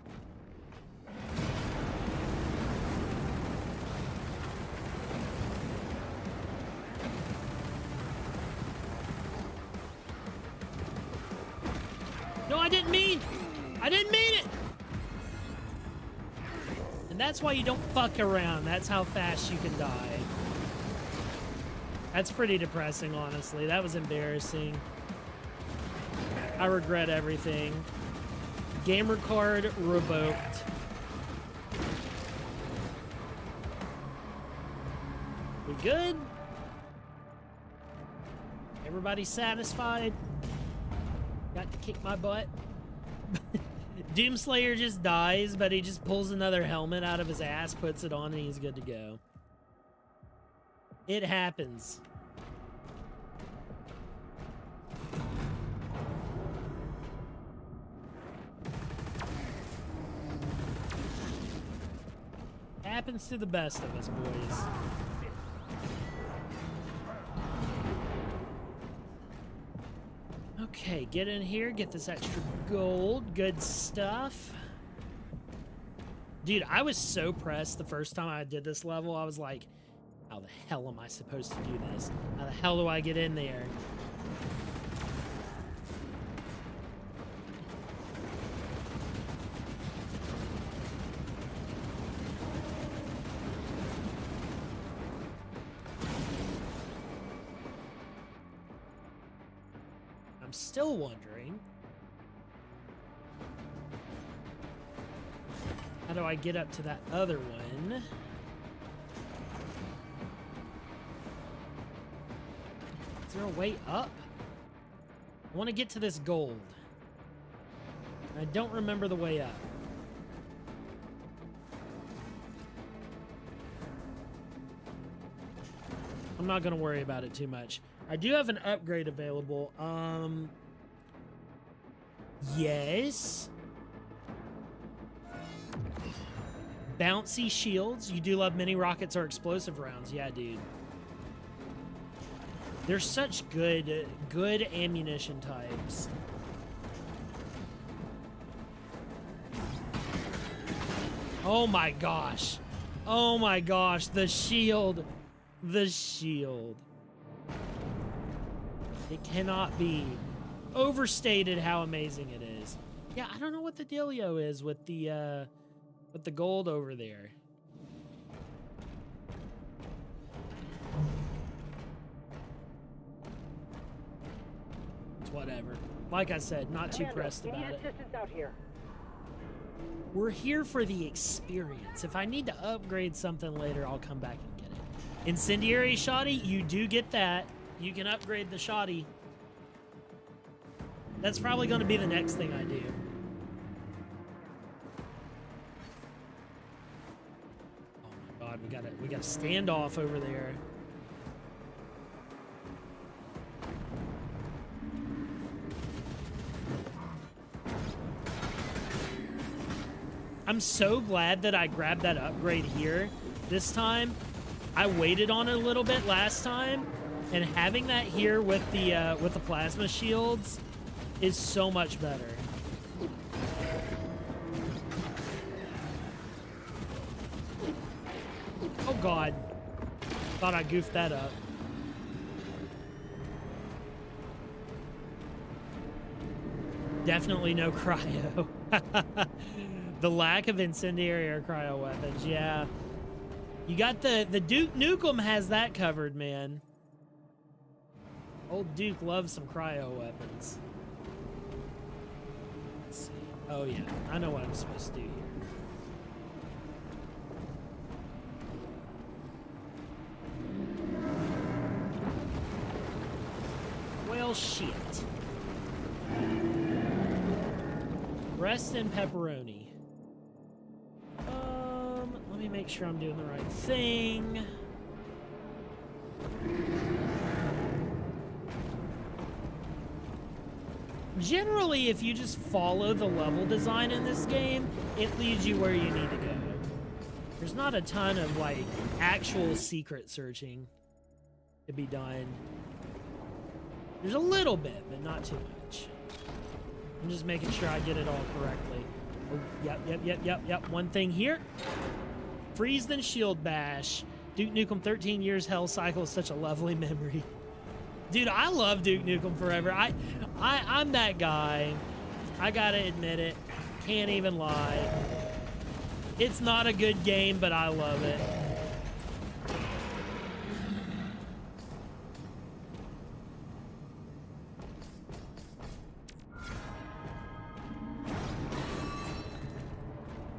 Speaker 1: No, I didn't mean it! And that's why you don't fuck around. That's how fast you can die. That's pretty depressing, honestly. That was embarrassing. I regret everything. Gamer card revoked. We good? Everybody satisfied? Got to kick my butt? Doomslayer just dies, but he just pulls another helmet out of his ass, puts it on, and he's good to go. It happens. Happens to the best of us, boys. Okay, get in here, get this extra gold. Good stuff. Dude, I was so pressed the first time I did this level. I was like, how the hell am I supposed to do this? How the hell do I get in there? I'm still wondering, how do I get up to that other one? Is there a way up? I want to get to this gold. I don't remember the way up. I'm not going to worry about it too much. I do have an upgrade available. Yes. Bouncy shields. You do love mini rockets or explosive rounds. Yeah, dude. They're such good ammunition types. Oh my gosh. Oh my gosh. The shield. The shield. It cannot be overstated how amazing it is. Yeah, I don't know what the dealio is with the Put the gold over there. It's whatever. Like I said, not too pressed about it.
Speaker 14: Assistance out here.
Speaker 1: We're here for the experience. If I need to upgrade something later, I'll come back and get it. Incendiary shoddy, you do get that. You can upgrade the shoddy. That's probably going to be the next thing I do. Oh my god, we got a standoff over there. I'm so glad that I grabbed that upgrade here this time. I waited on it a little bit last time, and having that here with the plasma shields is so much better. Oh god. Thought I goofed that up. Definitely no cryo. The lack of incendiary or cryo weapons, yeah. You got the Duke Nukem has that covered, man. Old Duke loves some cryo weapons. Let's see. Oh yeah, I know what I'm supposed to do here. Well, shit. Breast and pepperoni. Let me make sure I'm doing the right thing. Generally, if you just follow the level design in this game, it leads you where you need to go. There's not a ton of, like, actual secret searching to be done. There's a little bit, but not too much. I'm just making sure I get it all correctly. Oh, yep. One thing here. Freeze then shield bash. Duke Nukem 13 years hell cycle is such a lovely memory. Dude, I love Duke Nukem Forever. I'm that guy. I gotta admit it. Can't even lie. It's not a good game, but I love it.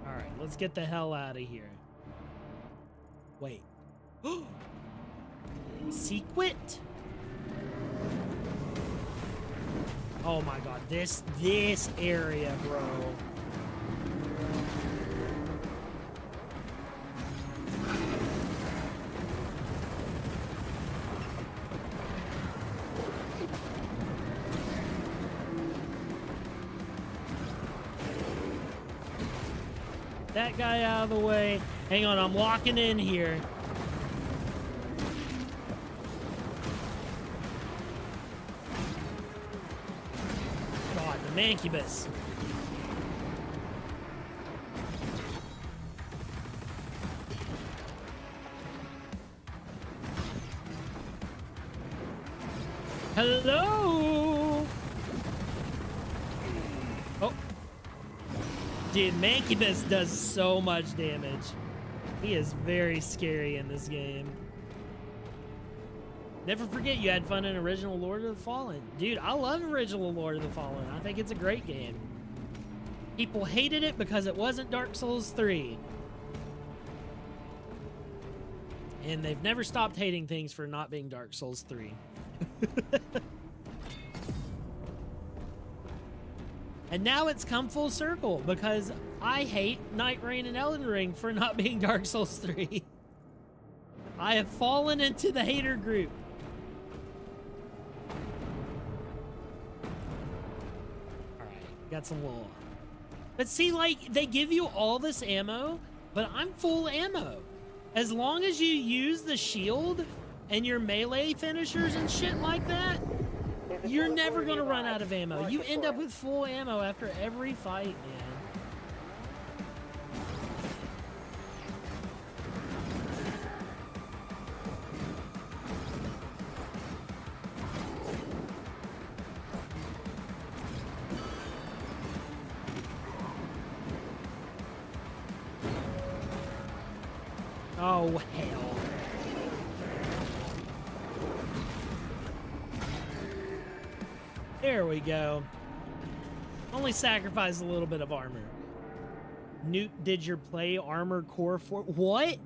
Speaker 1: Alright, let's get the hell out of here. Wait. Sequit? Oh my god, this area, bro. That guy out of the way. Hang on, I'm locking in here. God, the Mancubus. Hello? Oh. Dude, Mancubus does so much damage. He is very scary in this game. Never forget you had fun in original Lord of the Fallen. Dude, I love original Lord of the Fallen. I think it's a great game. People hated it because it wasn't Dark Souls 3. And they've never stopped hating things for not being Dark Souls 3. And now it's come full circle because I hate Night Rain and Elden Ring for not being Dark Souls 3. I have fallen into the hater group. Alright, got some wool. But see, like, they give you all this ammo, but I'm full ammo. As long as you use the shield and your melee finishers and shit like that, you're never going to run out of ammo. You end up with full ammo after every fight, man. Oh, hell. There we go. Only sacrifice a little bit of armor. Newt, did you play Armored Core 4? What?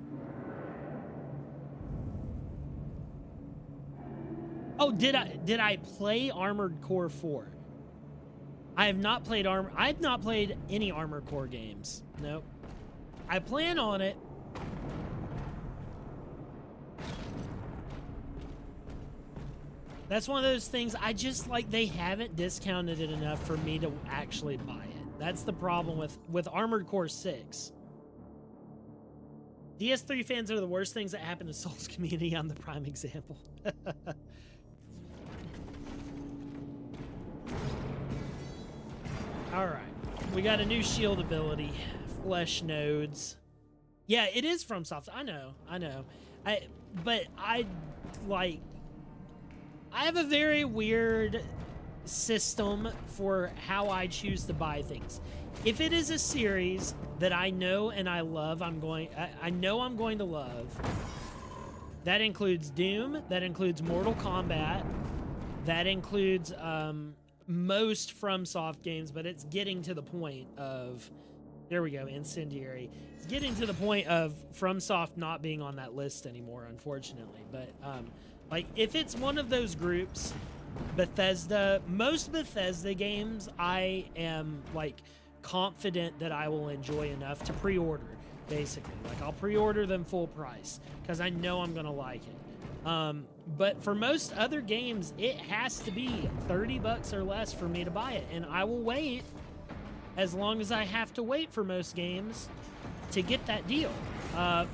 Speaker 1: Oh, did I play Armored Core 4? I have not played I've not played any Armored Core games. Nope. I plan on it. That's one of those things I just like, they haven't discounted it enough for me to actually buy it. That's the problem with Armored Core 6. DS3 fans are the worst things that happen to Souls community. I'm the prime example. All right. We got a new shield ability. Flesh nodes. Yeah, it is FromSoft. I know. But I have a very weird system for how I choose to buy things. If it is a series that I know and I love, I know I'm going to love. That includes Doom, that includes Mortal Kombat, that includes most FromSoft games, but it's getting to the point of, there we go, Incendiary. It's getting to the point of FromSoft not being on that list anymore, unfortunately. But like, if it's one of those groups, Bethesda, most Bethesda games, I am like confident that I will enjoy enough to pre-order, basically. Like, I'll pre-order them full price because I know I'm gonna like it. But for most other games, it has to be $30 or less for me to buy it, and I will wait as long as I have to wait for most games to get that deal,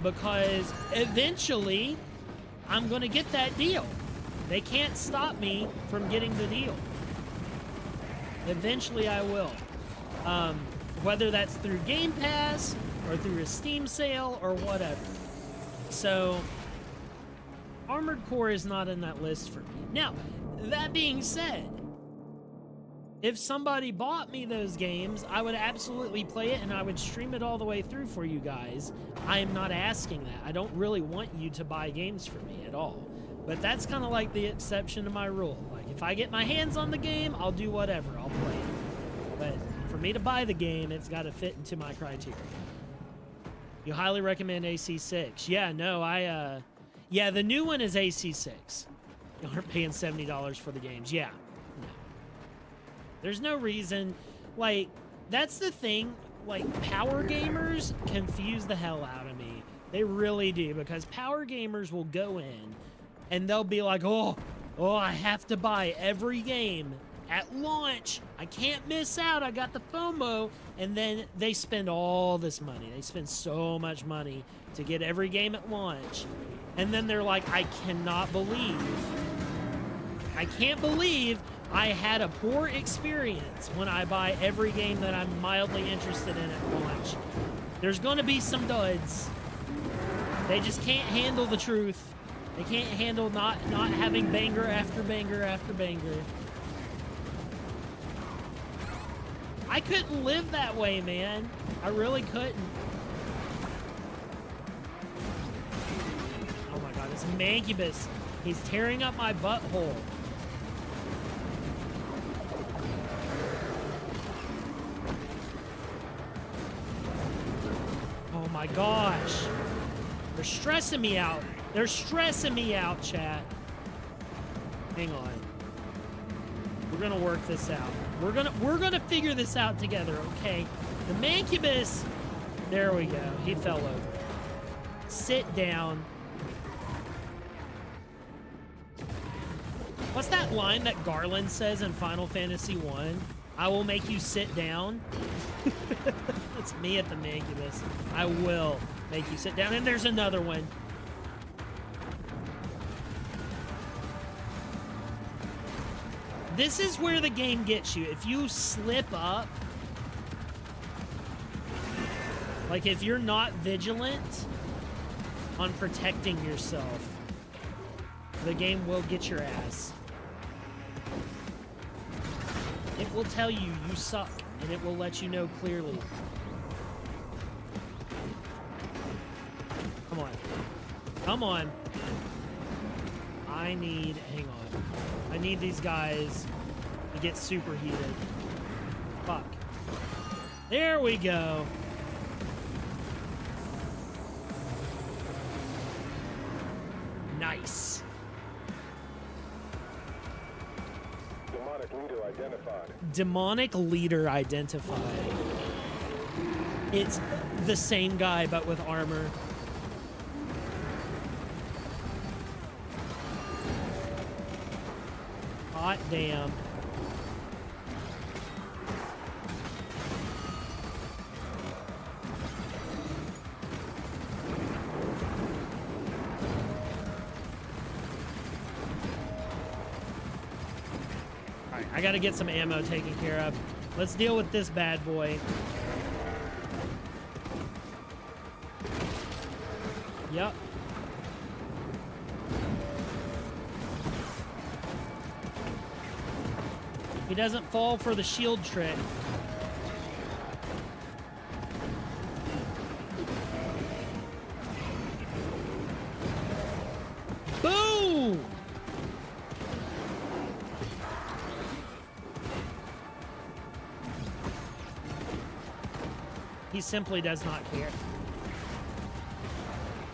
Speaker 1: because eventually I'm gonna get that deal. They can't stop me from getting the deal. Eventually I will. Whether that's through Game Pass or through a Steam sale or whatever. So Armored Core is not in that list for me. Now, that being said, if somebody bought me those games, I would absolutely play it and I would stream it all the way through for you guys. I am not asking that. I don't really want you to buy games for me at all. But that's kind of like the exception to my rule. Like, if I get my hands on the game, I'll do whatever. I'll play it. But for me to buy the game, it's got to fit into my criteria. You highly recommend AC6. Yeah, no, yeah, the new one is AC6. You aren't paying $70 for the games. Yeah, no. There's no reason. Like, that's the thing. Like, power gamers confuse the hell out of me. They really do, because power gamers will go in and they'll be like, oh, I have to buy every game at launch. I can't miss out. I got the FOMO. And then they spend all this money. They spend so much money to get every game at launch. And then they're like, I can't believe I had a poor experience when I buy every game that I'm mildly interested in at launch. There's going to be some duds. They just can't handle the truth. They can't handle not having banger after banger after banger. I couldn't live that way, man. I really couldn't. Oh my god, it's Mancubus. He's tearing up my butthole. Oh my gosh. They're stressing me out. They're stressing me out, chat. Hang on. We're gonna work this out. We're gonna figure this out together, okay? The Mancubus. There we go. He fell over. Sit down. What's that line that Garland says in Final Fantasy 1? I will make you sit down. That's me at the Mancubus. I will make you sit down. And there's another one. This is where the game gets you. If you slip up, like if you're not vigilant on protecting yourself, the game will get your ass. It will tell you you suck, and it will let you know clearly. Come on. Come on. I need, hang on. I need these guys to get superheated. Fuck. There we go. Nice.
Speaker 13: Demonic leader identified.
Speaker 1: Demonic leader identified. It's the same guy, but with armor. Hot damn. Alright, I gotta get some ammo taken care of. Let's deal with this bad boy. Yep. He doesn't fall for the shield trick. Boom! He simply does not care.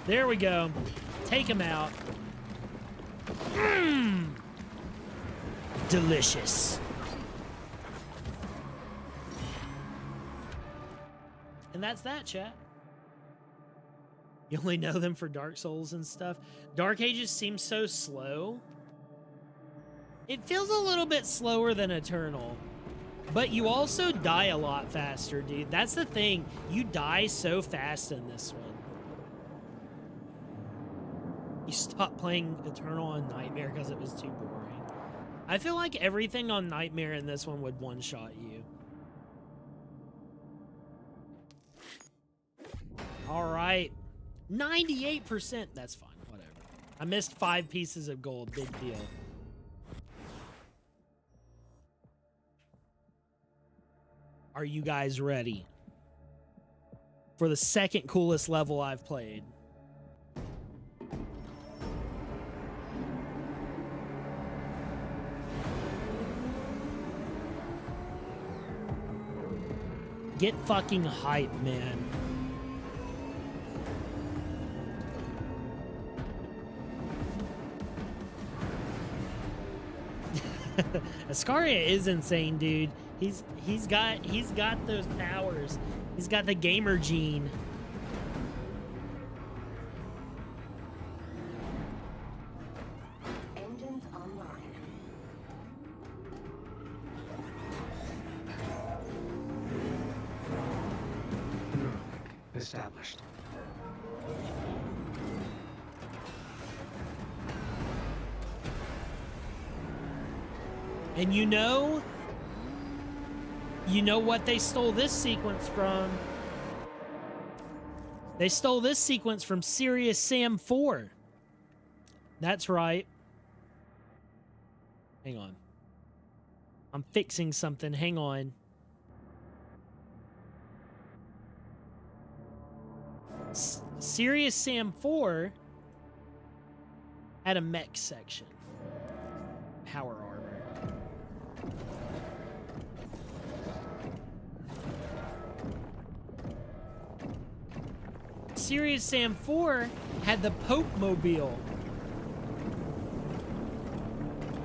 Speaker 1: There we go. Take him out. Mmm. Delicious. And that's that, chat. You only know them for Dark Souls and stuff. Dark Ages seems so slow. It feels a little bit slower than Eternal. But you also die a lot faster, dude. That's the thing. You die so fast in this one. You stopped playing Eternal on Nightmare because it was too boring. I feel like everything on Nightmare in this one would one-shot you. All right. 98%. That's fine. Whatever. I missed 5 pieces of gold. Big deal. Are you guys ready for the second coolest level I've played? Get fucking hype, man. Ascaria is insane, dude. He's got those powers. He's got the gamer gene.
Speaker 17: Engines online.
Speaker 16: Established.
Speaker 1: And you know what they stole this sequence from? They stole this sequence from Serious Sam 4. That's right. Hang on. I'm fixing something. Hang on. Serious Sam 4 had a mech section. Power armor. Serious Sam 4 had the Pope Mobile.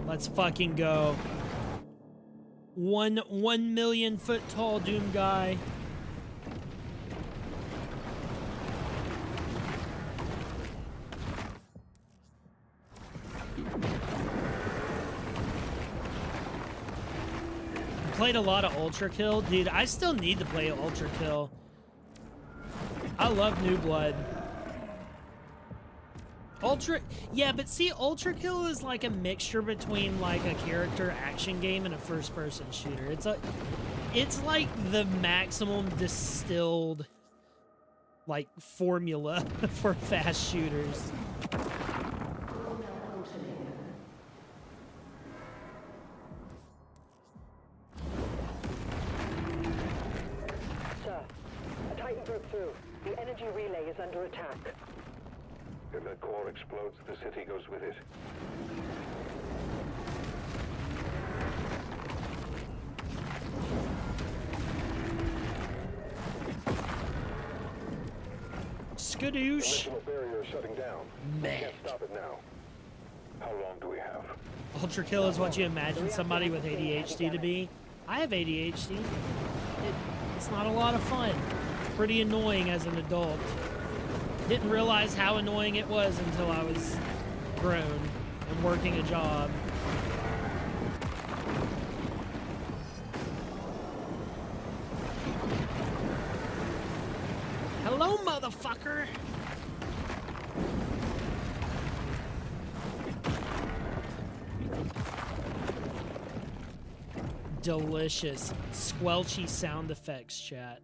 Speaker 1: Let's fucking go. 1 million foot tall Doom guy. Played a lot of Ultra Kill. Dude, I still need to play Ultra Kill. I love New Blood. Yeah, but see, Ultra Kill is like a mixture between like a character action game and a first-person shooter. It's like the maximum distilled like formula for fast shooters.
Speaker 14: Sir, a Titan broke through. The energy relay is under attack.
Speaker 13: If that core explodes, the city goes with it.
Speaker 1: Skadoosh.
Speaker 13: The barrier is shutting down.
Speaker 1: Man.
Speaker 13: Can't stop it now. How long do we have?
Speaker 1: Ultra kill is what you imagine somebody with ADHD to be. I have ADHD. It's not a lot of fun. Pretty annoying as an adult. Didn't realize how annoying it was until I was grown and working a job. Hello, motherfucker! Delicious, squelchy sound effects, chat.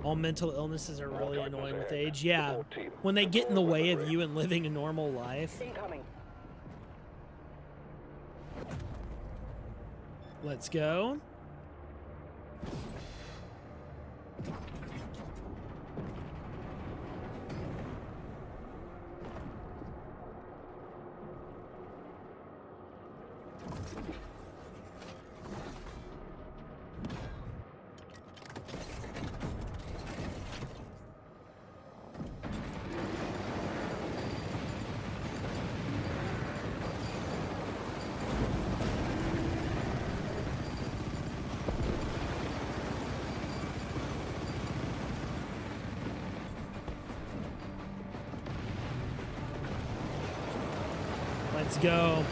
Speaker 1: All mental illnesses are really annoying with age. Yeah, when they get in the way of you and living a normal life. Let's go. Let's go.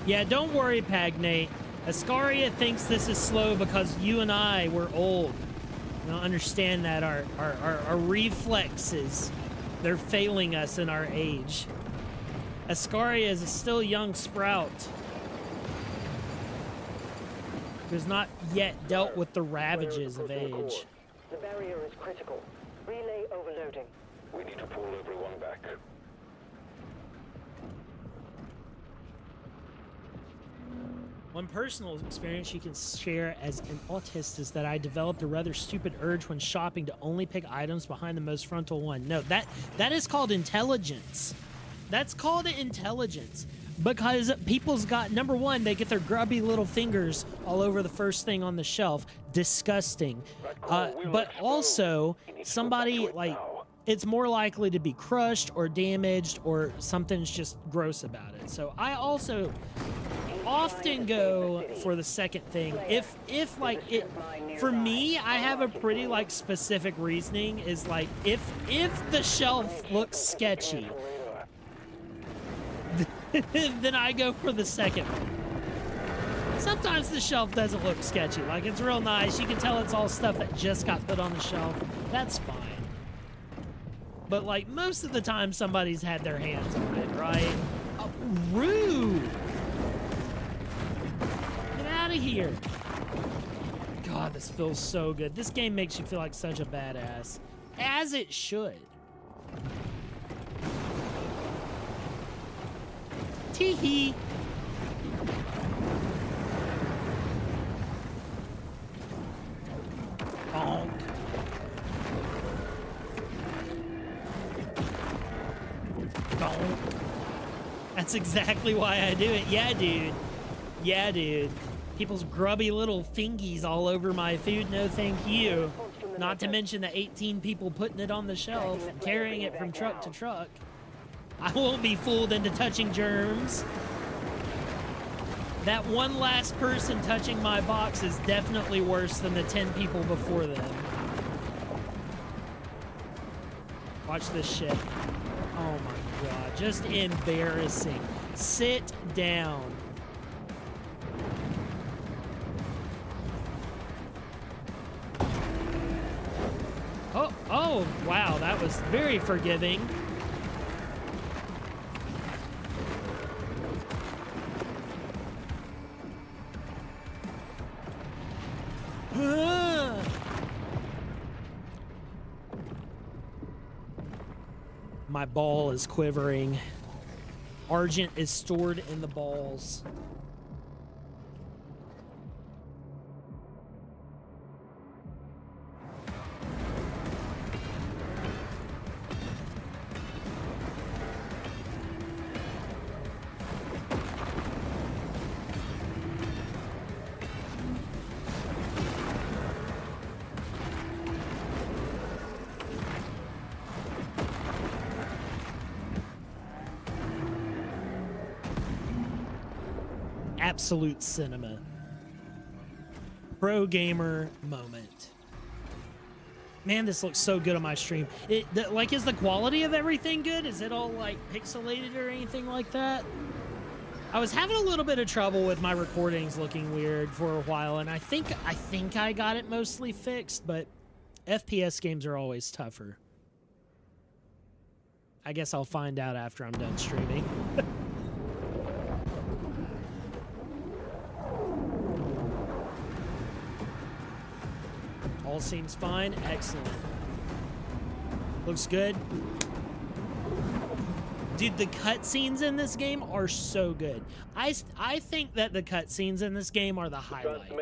Speaker 1: Yeah, don't worry, Pagnate. Ascaria thinks this is slow because you and I were old. You don't understand that our reflexes, they're failing us in our age. Ascaria is a still young sprout who's not yet dealt with the ravages of age.
Speaker 14: The barrier is critical. Relay overloading.
Speaker 13: We need to pull everyone back.
Speaker 1: One personal experience you can share as an autist is that I developed a rather stupid urge when shopping to only pick items behind the most frontal one. No, that is called intelligence. That's called intelligence. Because people's got, number one, they get their grubby little fingers all over the first thing on the shelf. Disgusting. But also, somebody, like, it's more likely to be crushed or damaged or something's just gross about it. So I also often go for the second thing. If like, it, for me, I have a pretty, like, specific reasoning is, like, if the shelf looks sketchy, then I go for the second one. Sometimes the shelf doesn't look sketchy. Like, it's real nice. You can tell it's all stuff that just got put on the shelf. That's fine. But, like, most of the time somebody's had their hands on it, right? Oh, rude! Get out of here. God, this feels so good. This game makes you feel like such a badass. As it should. Tee-hee. Bonk. Bonk. That's exactly why I do it. Yeah, dude. Yeah, dude. People's grubby little fingies all over my food. No, thank you. Not to mention the 18 people putting it on the shelf and carrying it from truck to truck. I won't be fooled into touching germs. That one last person touching my box is definitely worse than the 10 people before them. Watch this shit. Oh my god, just embarrassing. Sit down. Oh, wow, that was very forgiving. My ball is quivering. Argent is stored in the balls. Absolute cinema. Pro gamer moment. Man, this looks so good on my stream. Like, is the quality of everything good? Is it all like pixelated or anything like that? I was having a little bit of trouble with my recordings looking weird for a while, and I think I got it mostly fixed, but FPS games are always tougher. I guess I'll find out after I'm done streaming. All seems fine. Excellent. Looks good. Dude, the cutscenes in this game are so good. I think that the cutscenes in this game are the highlight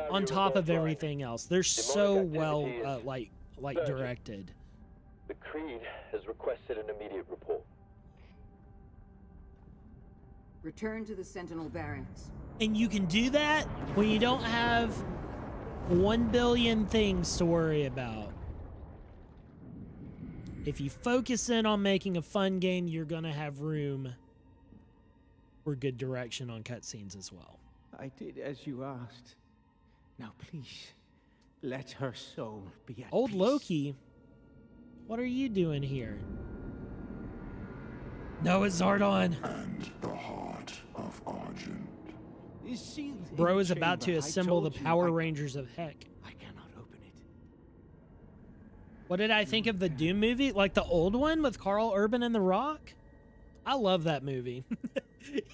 Speaker 1: on top of everything else. They're so well like directed.
Speaker 13: The Creed has requested an immediate report.
Speaker 18: Return to the Sentinel barracks.
Speaker 1: And you can do that when you don't have 1 billion things to worry about. If you focus in on making a fun game, you're gonna have room for good direction on cutscenes as well.
Speaker 4: I did as you asked. Now please, let her soul be at
Speaker 1: Old
Speaker 4: peace.
Speaker 1: Loki, what are you doing here? No, it's Zardon.
Speaker 9: And the heart of Argent.
Speaker 1: Bro is about to assemble the Power Rangers of Heck.
Speaker 4: I cannot open it.
Speaker 1: What did I think of the Doom movie? Like the old one with Carl Urban and The Rock? I love that movie.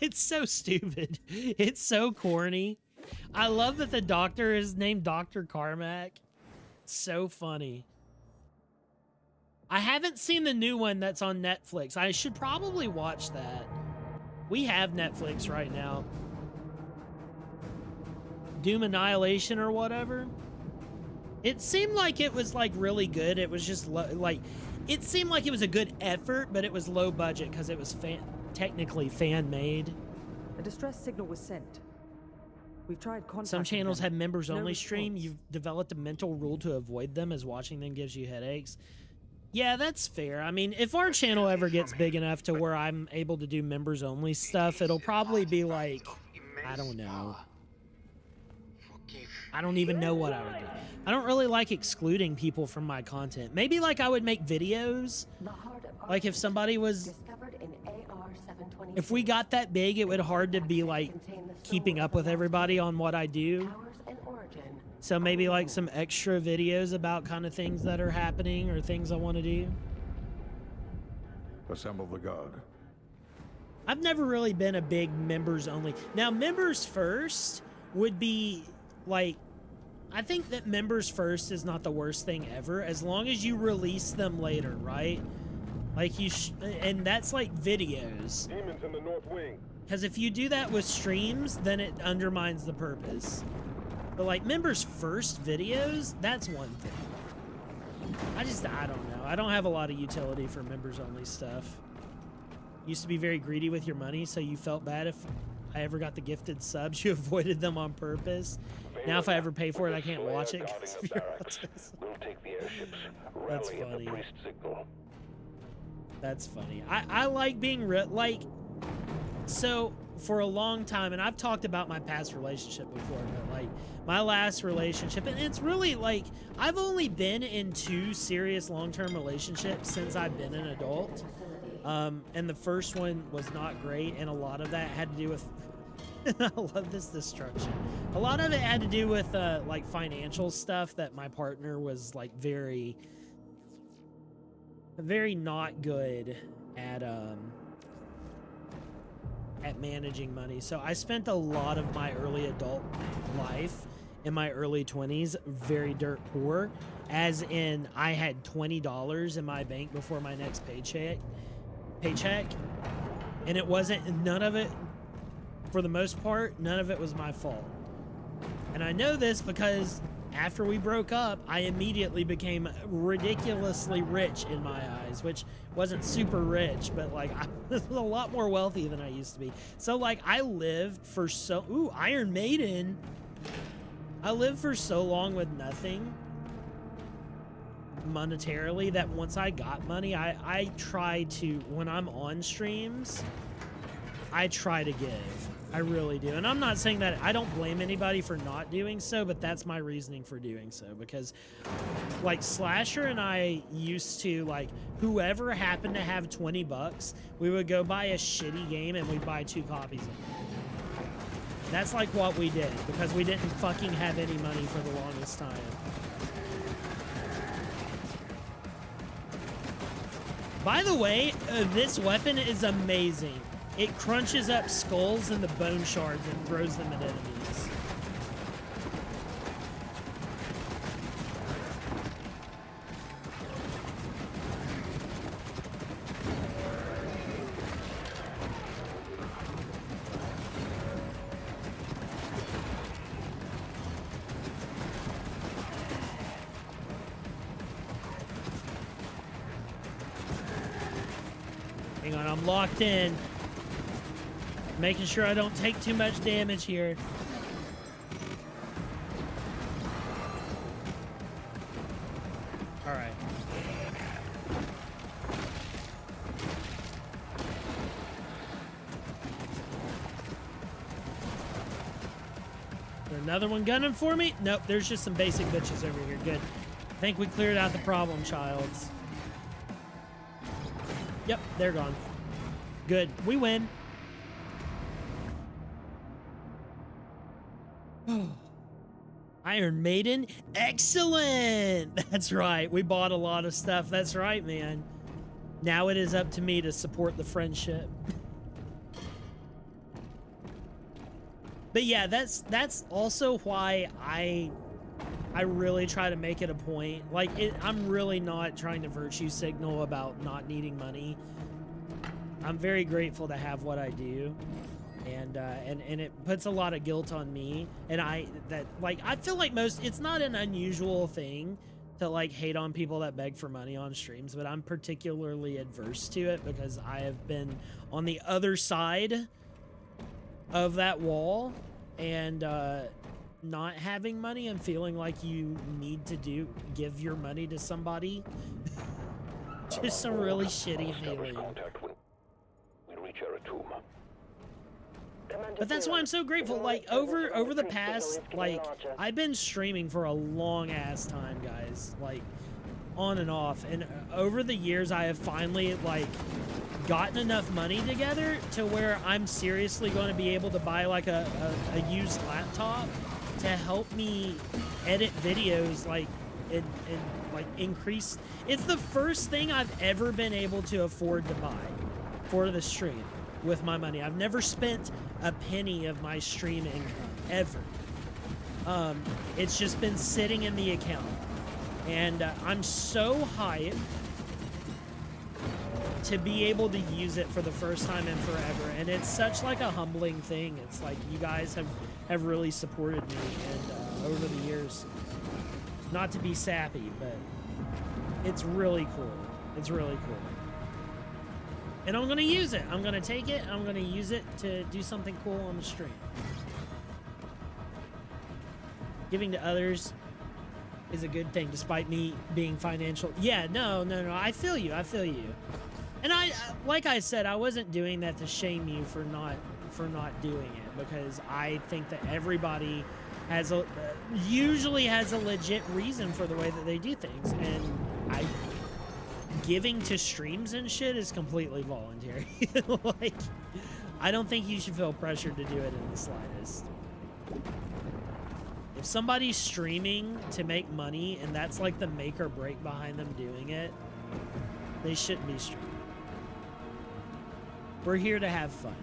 Speaker 1: It's so stupid. It's so corny. I love that the doctor is named Dr. Carmack. So funny. I haven't seen the new one that's on Netflix. I should probably watch that. We have Netflix right now. Doom Annihilation or whatever. It seemed like it was like really good. It was just like, it seemed like it was a good effort, but it was low budget because it was technically fan made.
Speaker 10: A distress signal was sent. We've tried contacting
Speaker 1: Some channels
Speaker 10: them.
Speaker 1: have members
Speaker 10: No
Speaker 1: only
Speaker 10: response.
Speaker 1: stream. You've developed a mental rule to avoid them as watching them gives you headaches. Yeah, that's fair. I mean, if our channel ever gets big enough to where I'm able to do members only stuff, it'll probably be like, I don't know. I don't even know what I would do. I don't really like excluding people from my content. Maybe like I would make videos. Like if somebody was, if we got that big, it would hard to be like keeping up with everybody on what I do. So maybe like some extra videos about kind of things that are happening or things I want to do.
Speaker 3: Assemble the guard.
Speaker 1: I've never really been a big members only. Now members first would be like, I think that members first is not the worst thing ever, as long as you release them later, right? Like you, and that's like videos.
Speaker 13: Demons in the north wing.
Speaker 1: Because if you do that with streams, then it undermines the purpose. But like members first videos, that's one thing. I don't know. I don't have a lot of utility for members only stuff. Used to be very greedy with your money, so you felt bad if I ever got the gifted subs, you avoided them on purpose. Now if I ever pay for it, I can't watch it because of your autism.
Speaker 13: We'll take the airships.
Speaker 1: That's
Speaker 13: Rally at the
Speaker 1: funny.
Speaker 13: priest signal.
Speaker 1: That's funny. I like being like, so for a long time, and I've talked about my past relationship before, but like my last relationship, and it's really like, I've only been in 2 serious long-term relationships since I've been an adult. And the first one was not great, and a lot of that had to do with I love this destruction. A lot of it had to do with like financial stuff that my partner was like very not good at managing money. So I spent a lot of my early adult life in my early 20s very dirt poor, as in I had $20 in my bank before my next paycheck, and it wasn't, none of it, for the most part, none of it was my fault. And I know this because after we broke up, I immediately became ridiculously rich in my eyes, which wasn't super rich, but like I was a lot more wealthy than I used to be. So like I lived for Iron Maiden. I lived for so long with nothing monetarily that once I got money, I try to, when I'm on streams, I try to give. I really do. And I'm not saying that, I don't blame anybody for not doing so, but that's my reasoning for doing so. Because like Slasher and I used to, like, whoever happened to have 20 bucks, we would go buy a shitty game and we'd buy 2 copies of it. That's like what we did, because we didn't fucking have any money for the longest time. By the way, this weapon is amazing. It crunches up skulls and the bone shards and throws them at enemies. Hang on, I'm locked in. Making sure I don't take too much damage here. All right. Another one gunning for me? Nope, there's just some basic bitches over here. Good. I think we cleared out the problem, childs. Yep, they're gone. Good. We win. Iron Maiden, excellent. That's right, we bought a lot of stuff. That's right, man. Now it is up to me to support the friendship. But yeah, that's also why I really try to make it a point. Like, I'm really not trying to virtue signal about not needing money. I'm very grateful to have what I do. And it puts a lot of guilt on me, and I feel like it's not an unusual thing to like hate on people that beg for money on streams, but I'm particularly adverse to it because I have been on the other side of that wall, and not having money and feeling like you need to give your money to somebody. Just some really shitty feeling. But that's why I'm so grateful. Like, over the past, like, I've been streaming for a long ass time, guys, like, on and off, and over the years I have finally, like, gotten enough money together to where I'm seriously going to be able to buy like a used laptop to help me edit videos, like, and like increase. It's the first thing I've ever been able to afford to buy for the stream with my money. I've never spent a penny of my stream income, ever. It's just been sitting in the account. And I'm so hyped to be able to use it for the first time in forever. And it's such like a humbling thing. It's like you guys have really supported me and over the years. Not to be sappy, but it's really cool. It's really cool. And I'm going to use it. I'm going to take it. I'm going to use it to do something cool on the stream. Giving to others is a good thing, despite me being financial. Yeah, no. I feel you. I feel you. And like I said, I wasn't doing that to shame you for not doing it, because I think that everybody usually has a legit reason for the way that they do things, and giving to streams and shit is completely voluntary. Like, I don't think you should feel pressured to do it in the slightest. If somebody's streaming to make money and that's like the make or break behind them doing it, they shouldn't be streaming. We're here to have fun.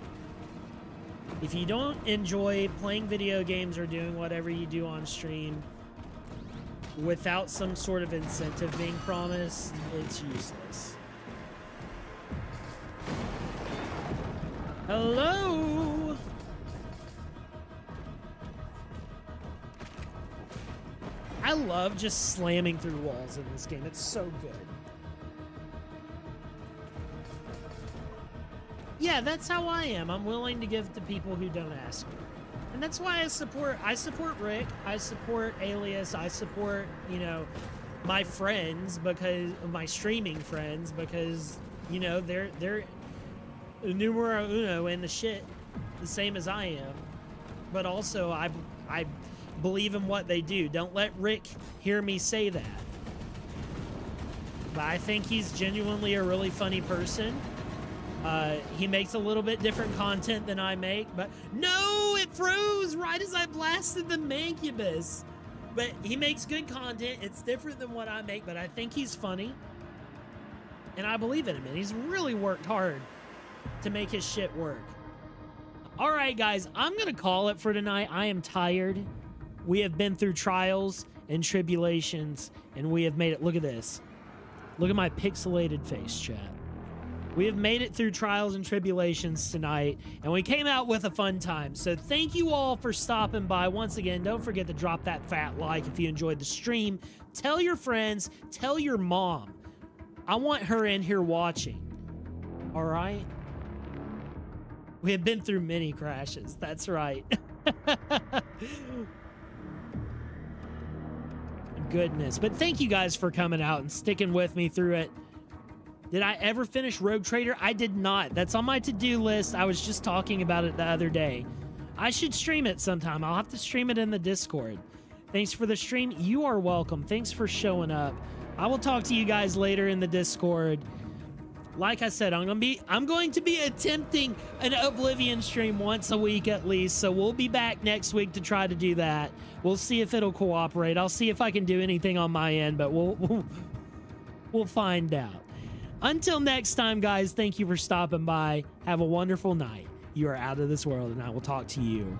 Speaker 1: If you don't enjoy playing video games or doing whatever you do on stream without some sort of incentive being promised, it's useless. Hello? I love just slamming through walls in this game. It's so good. Yeah, that's how I am. I'm willing to give to people who don't ask me. And that's why I support Rick, I support Alias, I support, you know, my friends, because my streaming friends, because, you know, they're numero uno in the shit, the same as I am. But also I believe in what they do. Don't let Rick hear me say that. But I think he's genuinely a really funny person. He makes a little bit different content than I make, but no, it froze right as I blasted the Mancubus. But he makes good content. It's different than what I make, but I think he's funny. And I believe in him, and he's really worked hard to make his shit work. All right, guys, I'm going to call it for tonight. I am tired. We have been through trials and tribulations, and we have made it. Look at this. Look at my pixelated face, chat. We have made it through trials and tribulations tonight, and we came out with a fun time. So thank you all for stopping by. Once again, don't forget to drop that fat like if you enjoyed the stream. Tell your friends, tell your mom. I want her in here watching. All right? We have been through many crashes. That's right. Goodness. But thank you guys for coming out and sticking with me through it. Did I ever finish Rogue Trader? I did not. That's on my to-do list. I was just talking about it the other day. I should stream it sometime. I'll have to stream it in the Discord. Thanks for the stream. You are welcome. Thanks for showing up. I will talk to you guys later in the Discord. Like I said, I'm going to be attempting an Oblivion stream once a week at least, so we'll be back next week to try to do that. We'll see if it'll cooperate. I'll see if I can do anything on my end, but we'll find out. Until next time, guys, thank you for stopping by. Have a wonderful night. You are out of this world, and I will talk to you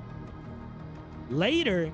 Speaker 1: later.